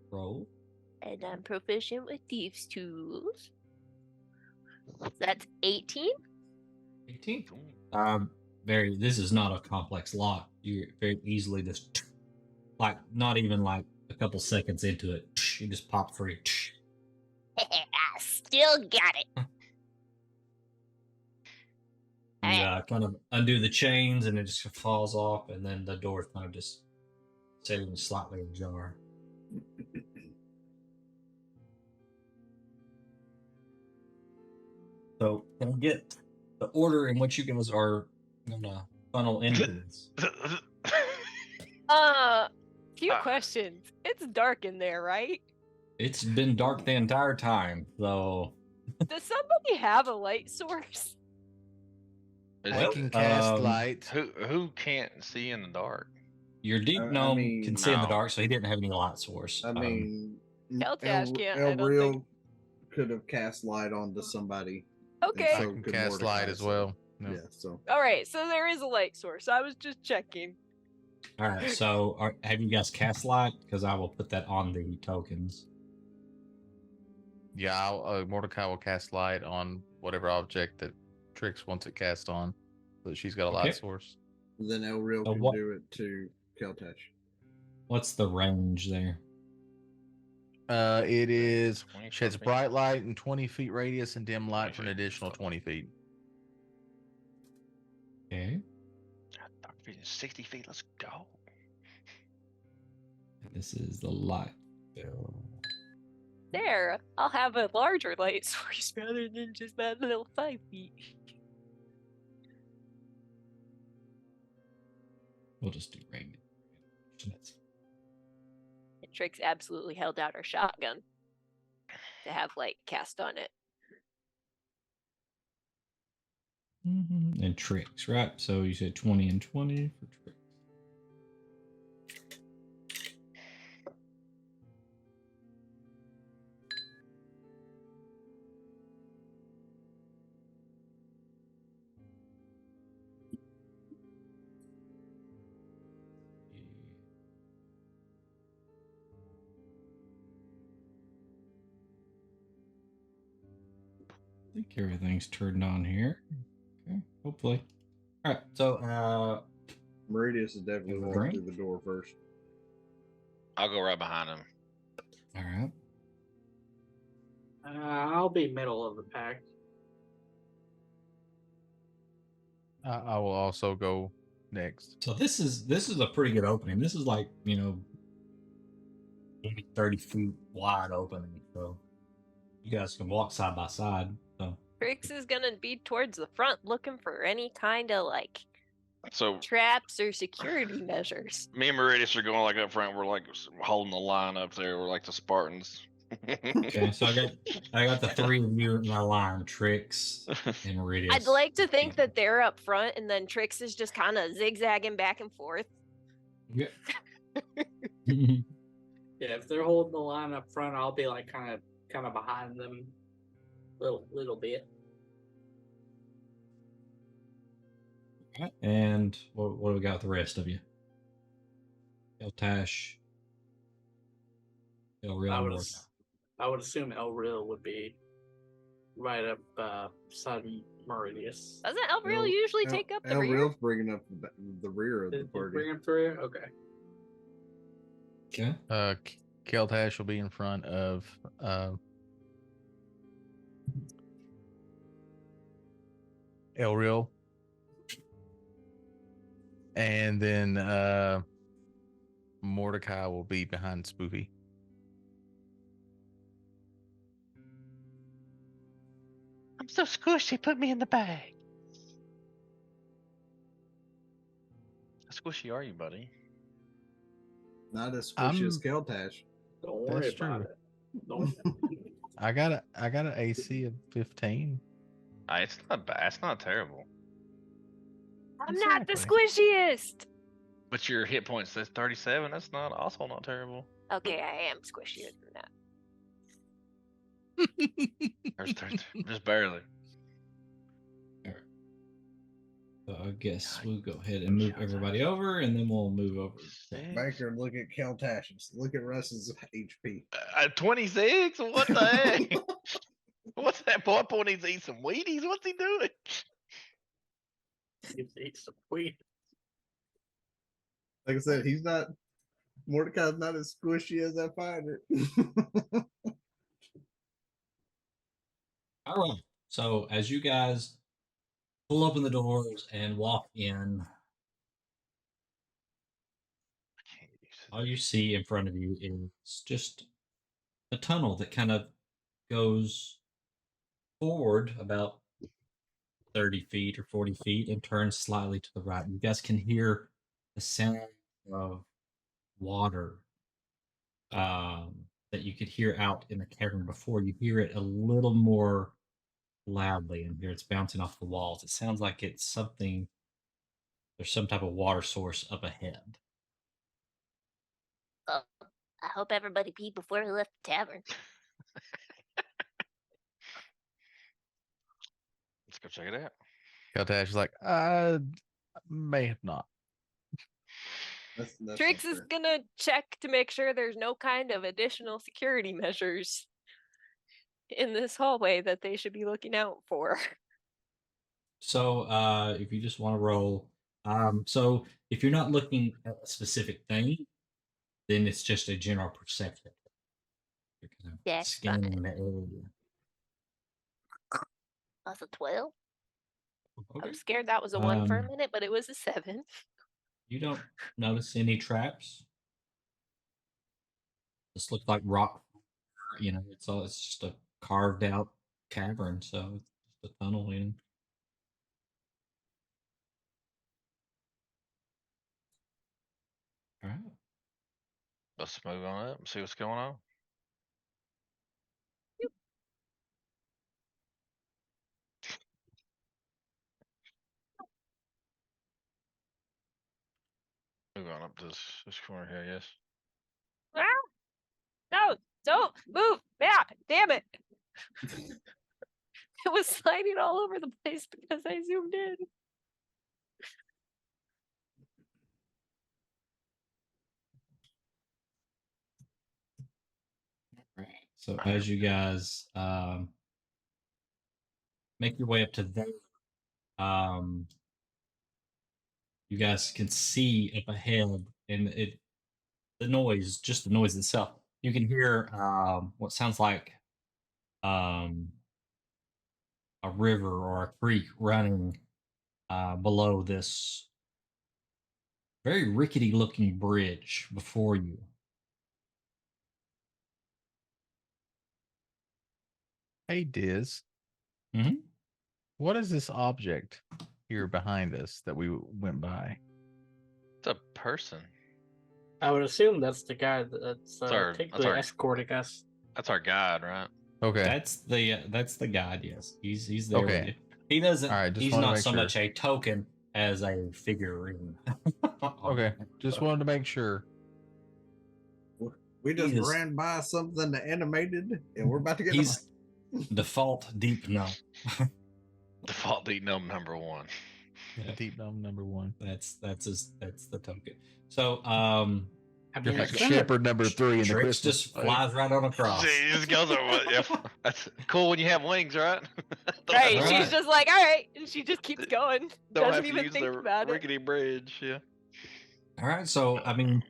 roll. And I'm proficient with thieves' tools. That's 18. 18. This is not a complex lock. You very easily just like not even like a couple seconds into it, you just pop free. I still got it. You kind of undo the chains, and it just falls off, and then the door kind of just sitting slightly ajar. So, can I get the order in which you guys are gonna funnel into this? Few questions. It's dark in there, right? It's been dark the entire time, so. Does somebody have a light source? I can cast light. Who can't see in the dark? Your deep gnome can see in the No. dark, so he didn't have any light source. I mean, Keltash can't, I El don't Real think. could have cast light onto somebody. Okay. I can cast light as well. No. Yeah, so. All right, so there is a light source. I was just checking. All right, so have you guys cast light? Because I will put that on the tokens. Yeah, Mordecai will cast light on whatever object that Trix wants it cast on, so she's got a light source. Then El Real So can what- do it to Keltash. What's the range there? It is 20 sheds feet. bright light in 20 feet radius and dim light for an additional 20 feet. Okay. Dark vision, 60 feet. Let's go. This is the light bill. There, I'll have a larger light source rather than just that little 5 feet. We'll just do range. That's And Trix absolutely held out her shotgun to have light cast on it. And tricks, right? So you said 20 and 20 for tricks. I think everything's turned on here. Okay, hopefully. All right, so Meridius is definitely Have a walking drink? through the door first. I'll go right behind him. all right. I'll be middle of the pack. I will also go next. So this is a pretty good opening. This is like, maybe 30 feet wide opening. So you guys can walk side by side. So Trix is gonna be towards the front looking for any kind of like So traps or security measures. me and Meridius are going like up front. We're like holding the line up there. We're like the Spartans. okay, so I got the three of you in my line, Trix and Meridius. I'd like to think that they're up front and then Trix is just kind of zigzagging back and forth. Yeah. Yeah, if they're holding the line up front, I'll be like kind of behind them, little bit. And what do we got with the rest of you? Eltash. I would assume El Real would be right up beside Meridius. Doesn't Elreal usually take up the El rear? Real's bringing up the rear of the Did you party. bring him through? Okay. Okay. Keltash will be in front of Elreal. And then Mordecai will be behind Spoofy. I'm so squishy. Put me in the bag. How squishy are you, buddy? Not as squishy as I'm- Keltash. Don't worry That's about true. it. Don't. I got an AC of 15. It's not bad. It's not terrible. I'm not the Exactly. squishiest. But your hit point says 37. That's also not terrible. Okay, I am squishier than that. Just barely. So I guess we'll go ahead and move everybody over, and then we'll move over. Banker, and look at Keltash's. Look at Russ's HP. 26? What the heck? What's that boy boy needs to eat some Wheaties? What's he doing? You eat some weed. Like I said, he's not Mordecai's not as squishy as I find it. All right. So as you guys pull open the doors and walk in, all you see in front of you is just a tunnel that kind of goes forward about 30 feet or 40 feet and turns slightly to the right. You guys can hear the sound of water that you could hear out in the cavern before. You hear it a little more loudly in here. It's bouncing off the walls. It sounds like it's something, there's some type of water source up ahead. Oh, I hope everybody peed before we left the tavern. Let's go check it out. Keltash is like, may have not. That's Trix not is fair. gonna check to make sure there's no kind of additional security measures in this hallway that they should be looking out for. So if you just want to roll, so if you're not looking at a specific thing, then it's just a general perception. You're kind of That's scanning fine. the area. That's a 12. I Okay. was scared that was a 1 for a Um, minute, but it was a 7. You don't notice any traps. This looks like rock. You know, it's just a carved out cavern, so it's just a tunnel in. All right. Let's move on up and see what's going on. Move on up to this corner here, I guess. Ah! No, don't move back. Damn it. It was sliding all over the place because I zoomed in. Right. So as you guys make your way up to there, you guys can see up ahead, and the noise, just the noise itself. You can hear what sounds like a river or a creek running below this very rickety looking bridge before you. Hey, Diz. Mhm. What is this object here behind us that we went by? It's a person. I would assume that's the guy that's our- technically that's our- escorting us. That's our guide, right? Okay. That's the guide. Yes, he's there with Okay. you. He doesn't. All right, just he's wanted to not make so sure. much a token as a figurine. Okay. Just wanted to make sure. We just He is- ran by something animated, and we're about to get. in a He's default deep numb. Default D numb number 1. Yeah, Deep Numb number 1. that's the token. So I You're mean, like it's kinda- shipper number 3 in the Trix Christmas. just fight. flies right on across. He just goes over. Yeah, that's cool when you have wings, right? Right, All she's right. just like, all right, and she just keeps going. Don't Doesn't have to even use think the about it. rickety bridge. Yeah. All right, so I mean,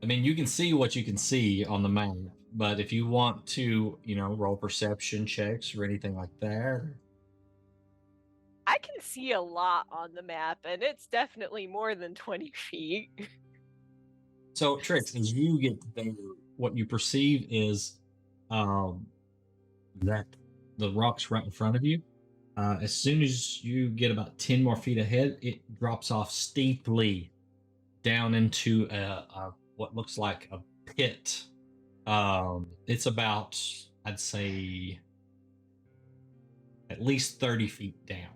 you can see what you can see on the map, but if you want to, roll perception checks or anything like that, I can see a lot on the map, and it's definitely more than 20 feet. So, Trix, as you get there, what you perceive is that the rock's right in front of you. As soon as you get about 10 more feet ahead, it drops off steeply down into what looks like a pit. It's about, I'd say, at least 30 feet down.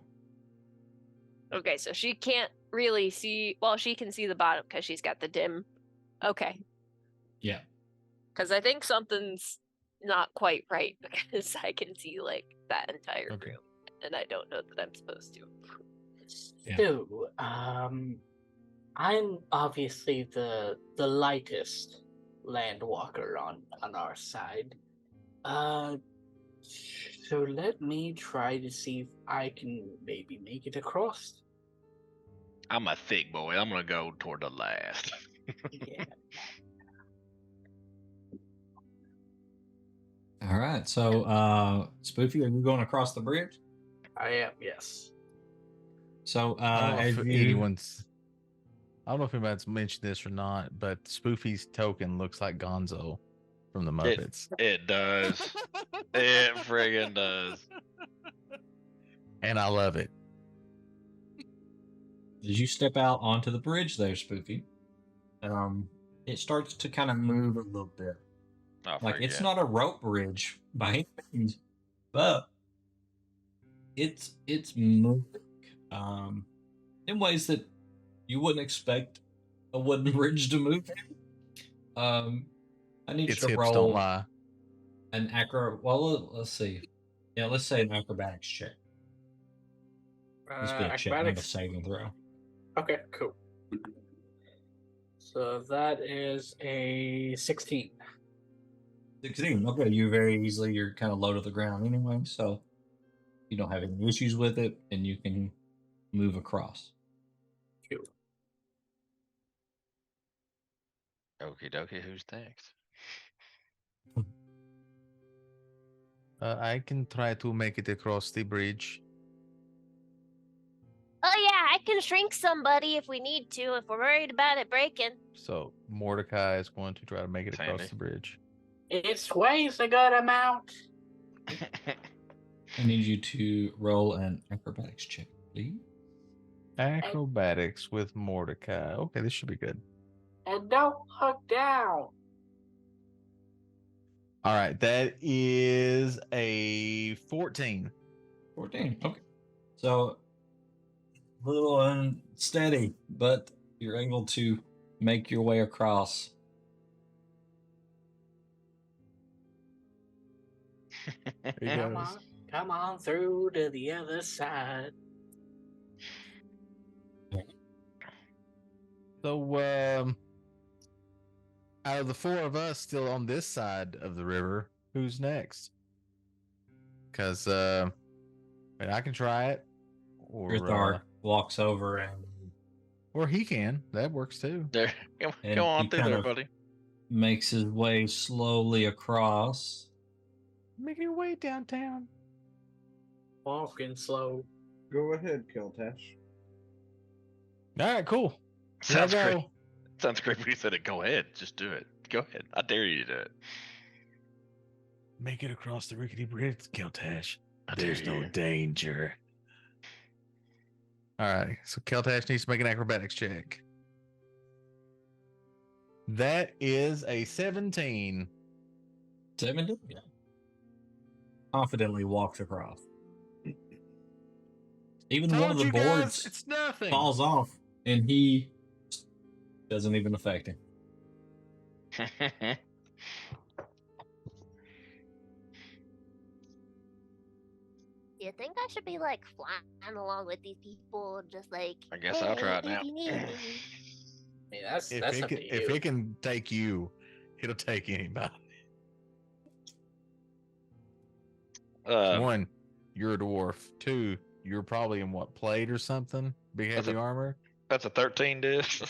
Okay, so she can't really see. Well, she can see the bottom because she's got the dim. Okay. Yeah. Because I think something's not quite right because I can see like that entire Okay. room, and I don't know that I'm supposed to. Yeah. So, I'm obviously the lightest landwalker on our side. So let me try to see if I can maybe make it across. I'm a thick boy. I'm gonna go toward the last. Yeah. All right. So, Spoofy, are you going across the bridge? I am, yes. So, I don't know as if you anyone's. I don't know if anybody's mentioned this or not, but Spoofy's token looks like Gonzo from the Muppets. It does. It friggin' does. And I love it. as you step out onto the bridge, there, Spoofy, it starts to kind of move a little bit. Oh, Like it's yeah. not a rope bridge by any means, but it's moving in ways that you wouldn't expect a wooden bridge to move. I need Its you to hips don't roll lie. an acro. Well, let's see. Yeah, let's say an acrobatics check. This be a check, not a Acrobatics. saving throw. Okay, cool. So that is a 16. 16. Okay, you very easily. You're kind of low to the ground anyway, so you don't have any issues with it, and you can move across. Cool. Okie dokie, who's next? I can try to make it across the bridge. Oh yeah, I can shrink somebody if we need to, if we're worried about it breaking. So Mordecai is going to try to make it across Sandy. the bridge. It sways a good amount. I need you to roll an acrobatics check, please. Acrobatics with Mordecai. Okay, this should be good. And don't look down. All right, that is a 14. 14. Okay. So a little unsteady, but you're able to make your way across. There he goes. Come on through to the other side. So, out of the four of us still on this side of the river, who's next? Because, I mean, I can try it, Grithar walks over and or he can. That works too. There, And go on he through kind there, of- buddy. makes his way slowly across. Make your way downtown. Walking slow. Go ahead, Keltash. All right, cool. Here Sounds I great. go. Sounds great. When you said it. Go ahead, just do it. Go ahead. I dare you to do it. Make it across the rickety bridge, Keltash. I dare There's no you. danger. All right, so Keltash needs to make an acrobatics check. That is a 17. 70? Yeah. Confidently walks across. Even one of Told the you guys, boards it's nothing. falls off, and he doesn't even affect him. Do you think I should be like flying along with these people, just like? I guess I'll try it now. hey, I mean, that's If up to you. it can take you, it'll take anybody. One, you're a dwarf. Two, you're probably in what, plate or something? Big That's heavy a- armor. That's a 13 dish.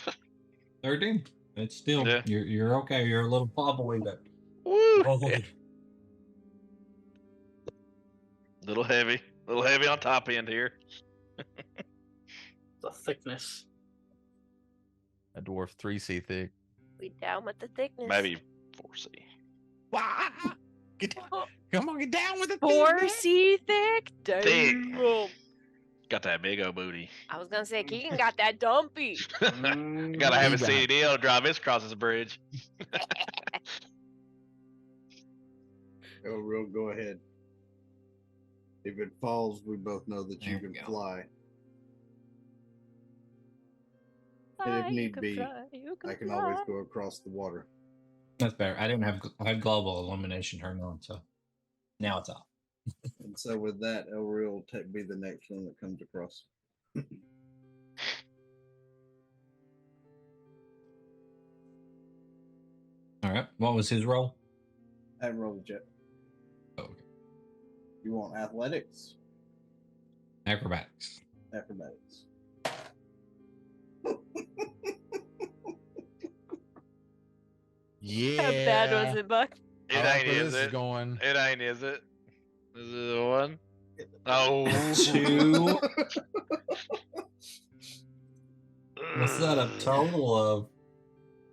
13. It's still Yeah. you're okay. You're a little wobbly, but Woo! wobbly. Little heavy on top end here. The thickness. A dwarf 3C thick. We down with the thickness. Maybe 4C. Wah! Get down. Come on, get down with it. 4C thick? Thick. Damn. Got that big old booty. I was gonna say Keegan got that dumpy. Gotta have a Big eye. CDL to drive this across this bridge. Oh, real, go ahead. If it falls, we both know that you There we can go. fly. Fly, if you need can be, fly, you I can fly. always go across the water. That's better. I had global illumination turned on, so now it's off. And so with that, Elreal will be the next one that comes across. All right. What was his role? I roll jet. Oh, okay. You want athletics? Acrobatics. Acrobatics. Yeah. How bad was it, Buck? It I like ain't, where is this is it? going. It ain't, is it? Is it a one? Oh, 2. What's that a total of?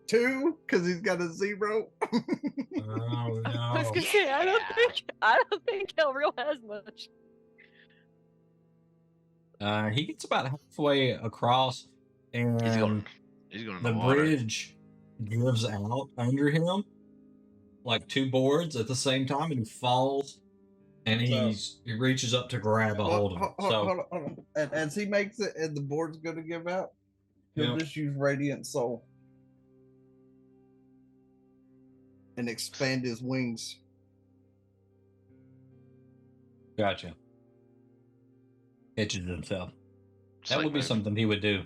2, because he's got a 0. Oh I was no. gonna say I don't think El Real has much. He gets about halfway across, and he's going in the the water. bridge gives out under him, like 2 boards at the same time, and he falls, and he reaches up to grab a hold of it. Hold on. And as he makes it, and the board's going to give out, he'll just use Radiant Soul and expand his wings. Gotcha. Catches himself. That Sleep would be mode. something he would do.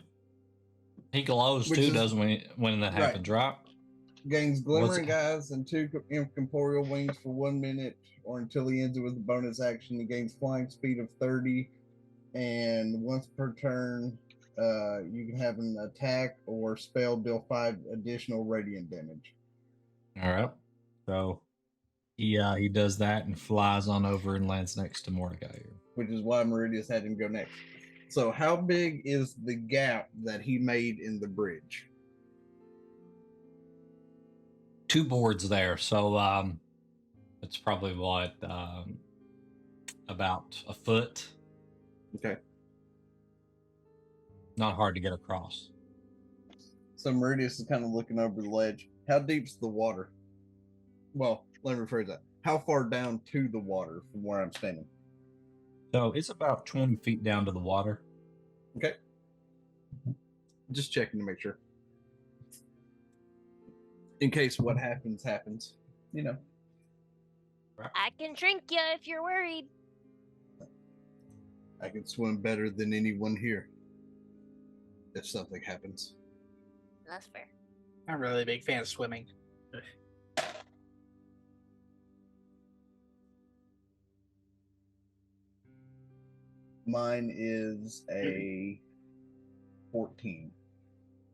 He glows Which too, is- doesn't when that happens, right? Gains glimmering eyes and 2 incorporeal wings for 1 minute, or until he ends it with a bonus action. He gains flying speed of 30, and once per turn, you can have an attack or spell deal 5 additional radiant damage. All right. So he does that and flies on over and lands next to Mordecai here. Which is why Meridius had him go next. So, how big is the gap that he made in the bridge? 2 boards there, so it's probably what about a foot. Okay. Not hard to get across. So Meridius is kind of looking over the ledge. How deep's the water? Well, let me rephrase that. How far down to the water from where I'm standing? So it's about 20 feet down to the water. Okay. Just checking to make sure. In case what happens, you know. I can drink you if you're worried. I can swim better than anyone here. If something happens. That's fair. I'm really a big fan of swimming. Mine is a 14.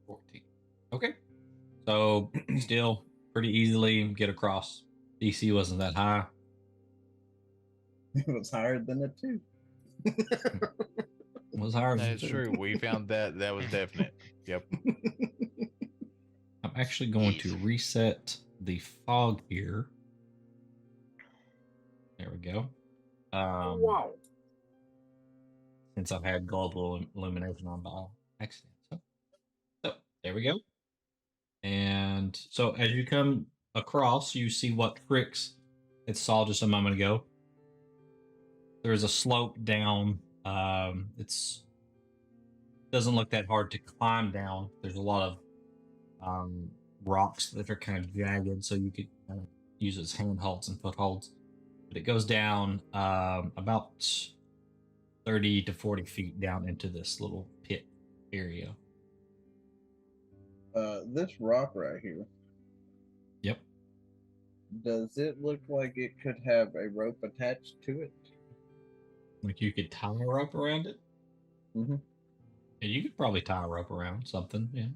14. Okay. So still pretty easily get across. DC wasn't that high. It was higher than a 2. It was higher than That's 2. true. We found that. That was definite. Yep. I'm actually going to reset the fog here. There we go. Wow. Since I've had global illumination on by accident. So there we go. And so as you come across, you see what tricks it saw just a moment ago. There's a slope down. It's doesn't look that hard to climb down. There's a lot of rocks that are kind of jagged, so you could use it as handholds and footholds. But it goes down about 30 to 40 feet down into this little pit area. This rock right here. Yep. Does it look like it could have a rope attached to it? Like you could tie a rope around it? Mm-hmm. Yeah, you could probably tie a rope around something, yeah.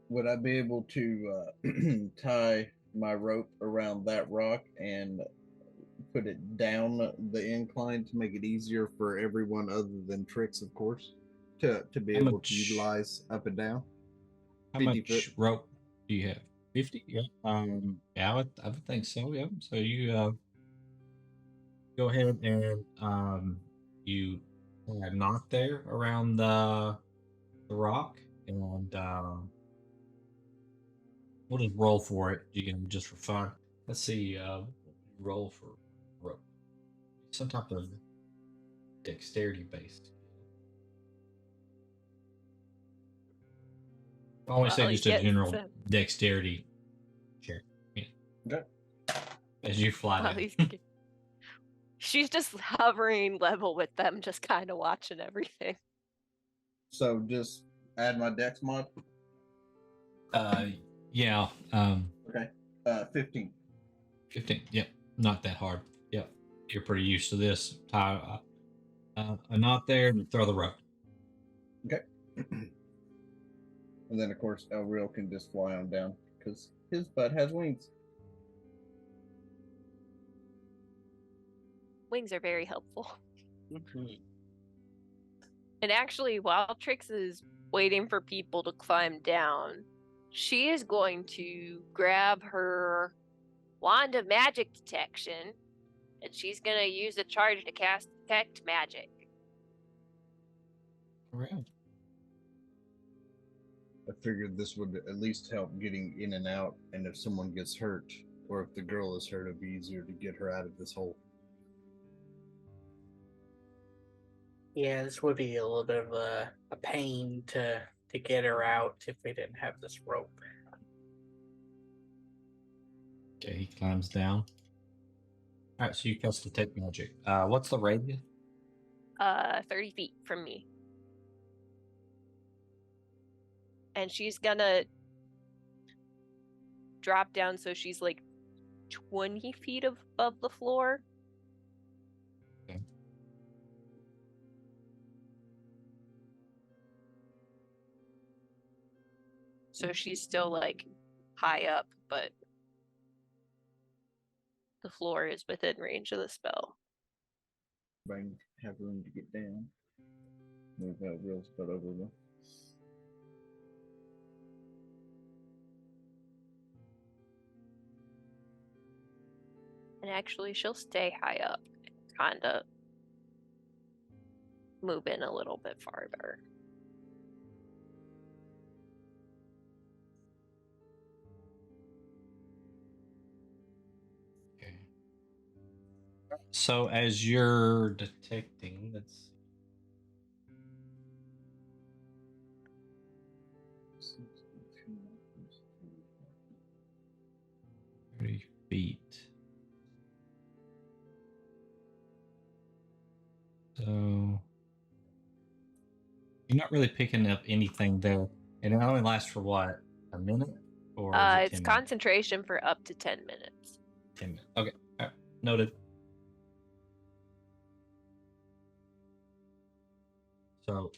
Would I be able to tie my rope around that rock and put it down the incline to make it easier for everyone other than Trix, of course, to be How able much- to utilize up and down? How 50 much foot. rope do you have? 50? Yeah. Yeah, I would think so, yeah. So you go ahead and you add a knot there around the rock, and we'll just roll for it, just for fun. Let's see, roll for rope. Some type of dexterity based. I always say Well, just a yes, general dexterity check. Yeah. Okay. As you fly Well, down. she's just hovering level with them, just kind of watching everything. So just add my dex mod. Yeah. Okay. 15. 15. Yep. Not that hard. Yep. You're pretty used to this. Tie a knot there and throw the rope. Okay. And then, of course, El Real can just fly on down because his butt has wings. Wings are very helpful. Mhm. And actually, while Trix is waiting for people to climb down, she is going to grab her wand of magic detection, and she's going to use a charge to cast detect magic. Right. I figured this would at least help getting in and out, and if someone gets hurt, or if the girl is hurt, it'd be easier to get her out of this hole. Yeah, this would be a little bit of a pain to get her out if we didn't have this rope. Okay, he climbs down. All right, so you cast detect magic. What's the radius? 30 feet from me. And she's gonna drop down so she's like 20 feet above the floor. Okay. So she's still like high up, but the floor is within range of the spell. But I have room to get down. Move that wheels butt over the. And actually, she'll stay high up and kind of move in a little bit farther. Okay. So as you're detecting, let's 30 feet. So you're not really picking up anything there, and it only lasts for what, a minute, or is it 10 It's minutes? concentration for up to 10 minutes. 10 minutes. Okay, all right, noted. So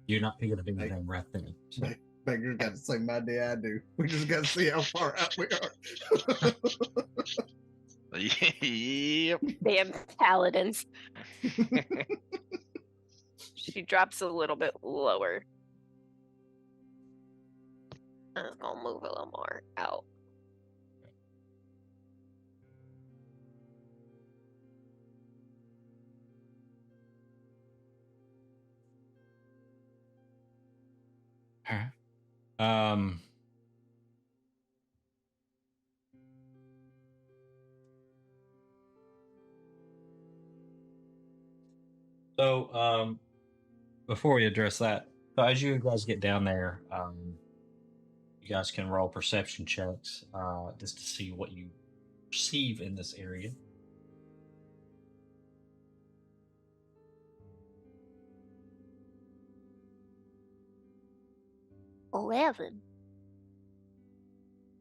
you're not picking up anything right then. So. Beggar's got the same idea I do. We just got to see how far out we are. Yep. Damn paladins. She drops a little bit lower. I'm gonna move a little more out. All right. So before we address that, so as you guys get down there, you guys can roll perception checks just to see what you perceive in this area. $11.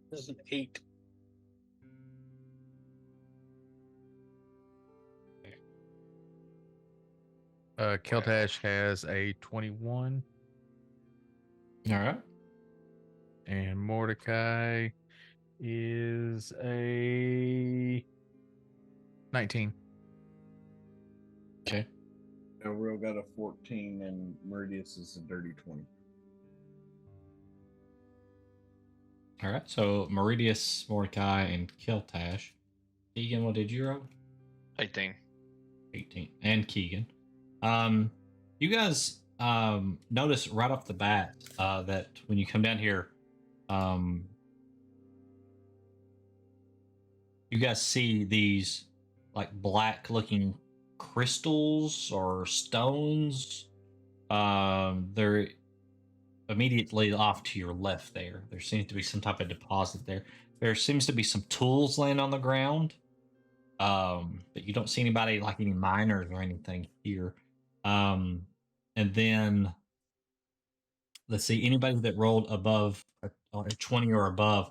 This is an 8. Keltash has a 21, All right. and Mordecai is a 19. Okay. Real got a 14, and Meridius is a dirty 20. All right. So Meridius, Mordecai, and Keltash. Keegan, what did you roll? 18. 18. And Keegan. You guys notice right off the bat that when you come down here, you guys see these like black looking crystals or stones. They're immediately off to your left there. There seems to be some type of deposit there. There seems to be some tools laying on the ground. But you don't see anybody like any miners or anything here. And then let's see, anybody that rolled above a 20 or above,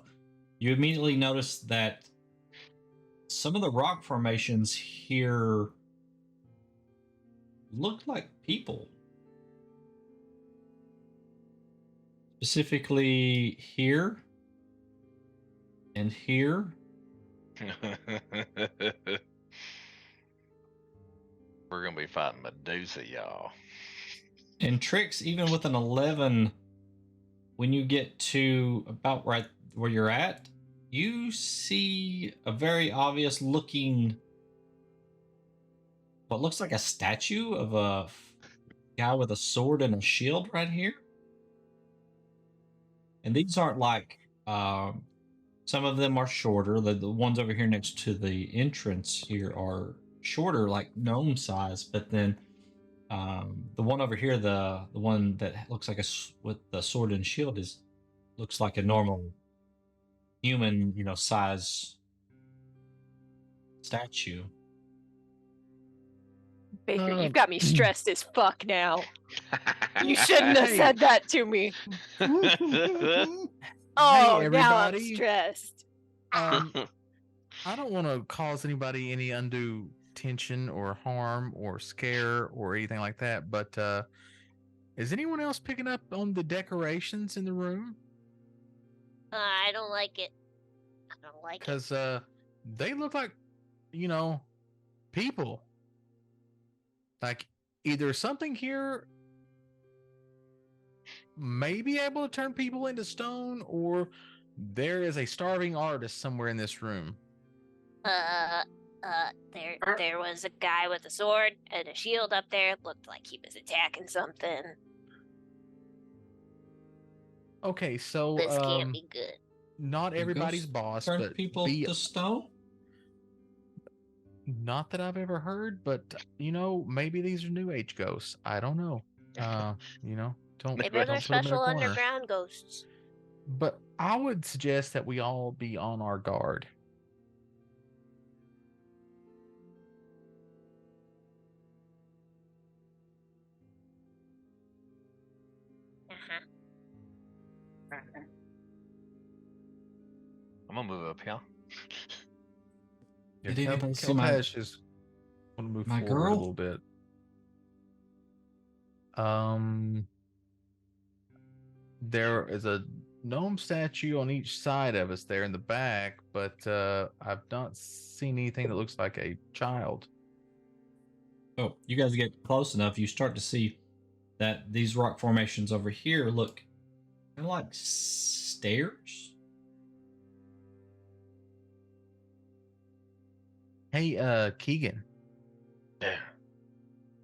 you immediately notice that some of the rock formations here look like people. specifically here and here. We're gonna be fighting Medusa, y'all. And Trix, even with an 11, when you get to about right where you're at, you see a very obvious looking, what looks like a statue of a guy with a sword and a shield right here. And these aren't like, some of them are shorter. The ones over here next to the entrance here are shorter, like gnome size. But then the one over here, the one that looks like with the sword and shield, looks like a normal human, size statue. Baker, Um, you've got me stressed as fuck now. You shouldn't have Hey. said that to me. Oh, now I'm everybody. stressed. I don't want to cause anybody any undue tension or harm or scare or anything like that, but is anyone else picking up on the decorations in the room? I don't like it. I don't like it. Because they look like, people. Like either something here may be able to turn people into stone, or there is a starving artist somewhere in this room. There was a guy with a sword and a shield up there. Looked like he was attacking something. Okay, so This can't be good. not everybody's Ghosts boss, turn but people to stone. Not that I've ever heard, but maybe these are new age ghosts. I don't know. Don't Maybe don't they're put them in a special corner. underground ghosts. But I would suggest that we all be on our guard. I'm gonna move up here. Did anybody see my Keltash is want to move my forward girl? a little bit. There is a gnome statue on each side of us there in the back, but I've not seen anything that looks like a child. Oh, you guys get close enough, you start to see that these rock formations over here look kind of like stairs. Hey, Keegan.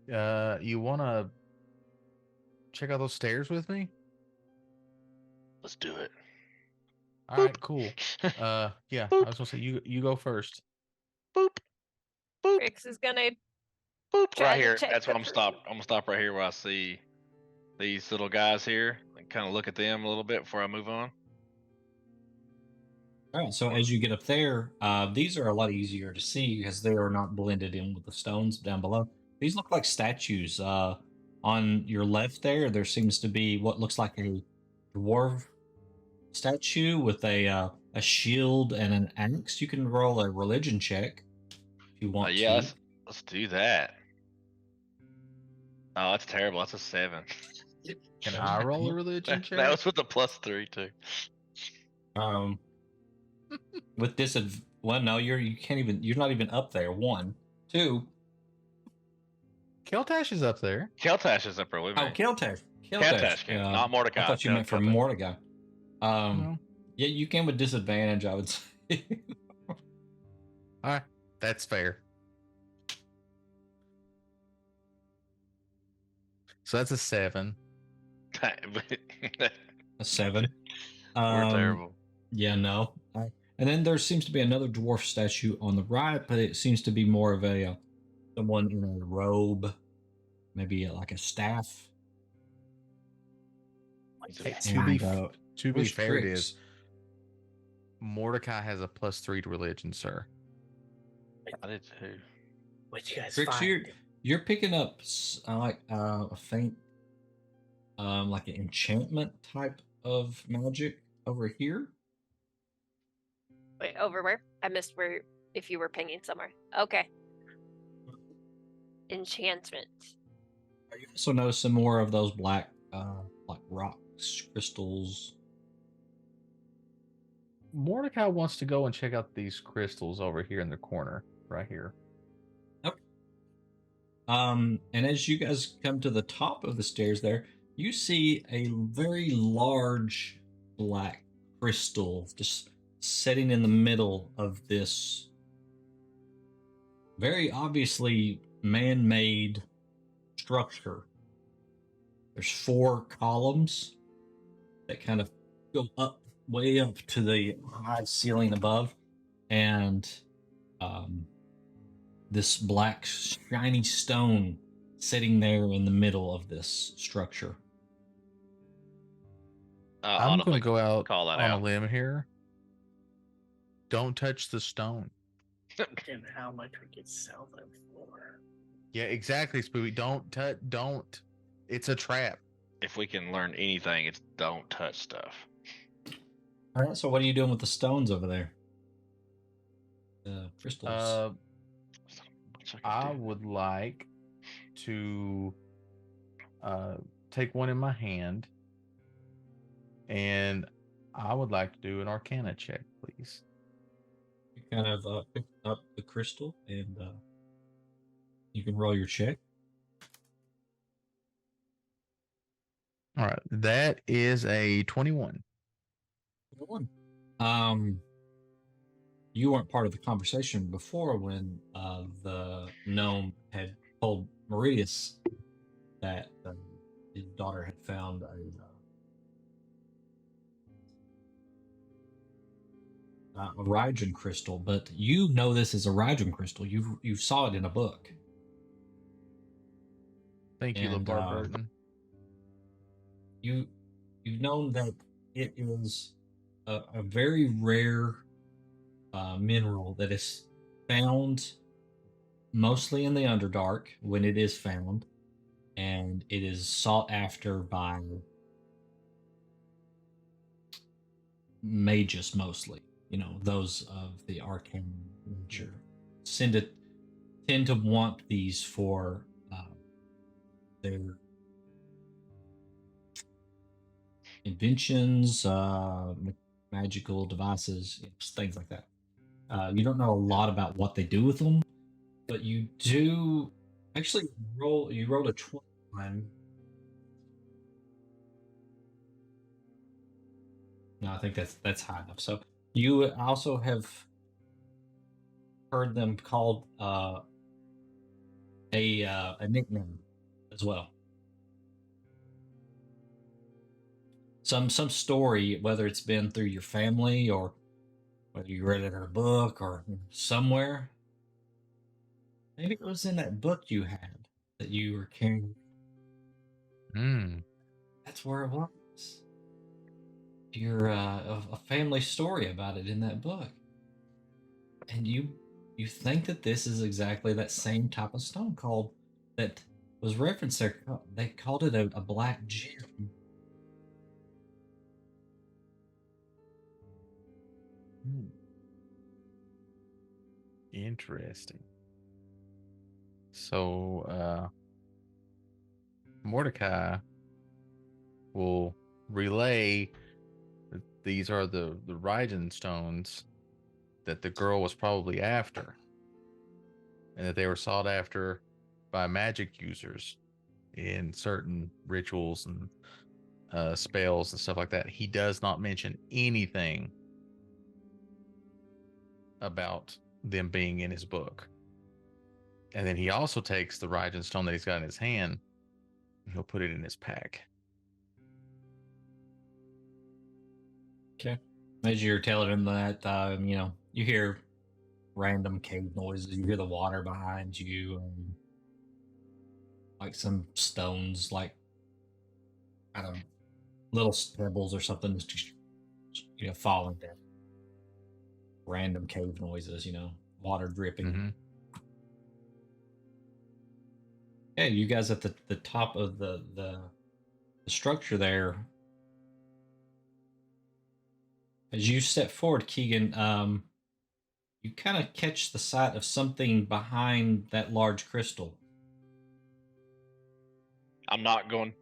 Yeah. You want to check out those stairs with me? Let's do it. All right, cool. Yeah, I was gonna say you go first. Boop. Boop. Trix is gonna Boop. try Right to here. check That's the what I'm gonna stop right here where I see these little guys here and kind of look at them a little bit before I move on. All right, so as you get up there, these are a lot easier to see because they are not blended in with the stones down below. These look like statues. On your left there seems to be what looks like a dwarf statue with a shield and an axe. You can roll a religion check if you want Yeah, to. let's do that. Oh, that's terrible. That's a 7. Can I roll a religion check? That was with the +3 too. With this, well, no, you're not even up there. 1, 2. Keltash is up there. Keltash is up there with me. Oh, Keltash, can, not Mordecai. I thought you meant for Mordecai. No. Yeah, you can with disadvantage, I would say. All right, that's fair. So that's a 7. A 7. We're terrible. Yeah, no. And then there seems to be another dwarf statue on the right, but it seems to be more of someone in a robe, maybe like a staff. Hey, to be fair, it is. Mordecai has a +3 to religion, sir. I did too. What you guys Trix, find? you're picking up like a faint, like an enchantment type of magic over here. wait, over where? I missed where if you were pinging somewhere. Okay. Enchantment. You also notice some more of those black, like rock crystals. Mordecai wants to go and check out these crystals over here in the corner, right here. Okay. And as you guys come to the top of the stairs there, you see a very large black crystal just sitting in the middle of this very obviously man-made structure. There's 4 columns that kind of go up, way up to the high ceiling above, and this black shiny stone sitting there in the middle of this structure. I'm going to go out call that on out. a limb here. Don't touch the stone. And how much we could sell them for. Yeah, exactly, Spooky. Don't. It's a trap. If we can learn anything, it's don't touch stuff. All right, so what are you doing with the stones over there? The crystals. I would like to take one in my hand, and I would like to do an Arcana check, please. You kind of pick up the crystal, and you can roll your check. All right, that is a 21. 21. You weren't part of the conversation before when the gnome had told Meridius that his daughter had found a Rygen crystal, but you know this is a Rygen crystal. You saw it in a book. Thank you, And, LeVar Burton. You've known that it is a very rare mineral that is found mostly in the Underdark when it is found, and it is sought after by mages mostly. You know, those of the arcane nature tend to want these for their inventions, magical devices, things like that. You don't know a lot about what they do with them, but you do actually you rolled a 21. No, I think that's high enough. So you also have heard them called a nickname as well. Some story, whether it's been through your family or whether you read it in a book or somewhere. Maybe it was in that book you had that you were carrying. That's where it was. You're a family story about it in that book, and you think that this is exactly that same type of stone called that was referenced there. They called it a black gem. Interesting. So Mordecai will relay that these are the Rygen stones that the girl was probably after, and that they were sought after by magic users in certain rituals and spells and stuff like that. He does not mention anything about them being in his book. And then he also takes the Rygen stone that he's got in his hand, and he'll put it in his pack. Okay. As you're telling him that, you hear random cave noises. You hear the water behind you, and like some stones, like I don't know, little pebbles or something, just falling down. Random cave noises, water dripping. Yeah, you guys at the top of the structure there. As you step forward, Keegan, you kind of catch the sight of something behind that large crystal. I'm not going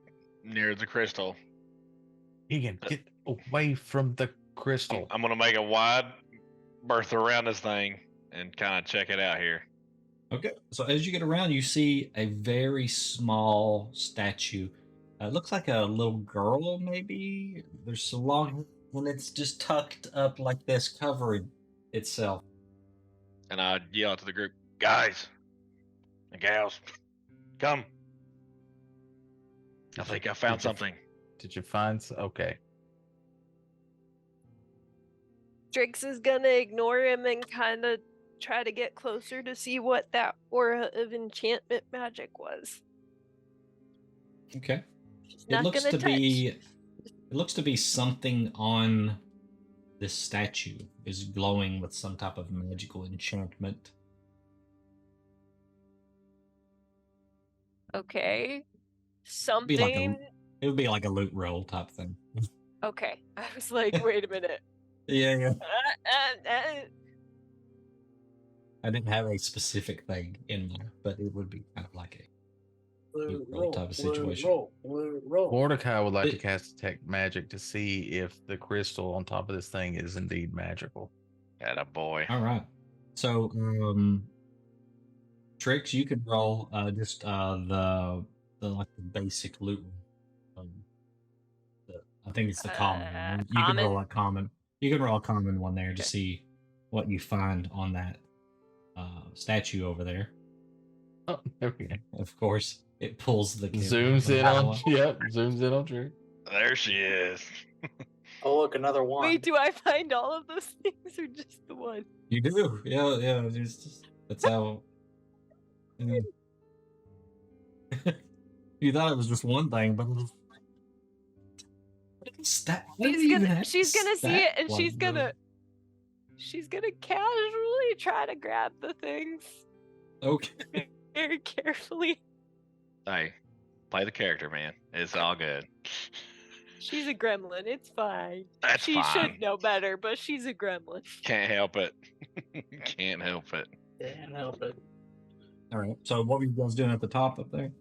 near the crystal. Egan, get away from the crystal. I'm gonna make a wide berth around this thing and kind of check it out here. Okay. So as you get around, you see a very small statue. It looks like a little girl, maybe. There's some long hair, and it's just tucked up like this, covering itself. And I yell out to the group, guys and gals, come. I think I found something. Did you find? Okay. Drix is gonna ignore him and kind of try to get closer to see what that aura of enchantment magic was. Okay. She's It not looks gonna to touch. be. It looks to be something on this statue is glowing with some type of magical enchantment. Okay. It'd be like Something. it would be like a loot roll type thing. Okay. I was like, wait a minute. Yeah. Uh, I didn't have a specific thing in mind, but it would be kind of like a loot roll type of situation. Roll. Mordecai would like to cast detect magic to see if the crystal on top of this thing is indeed magical. Atta boy. All right. So, Trix, you can roll just the like the basic loot. I think it's the common one. You can roll common? a common. You can roll a common one there to Okay. see what you find on that statue over there. Oh, okay. Of course, it pulls the Zooms in on. Yep, zooms in on Drew. There she is. Oh, look, another one. Wait, do I find all of those things or just the one? You do, yeah. It's just, that's how. Yeah. You thought it was just one thing, but it was. She's gonna see it and she's gonna casually try to grab the things Okay. very carefully. Hey, play the character, man. It's all good. She's a gremlin. It's fine. That's She fine. should know better, but she's a gremlin. Can't help it. Can't help it. Can't help it. All right. So, what were you guys doing at the top up there?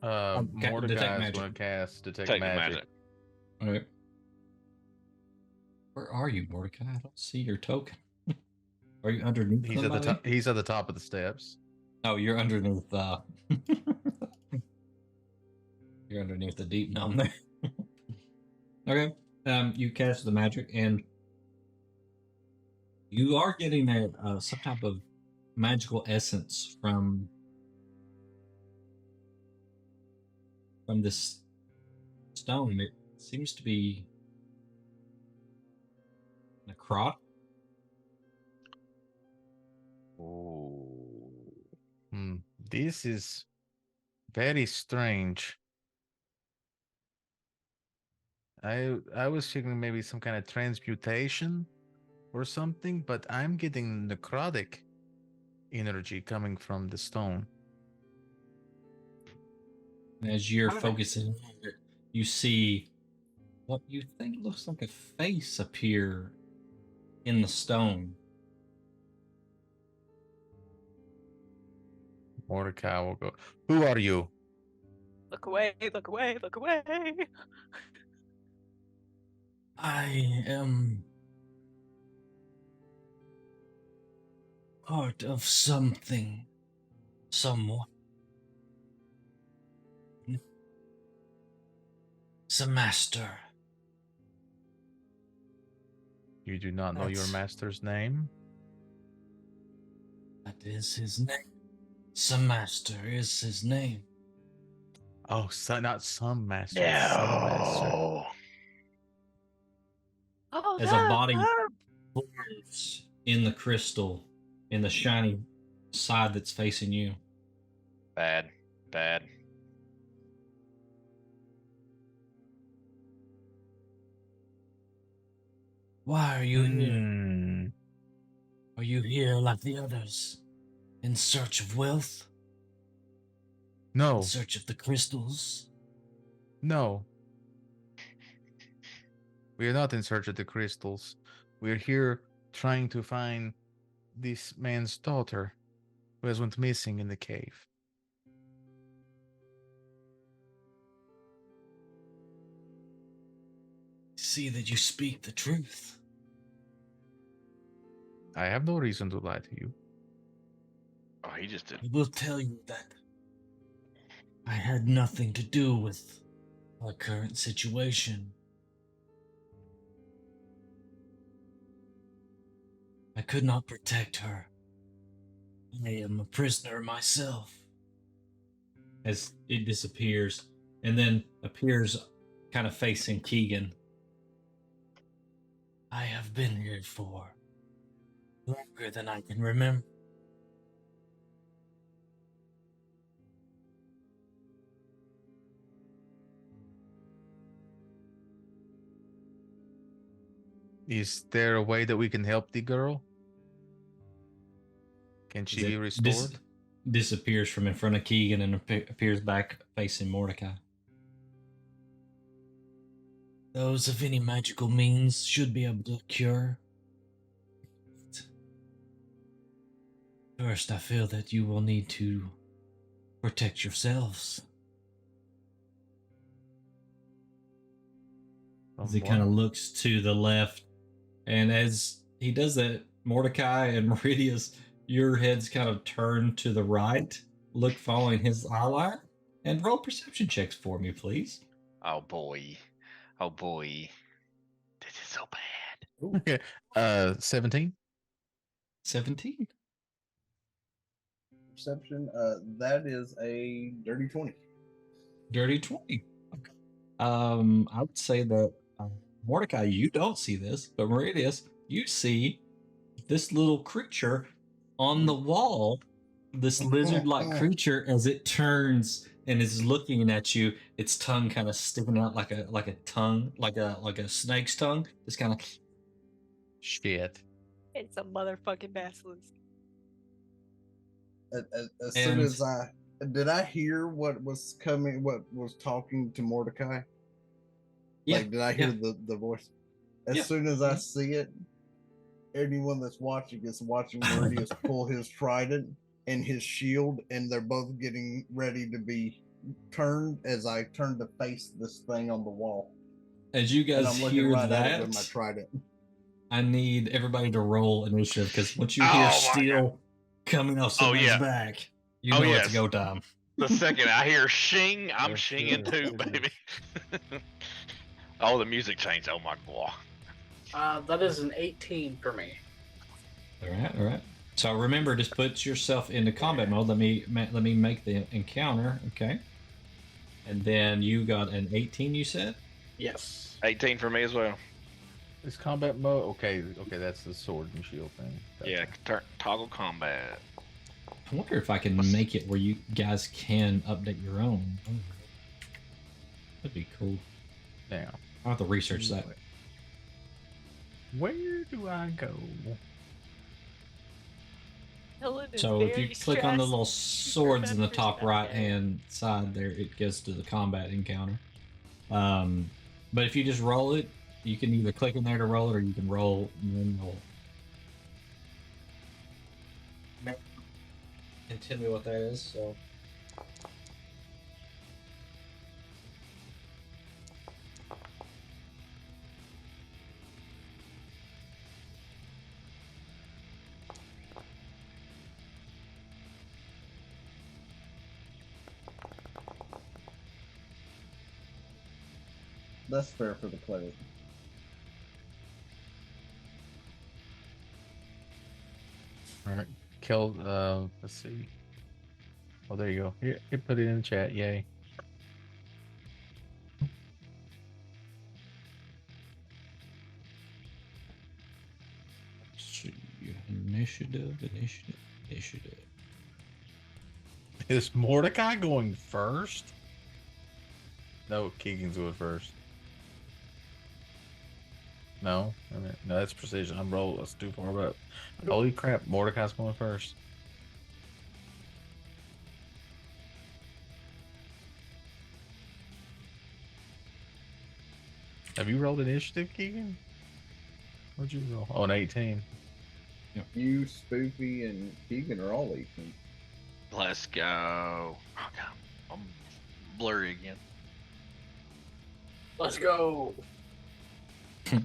Mordecai is magic. going to cast detect Take the magic. magic. All right. Where are you, Mordecai? I don't see your token. Are you underneath? He's at the top. He's at the top of the steps. Oh, you're underneath. You're underneath the deep gnome there. Okay. You cast the magic, and you are getting some type of magical essence from this stone. It seems to be necrotic. Ooh. This is very strange. I was thinking maybe some kind of transmutation or something, but I'm getting necrotic energy coming from the stone. As you're focusing on it, you see what you think looks like a face appear in the stone. Mordecai will go, "Who are you?" Look away, look away, look away. I am part of something, someone. It's a master. You do not know your master's name? That is his name. Some master is his name. Oh, not some master. Some master. Oh, As a body forms in the crystal, in the shiny side that's facing you. Bad. Why are you here? Are you here like the others? In search of wealth? No. In search of the crystals? No. We are not in search of the crystals. We're here trying to find this man's daughter who has went missing in the cave. see that you speak the truth. I have no reason to lie to you. Oh, he just did. I will tell you that I had nothing to do with our current situation. I could not protect her. I am a prisoner myself. As it disappears, and then appears kind of facing Keegan. I have been here for longer than I can remember. Is there a way that we can help the girl? Can she be restored? Disappears from in front of Keegan and appears back facing Mordecai. Those of any magical means should be able to cure. First, I feel that you will need to protect yourselves. As he kind of looks to the left, and as he does that, Mordecai and Meridius, your heads kind of turn to the right, look following his eye line, and roll perception checks for me, please. Oh boy. Oh boy. This is so bad. Okay. 17. 17. Perception. That is a dirty 20. Dirty 20. Okay. I would say that Mordecai, you don't see this, but Meridius, you see this little creature on the wall, this lizard-like creature, as it turns and is looking at you, its tongue kind of sticking out like a tongue, like a snake's tongue. It's kind of Shit. It's a motherfucking basilisk. As soon as did I hear what was coming, what was talking to Mordecai? Yeah, Like, did I hear the voice? As soon as I see it, anyone that's watching is watching Meridius pull his trident and his shield, and they're both getting ready to be turned as I turn to face this thing on the wall. As you guys hear right that, at it with my trident. I need everybody to roll initiative, because once you hear steel coming off somebody's back, you know it's go time. The second I hear shing, I'm shinging too, baby. Oh, the music changed. Oh my god. That is an 18 for me. All right. So remember, just put yourself into combat mode. Let me make the encounter, okay? And then you got an 18, you said? Yes. 18 for me as well. Is combat mode? Okay, that's the sword and shield thing. Toggle combat. I wonder if I can make it where you guys can update your own. That'd be cool. Damn. I'll have to research that. Where do I go? So if you click on the little swords in the top right hand side there, it goes to the combat encounter. But if you just roll it, you can either click in there to roll it, or you can roll and then roll. And tell me what that is. So. That's fair for the cleric. Alright. Killed, let's see. Oh, there you go. Here, put it in the chat. Yay. Initiative. Is Mordecai going first? No, Keegan's going first. No, no, that's precision. I'm rolling. Let's do far up. Holy crap, Mordecai's going first. Have you rolled initiative, Keegan? What'd you roll? Oh, an 18. You, Spoofy, and Keegan are all 18. Let's go. Oh god, I'm blurry again. Let's go. Do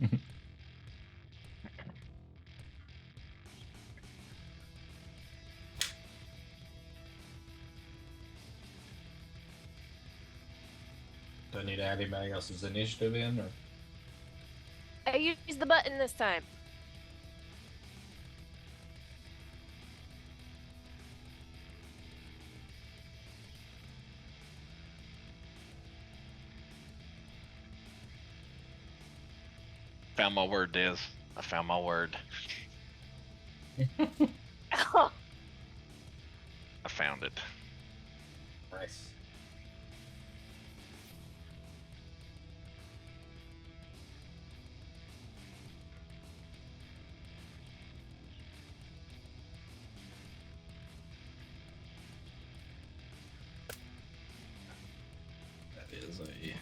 I need to add anybody else's initiative in, or? I used the button this time. Found my word, Diz. I found my word. Oh, I found it. Nice. That is a.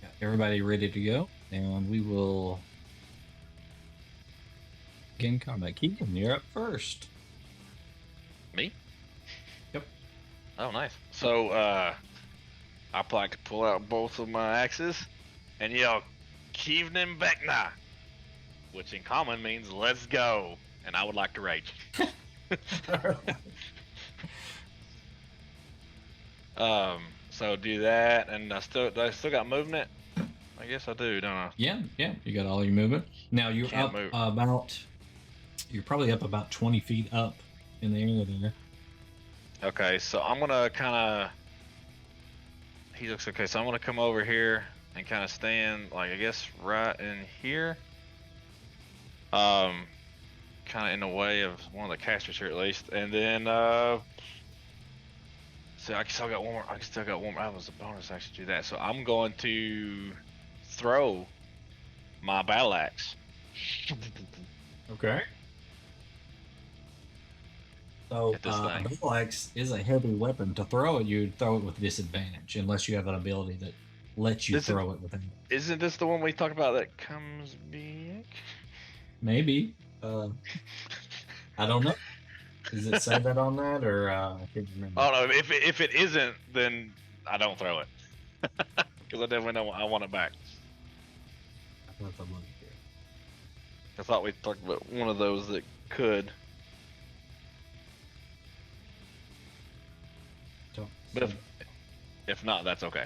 Got everybody ready to go, and we will begin combat. Keegan, you're up first. Me? Yep. Oh, nice. So, I'd like to pull out both of my axes and yell, Kivnin Vecna, which in common means let's go. And I would like to rage. So do that, and I still got movement. I guess I do, don't I? Yeah, you got all your movement. Now you're Can't up move. about. You're probably up about 20 feet up in the area there. Okay, so I'm gonna kind of. He looks okay, so I'm gonna come over here and kind of stand, like I guess right in here. Kind of in the way of one of the casters here at least, and then so I still got one more. I still got one more. That was a bonus action to do that. So I'm going to throw my battle axe. Okay. So At this a thing. battle axe is a heavy weapon. To throw it, you throw it with disadvantage, unless you have an ability that lets you throw it with an. Isn't this the one we talked about that comes back? Maybe. I don't know. Does it say that on that, or I can't remember? Oh no! If it isn't, then I don't throw it. Because I definitely know I want it back. I thought the money here. I thought we talked about one of those that could. But if not, that's okay.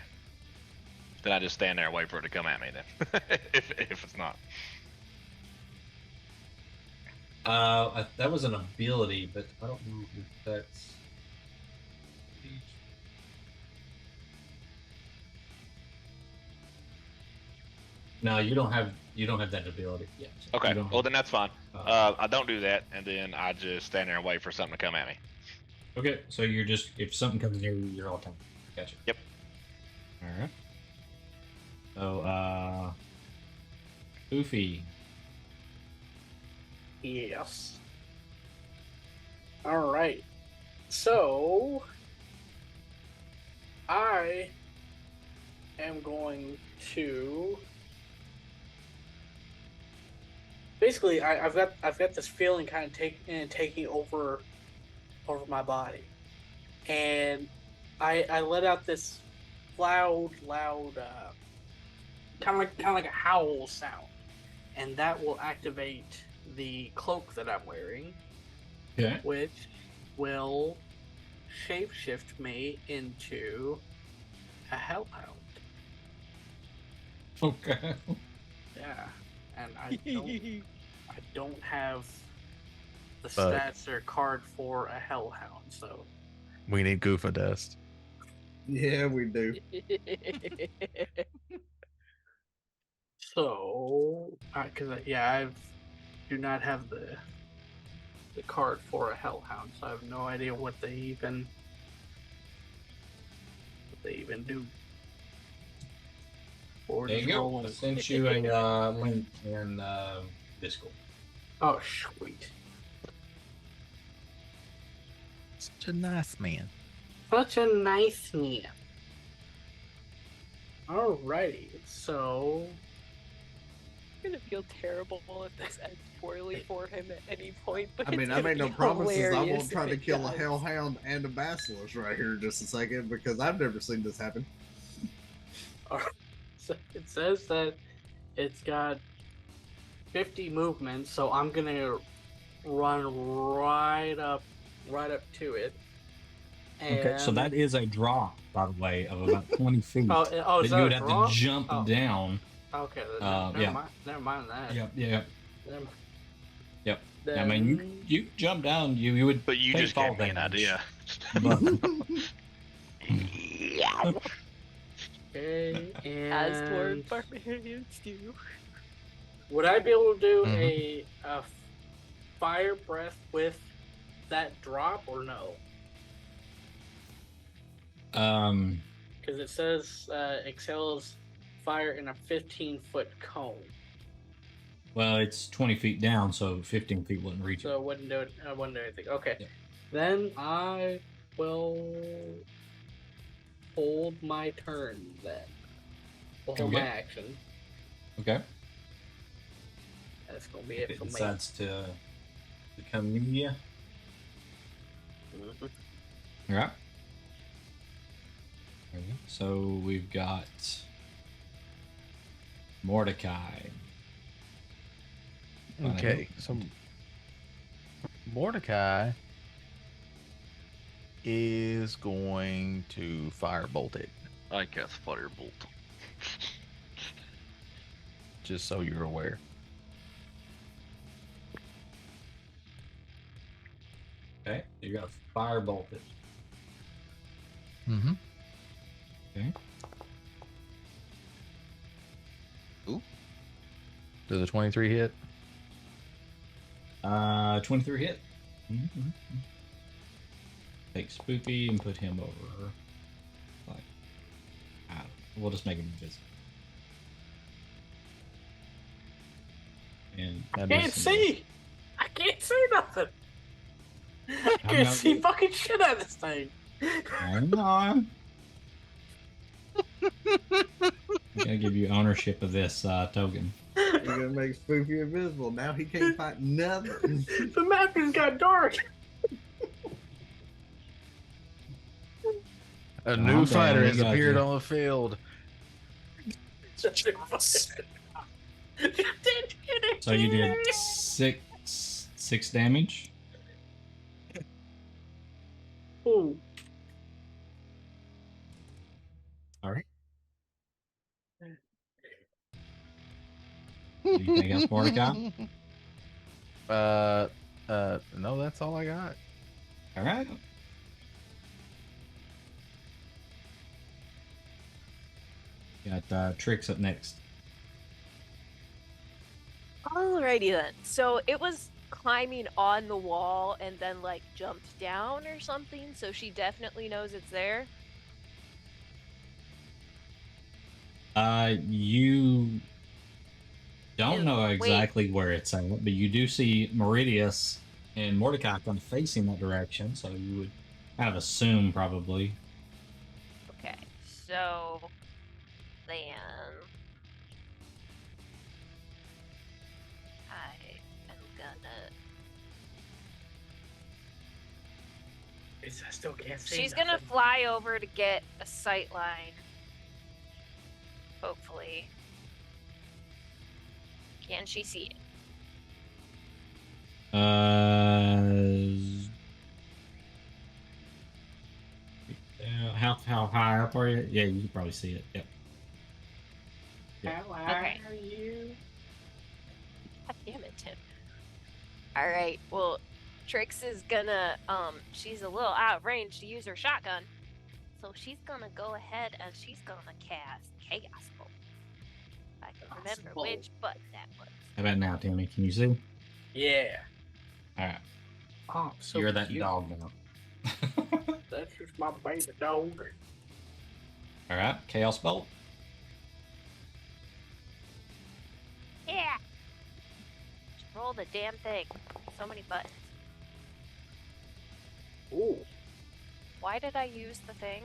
Then I just stand there and wait for it to come at me. Then, if it's not. That was an ability, but I don't know if that's. No, you don't have that ability yet. Okay, You don't well have- then that's fine. I don't do that, and then I just stand there and wait for something to come at me. Okay, so you're just if something comes near you, you're all time. Gotcha. Yep. All right. So, Goofy. Yes. All right. So I am going to basically I've got this feeling kind of taking over my body, and I let out this loud kind of like a howl sound, and that will activate the cloak that I'm wearing, Okay. which will shapeshift me into a hellhound. Okay. Yeah, and I don't have the But- stats or card for a hellhound, so We need Goofa Dust. Yeah, we do. so because I do not have the card for a hellhound, so I have no idea what they even do. Or There just you go. roll I it. sent you a link in Discord. Oh, sweet. Such a nice man. Such a nice man. Alrighty, so I'm gonna feel terrible if this ends poorly for him at any point. But I mean, it's I gonna made no be promises. I hilarious won't if try to it kill a does. hellhound and a basilisk right here in just a second because I've never seen this happen. so it says that it's got 50 movements, so I'm gonna run right up to it. Okay, so that is a drop, by the way, of about 20 feet. Oh, that is you that would a have drop? to jump Oh. down. Okay, yeah. never mind that. Yep. Never- Yep. Then, I mean, you jump down, you would. But you take just fall gave me an damage. idea. But Okay, As dwarf and barbarians do. would I be able to do Mhm. a fire breath with that drop or no? Because it says exhales fire in a 15-foot cone, well, it's 20 feet down, so 15 feet wouldn't reach so it. it wouldn't do it. I wouldn't do anything. Okay, Yep. then I will hold my turn. Then we'll hold my Okay. action. Okay. That's gonna be it It for me. decides to become media. Mhm. All right. Okay, so we've got Mordecai. Okay, so Mordecai is going to firebolt it, I guess firebolt. just so you're aware. Okay, you got firebolt it. Mm-hmm. Okay. Does a 23 hit? 23 hit. Mm-hmm. Take Spoopy and put him over. Like, I don't know. We'll just make him invisible. And I can't see. I can't see nothing. I I'm can't not see good. fucking shit out of this thing. Hang on. I'm gonna give you ownership of this token. You're gonna make Spoofy invisible. Now he can't fight nothing. The map just got dark. A Calm new down, fighter we has got appeared you. on the field. So you did six damage. Ooh. All right. Anything else, Mordecai? No, that's all I got. All right. Got Tricks up next. Alrighty then. So it was climbing on the wall and then like jumped down or something, so she definitely knows it's there. You don't Ew, know wait. exactly where it's at, but you do see Meridius and Mordecai kind of facing that direction, so you would kind of assume probably. Okay, so then I am gonna. I still can't see. She's gonna nothing. fly over to get a sight line. Hopefully. Can she see it? How high up are you? Yeah, you can probably see it. Yep. How high Okay. are you? God damn it, Tim. Alright, well, Trix is gonna, she's a little out of range to use her shotgun. So she's gonna go ahead and she's gonna cast Chaos Bolt. If I can remember Bolt. which button that was. How about now, Tammy? Can you see? Yeah. All right. Oh, so You're that cute. dog now. That's just my baby dog. All right. Chaos Bolt. Yeah! Just roll the damn thing. So many buttons. Ooh. Why did I use the thing?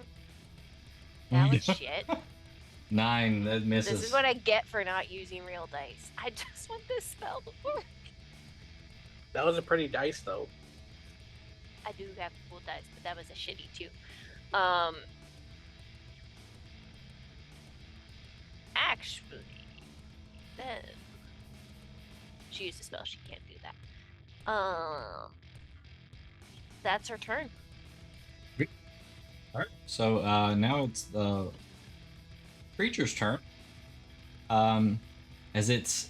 That was shit. 9, that misses. This is what I get for not using real dice. I just want this spell to work. That was a pretty dice, though. I do have cool dice, but that was a shitty too. Actually, then she used a spell. She can't do that. That's her turn. All right. So now it's the creature's turn. As it's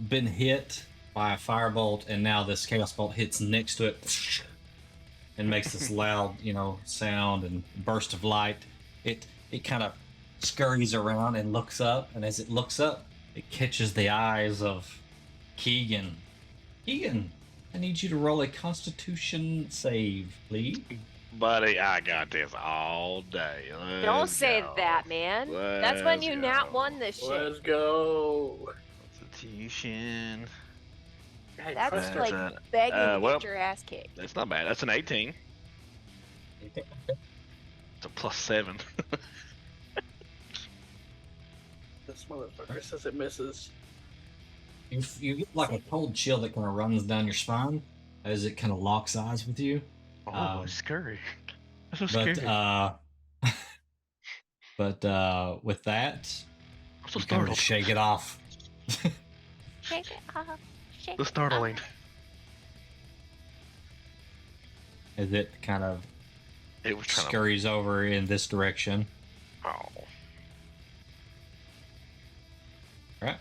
been hit by a firebolt, and now this chaos bolt hits next to it and makes this loud, sound and burst of light. It kind of scurries around and looks up, and as it looks up, it catches the eyes of Keegan. Keegan, I need you to roll a Constitution save, please. Buddy, I got this all day. Don't say that, man. That's when you not won this shit. Let's go. Constitution. That's like begging to get your ass kicked. That's not bad. That's an 18. It's a +7. This motherfucker says it misses. You get like a cold chill that kind of runs down your spine as it kind of locks eyes with you. Oh, it's scary. That's so scary. But with that, I'm so you kind of just shake it off. Shake it off. Shake The startling. As it kind of It was trying scurries over in this direction. Oh. Alright.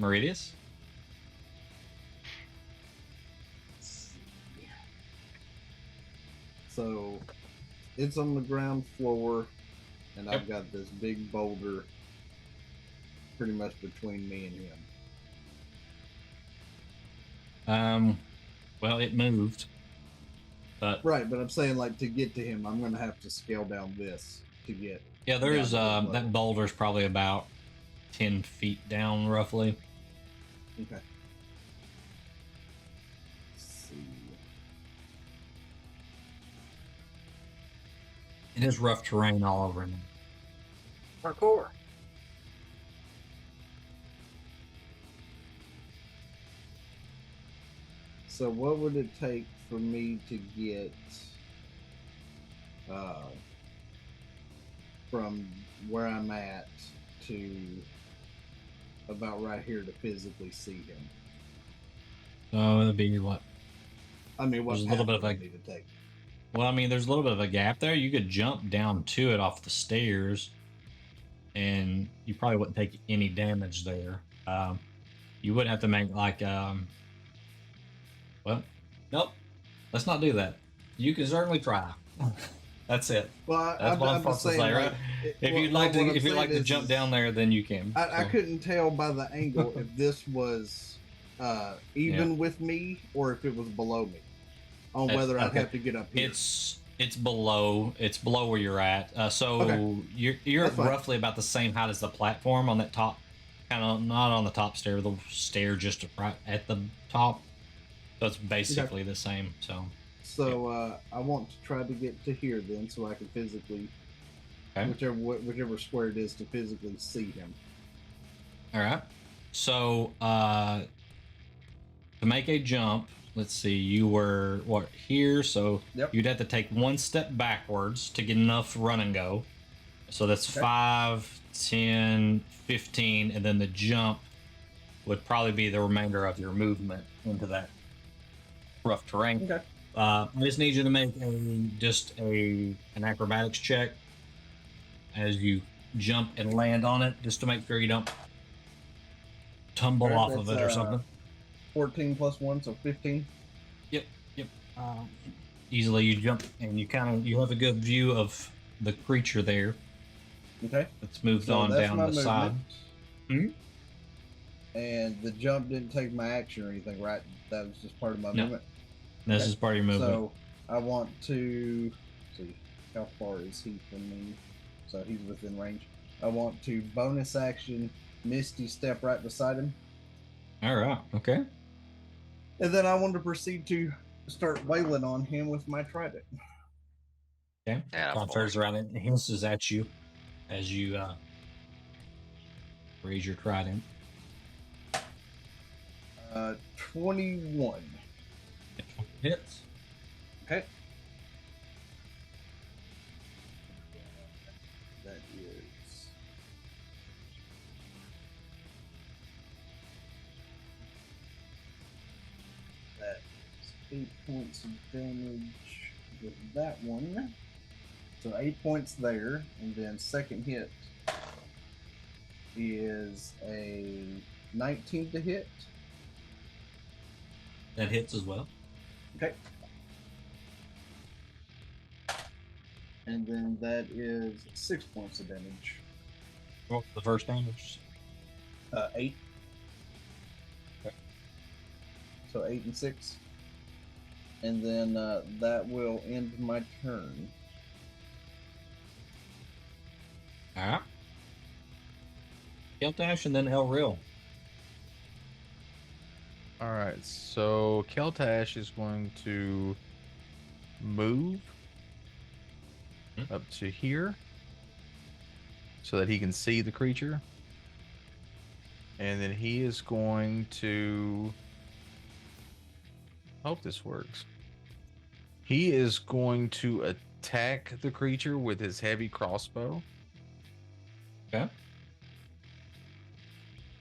Meridius? So it's on the ground floor, and I've got this big boulder pretty much between me and him. Well, it moved. But Right, but I'm saying, like, to get to him, I'm going to have to scale down this to get. yeah, there is down to this that level. boulder's probably about 10 feet down, roughly. Okay. Let's see. It is rough terrain all over him. Parkour. So what would it take for me to get from where I'm at to about right here to physically see him? So it'd be what? I mean, what There's a little bit path of would I a- need to take? Well, I mean, there's a little bit of a gap there. You could jump down to it off the stairs, and you probably wouldn't take any damage there. You wouldn't have to make like, well, nope. Let's not do that. You can certainly try. That's it. Well, That's what I'm just supposed to saying, say, right? like, If what- you'd like to, what I'm if you'd like saying to jump is down there, then you can. I So, couldn't tell by the angle if this was even with me or if it was below me on That's- whether I'd okay. have to get up here. It's below where you're at. So Okay. you're That's fine. roughly about the same height as the platform on that top, kind of not on the top stair, the stair just right at the top. So it's basically the same. So I want to try to get to here then, so I can physically, Okay. whichever square it is, to physically see him. all right. So to make a jump, let's see, you were what here? So Yep. you'd have to take one step backwards to get enough run and go. So that's Okay. 5, 10, 15, and then the jump would probably be the remainder of your movement into that rough terrain. Okay. I just need you to make an acrobatics check as you jump and land on it, just to make sure you don't tumble Alright, off of that's, it or something. 14 plus 1, so 15. Yep. Easily you jump and you have a good view of the creature there. Okay. It's moved So on that's down my the side. movement. And the jump didn't take my action or anything, right? That was just part of my No. movement. This Okay. is part of your movement. So I want to see how far is he from me. So he's within range. I want to bonus action Misty step right beside him, All right. Okay. and then I want to proceed to start wailing on him with my trident. Okay. Yeah, Kind of boy. turns around and hisses at you as you raise your trident. 21. Hits. Okay. That is. That is 8 points of damage with that one. So 8 points there, and then second hit is a 19 to hit. That hits as well. Okay. And then that is 6 points of damage. What's the first damage? 8. Okay. So 8 and 6. And then that will end my turn. Alright. Keltash and then Elril. All right, so Keltash is going to move up to here so that he can see the creature. And then he is going to hope this works. He is going to attack the creature with his heavy crossbow. Okay.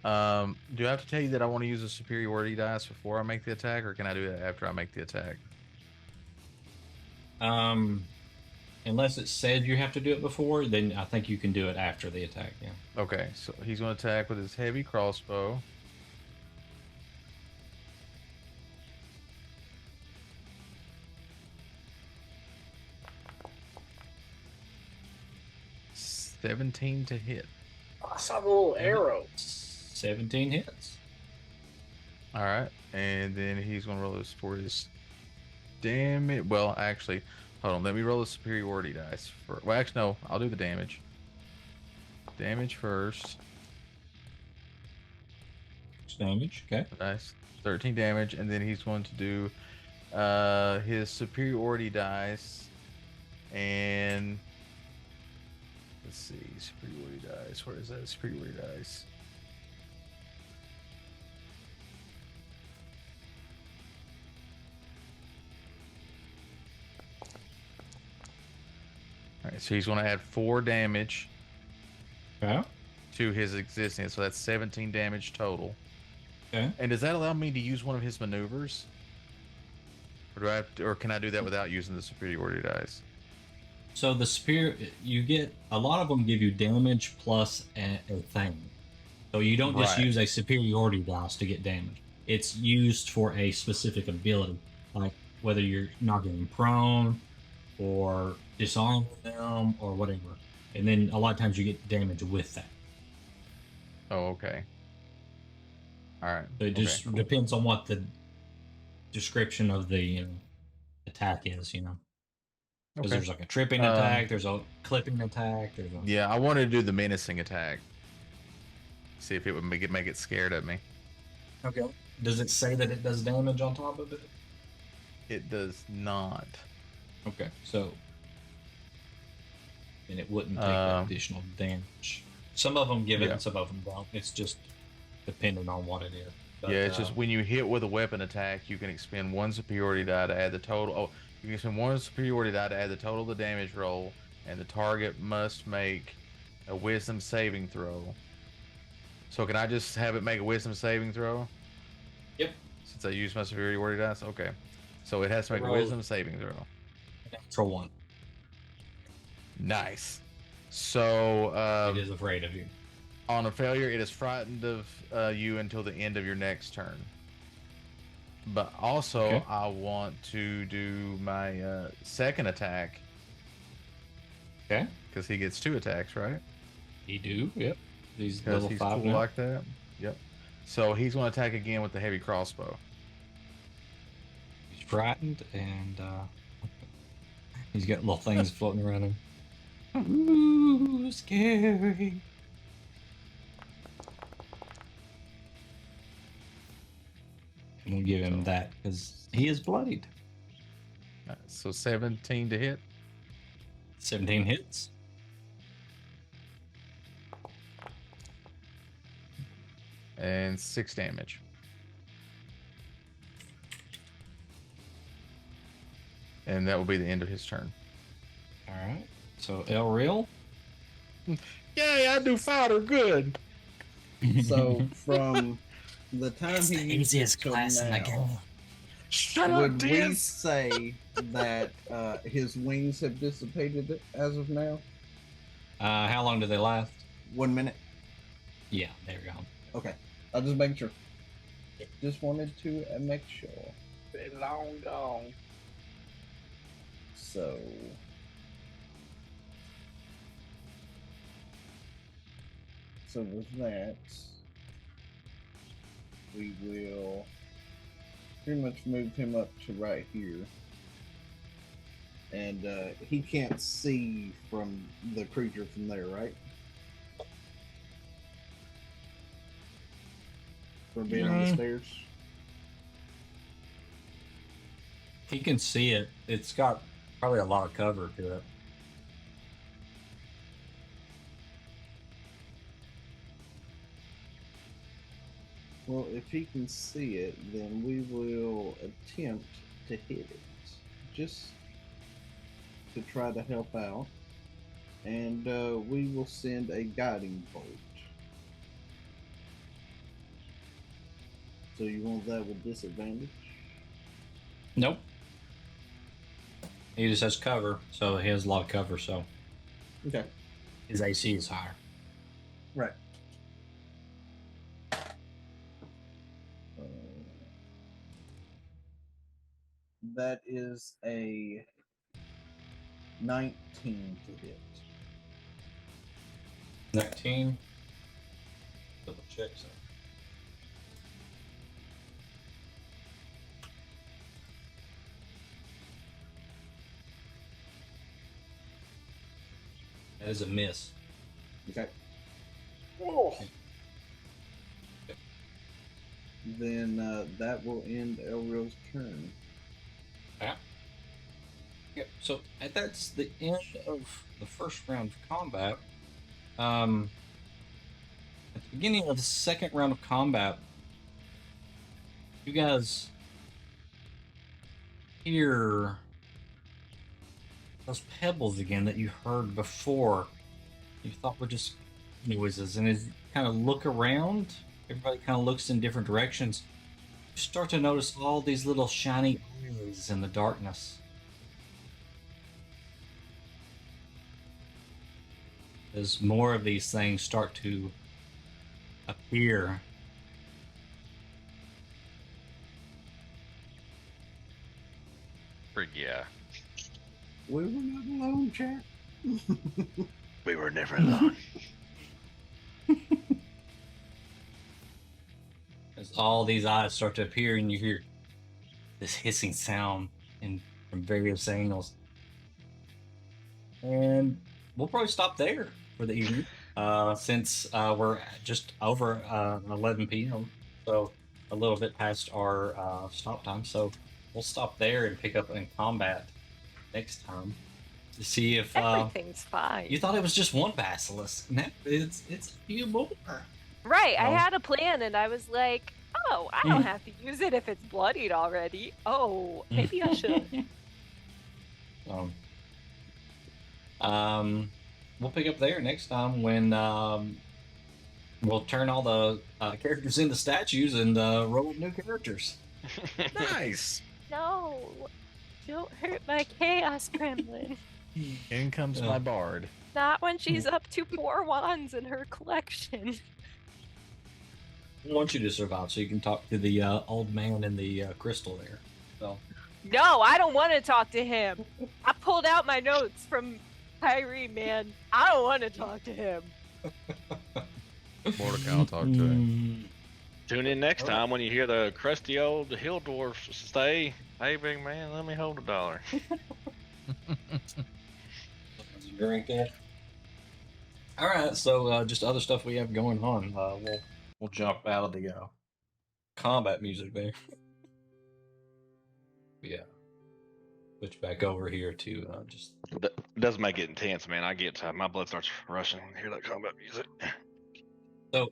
Do I have to tell you that I want to use a superiority dice before I make the attack, or can I do that after I make the attack? Unless it said you have to do it before, then I think you can do it after the attack. Yeah. Okay, so he's going to attack with his heavy crossbow. $17 to hit. I saw the little arrow. 17 hits. All right, and then he's going to roll this for his damage. Well, actually, hold on. Let me roll the superiority dice. Well, actually, no. I'll do the damage. Damage first. Damage. Okay. Nice. 13 damage, and then he's going to do his superiority dice, and let's see, superiority dice. Where is that superiority dice? All right, so he's going to add 4 damage Okay. to his existing, so that's 17 damage total. Okay. And does that allow me to use one of his maneuvers, or do I have to, or can I do that without using the superiority dice? So the spear, you get a lot of them give you damage plus a thing. So you don't just Right. use a superiority dice to get damage. It's used for a specific ability, like whether you're knocking them prone or disarming them or whatever. And then a lot of times you get damage with that. Oh, okay. All right. So it just okay, cool. depends on what the description of the attack is, Because Okay. there's like a tripping attack, there's a clipping attack, there's a... Yeah, I wanted to do the menacing attack. See if it would make it scared of me. Okay. Does it say that it does damage on top of it? It does not. Okay, so... And it wouldn't take that additional damage. Some of them give it, Yeah. and some of them don't. It's just depending on what it is. But, Yeah, it's just when you hit with a weapon attack, you can expend 1 superiority die to add the total. Oh, you can expend 1 superiority die to add the total of the damage roll, and the target must make a wisdom saving throw. So can I just have it make a wisdom saving throw? Yep. Since I used my superiority dice? Okay. So it has to make a Roll. wisdom saving throw. Natural 1. Nice. So It is afraid of you. on a failure, it is frightened of you until the end of your next turn. But also, Okay. I want to do my second attack. Okay. Because he gets 2 attacks, right? He do, yep. He's Because level he's 5 cool now. like that. Yep. So he's going to attack again with the heavy crossbow. He's frightened, and he's got little things floating around him. Ooh, scary. I'm gonna give him that because he is bloodied. So 17 to hit. 17 hits. And 6 damage. And that will be the end of his turn. All right. So Elreal. Yay, I do fighter good. So from the time he used it till now, Shut would up, we Diz. say that his wings have dissipated as of now? How long do they last? 1 minute. Yeah, there we go. Okay, I'll just make sure. Just wanted to make sure. Been long gone. So with that, we will pretty much move him up to right here. And he can't see from the creature from there, right? From being on the stairs. He can see it. It's got probably a lot of cover to it. Well, if he can see it, then we will attempt to hit it. Just to try to help out. And we will send a guiding bolt. So you want that with disadvantage? Nope. He just has cover, so he has a lot of cover, so Okay. his AC is higher. Right. That is a 19 to hit. 19. Double check. So. That is a miss. Okay. Oh. Then that will end Elreal's turn. Yeah. Yep. So that's the end of the first round of combat. At the beginning of the second round of combat, you guys hear those pebbles again that you heard before. You thought were just noises, and as you kind of look around, everybody kind of looks in different directions. You start to notice all these little shiny eyes in the darkness. As more of these things start to appear. Yeah. We were not alone, chat. We were never alone. As all these eyes start to appear, and you hear this hissing sound from various angles. And we'll probably stop there for the evening, since we're just over 11 p.m., so a little bit past our stop time. So we'll stop there and pick up in combat next time to see if Everything's fine. you thought it was just one basilisk. Now it's a few more. Right, I No. had a plan and I was like, oh, I don't have to use it if it's bloodied already. Oh, maybe I should. We'll pick up there next time when we'll turn all the characters into statues and roll new characters. Nice. No, don't hurt my chaos gremlin. In comes my bard. Not when she's up to 4 wands in her collection. I want you to survive so you can talk to the old man in the crystal there. So. No, I don't want to talk to him. I pulled out my notes from Kyrie, man. I don't want to talk to him. Mordecai will talk to him. Tune in next time when you hear the crusty old hill dwarfs say, "Hey, big man, let me hold $1." Drink it. All right, so just other stuff we have going on. We'll jump out of the combat music there. Yeah. switch back over here to just. It does make it intense, man. I get my blood starts rushing when I hear that combat music. So,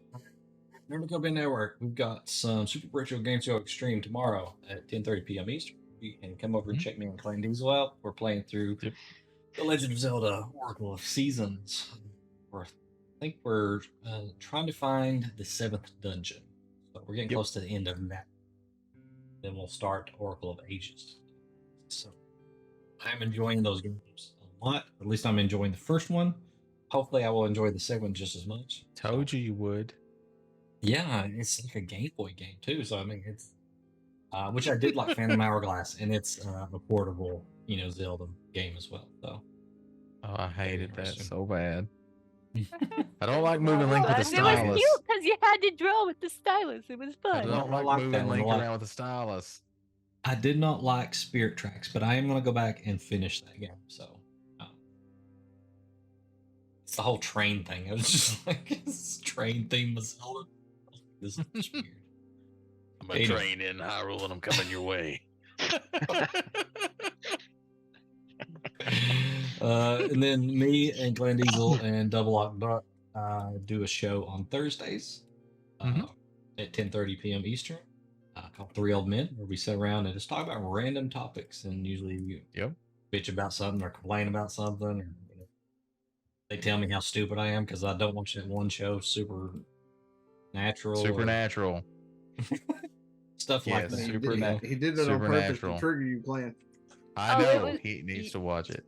remember Copy Network, we've got some Super Retro Game Show Extreme tomorrow at 10:30 p.m. Eastern. You can come over and check me and Clan Diesel out. We're playing through The Legend of Zelda Oracle of Seasons. I think we're trying to find the 7th dungeon. So we're getting close to the end of that. Then we'll start Oracle of Ages. So I'm enjoying those games a lot. At least I'm enjoying the first one. Hopefully I will enjoy the second one just as much. Told you would. Yeah, it's like a Game Boy game too. So I mean, it's which I did like Phantom Hourglass, and it's a portable, Zelda game as well. So I hated that so bad. I don't like moving Link with the It was stylus. cute because you had to draw with the stylus. It was I fun. don't like moving Link around with the stylus. I did not like Spirit Tracks, but I am going to go back and finish that game. So it's the whole train thing. I was just like, this train theme was Zelda. This is just weird. I'm a train in Hyrule and I'm coming your way. And then me and Glenn Diesel and Double Lock Buck do a show on Thursdays at 10:30 p.m. Eastern called Three Old Men, where we sit around and just talk about random topics, and usually you bitch about something or complain about something, or they tell me how stupid I am because I don't watch that one show, Supernatural. Stuff like that. He did it on purpose to trigger you, Clan. I know. He needs to watch it.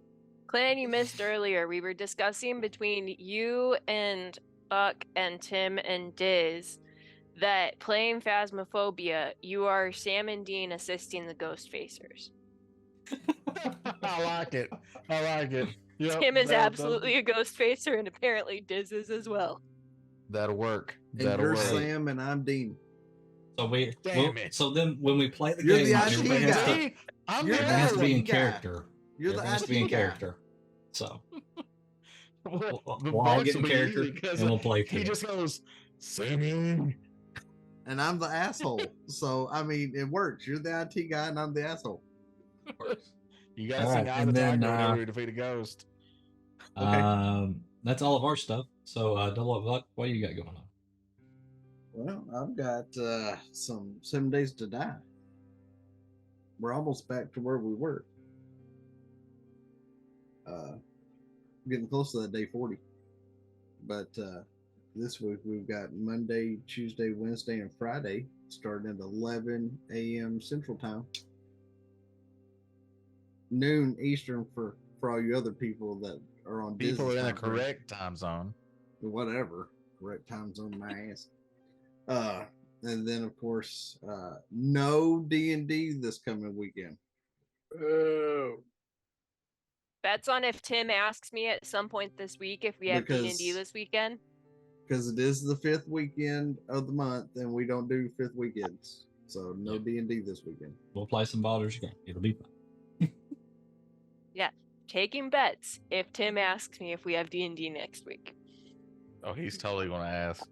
Clan, you missed earlier. We were discussing between you and Buck and Tim and Diz that playing Phasmophobia, you are Sam and Dean assisting the Ghost Facers. I like it. Yep, Tim is absolutely a Ghost Facer, and apparently Diz is as well. That'll work. And you're Sam and I'm Dean. So so then when we play the you're game, the IT guy. Everybody has to be in character. You're the has to be in character. So we'll all get in character and we'll play. He just goes, Sammy. And I'm the asshole. So I mean, it works. You're the IT guy and I'm the asshole. You gotta sing Eye of the Tiger whenever you defeat a ghost. Okay. That's all of our stuff. So Double Luck, what do you got going on? Well, I've got some 7 Days to Die. We're almost back to where we were. Getting close to that day 40. But this week we've got Monday, Tuesday, Wednesday, and Friday starting at 11 a.m. Central Time. Noon Eastern for all you other people that are on People Disney are in the correct time zone. Whatever. Correct time zone, my ass. And then of course, no D&D this coming weekend. Oh. That's on if Tim asks me at some point this week if we have D&D this weekend. Because it is the 5th weekend of the month, and we don't do 5th weekends. So no D&D this weekend. We'll play some Baldur's Gate. It'll be fun. Yeah, taking bets if Tim asks me if we have D&D next week. Oh, he's totally going to ask.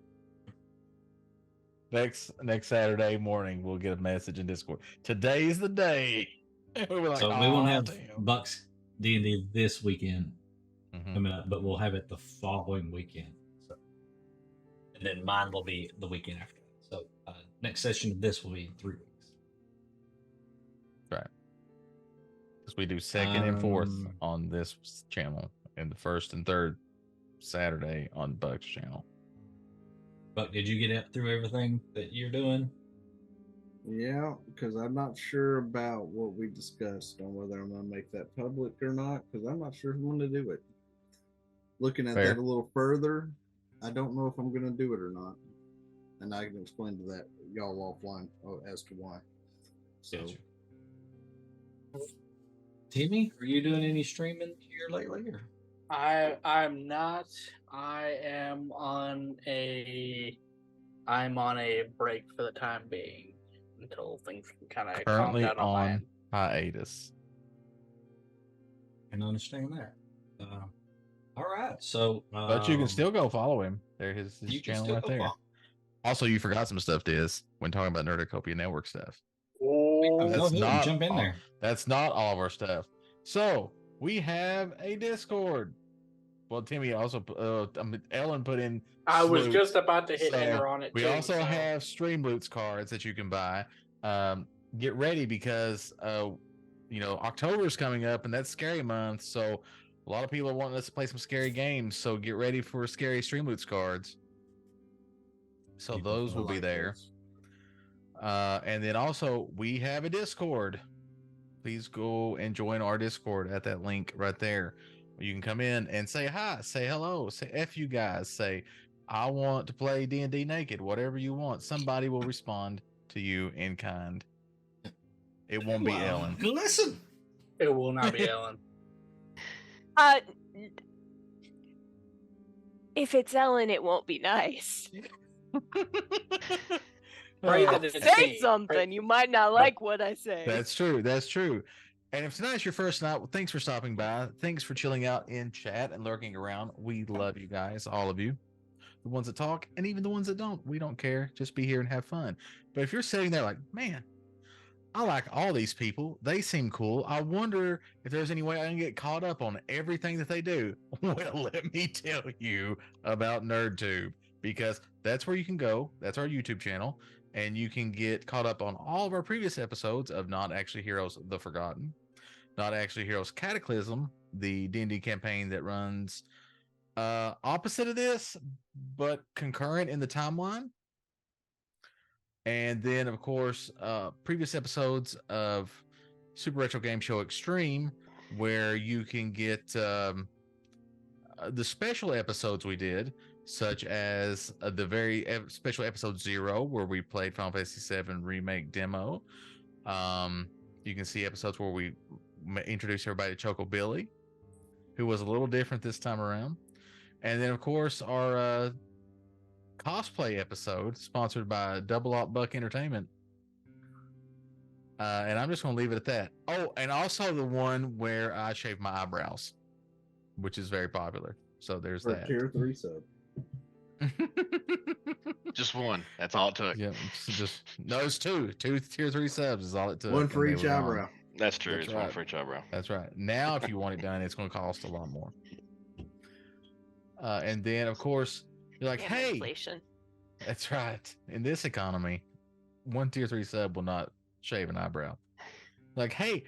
Next Saturday morning, we'll get a message in Discord. Today's the day. We're like, so we won't have Bucks D&D this weekend coming up, but we'll have it the following weekend. So, and then mine will be the weekend after that. So next session of this will be in 3 weeks. Right. Because we do 2nd and 4th on this channel, and the 1st and 3rd Saturday on Buck's channel. Buck, did you get through everything that you're doing? Yeah, because I'm not sure about what we discussed on whether I'm going to make that public or not, because I'm not sure if I'm going to do it. Looking at that a little further, I don't know if I'm going to do it or not. And I can explain to that y'all offline as to why. So, gotcha. Timmy, are you doing any streaming here lately? Or? I'm not. I am on a break for the time being until things can kind of calm down on hiatus. I can understand that. All right, so but you can still go follow him. There's his channel right there. Also, you forgot some stuff, Diz, when talking about Nerdicopia Network stuff. Oh, jump in there. That's not all of our stuff. So we have a Discord. Well, Timmy also, Ellen put in. I was Sloot. just about to hit So, enter on it we too. also so. have Streamloots cards that you can buy. Get ready because October's coming up and that's scary month. So a lot of people are wanting us to play some scary games. So get ready for scary Streamloots cards. So People those will be like there. this. And then also we have a Discord. Please go and join our Discord at that link right there. You can come in and say hi, say hello, say F you guys, say I want to play D&D naked, whatever you want. Somebody will respond to you in kind. It won't be Ellen. Listen. It will not be Ellen. If it's Ellen, it won't be nice. Pray I'll that it's say me. something. You might not like what I say. That's true. That's true. And if tonight's your first night, well, thanks for stopping by. Thanks for chilling out in chat and lurking around. We love you guys, all of you. The ones that talk and even the ones that don't. We don't care. Just be here and have fun. But if you're sitting there like, man, I like all these people. They seem cool. I wonder if there's any way I can get caught up on everything that they do. Well, let me tell you about NerdTube, because that's where you can go. That's our YouTube channel. And you can get caught up on all of our previous episodes of Not Actually Heroes The Forgotten, Not Actually Heroes Cataclysm, the D&D campaign that runs opposite of this, but concurrent in the timeline. And then, of course, previous episodes of Super Retro Game Show Extreme, where you can get the special episodes we did, such as the very special episode 0, where we played Final Fantasy VII Remake demo. You can see episodes where we introduced everybody to Choco Billy, who was a little different this time around. And then, of course, our cosplay episode sponsored by Double Up Buck Entertainment. And I'm just going to leave it at that. Oh, and also the one where I shave my eyebrows, which is very popular. So there's For that. a tier 3 sub. Just one. That's all it took. Yeah, just no, it's two tier 3 subs is all it took. One for each eyebrow. That's true. That's It's right. one for each eyebrow. That's right. Now, if you want it done, it's going to cost a lot more. And then, of course, you're like, Damn hey, inflation. that's right. In this economy, one tier 3 sub will not shave an eyebrow. Like, hey,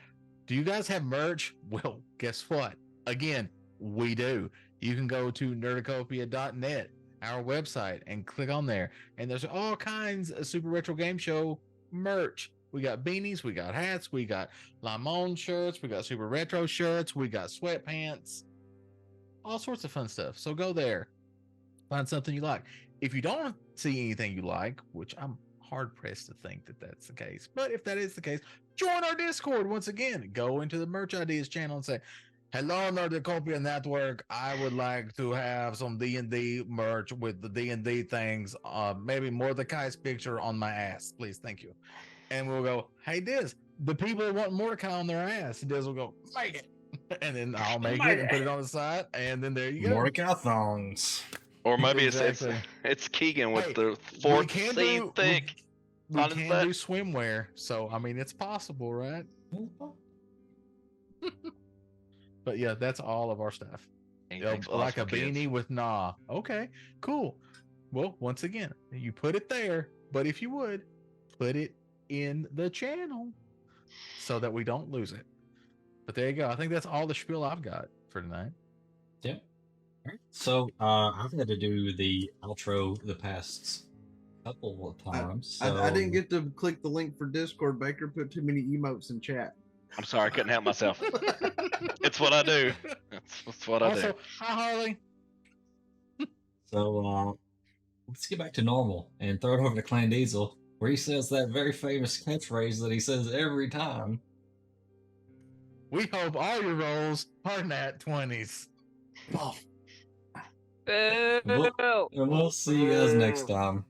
do you guys have merch? Well, guess what? Again, we do. You can go to nerdicopia.net, our website, and click on there. And there's all kinds of Super Retro Game Show merch. We got beanies, we got hats, we got Limon shirts, we got Super Retro shirts, we got sweatpants, all sorts of fun stuff. So go there, find something you like. If you don't see anything you like, which I'm hard pressed to think that that's the case, but if that is the case, join our Discord once again. Go into the Merch Ideas channel and say, hello, Nerdicopia Network. I would like to have some D&D merch with the D&D things. Maybe Mordecai's picture on my ass, please. Thank you. And we'll go, hey, Diz, the people that want Mordecai on their ass. Diz will go, make it. And then I'll make it and put it on the side. And then there you go. Mordecai thongs. Or maybe Exactly. it's Keegan with Hey, the we fourth can seed do- thick. We on his can butt. do swimwear. So, I mean, it's possible, right? But yeah, that's all of our stuff. Anything for Like a awesome kids. beanie with nah. Okay, cool. Well, once again, you put it there, but if you would, put it in the channel so that we don't lose it. But there you go. I think that's all the spiel I've got for tonight. Yeah. All right. So I've had to do the outro the past couple of times. I didn't get to click the link for Discord. Baker put too many emotes in chat. I'm sorry, I couldn't help myself. It's what I do. That's what I Also, do. hi Harley. So let's get back to normal and throw it over to Clan Diesel, where he says that very famous catchphrase that he says every time. We hope all your rolls are nat 20s. Oh, Boo! and we'll see you guys next time.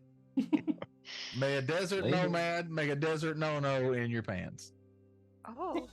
May a desert Later. nomad make a desert no-no in your pants. Oh.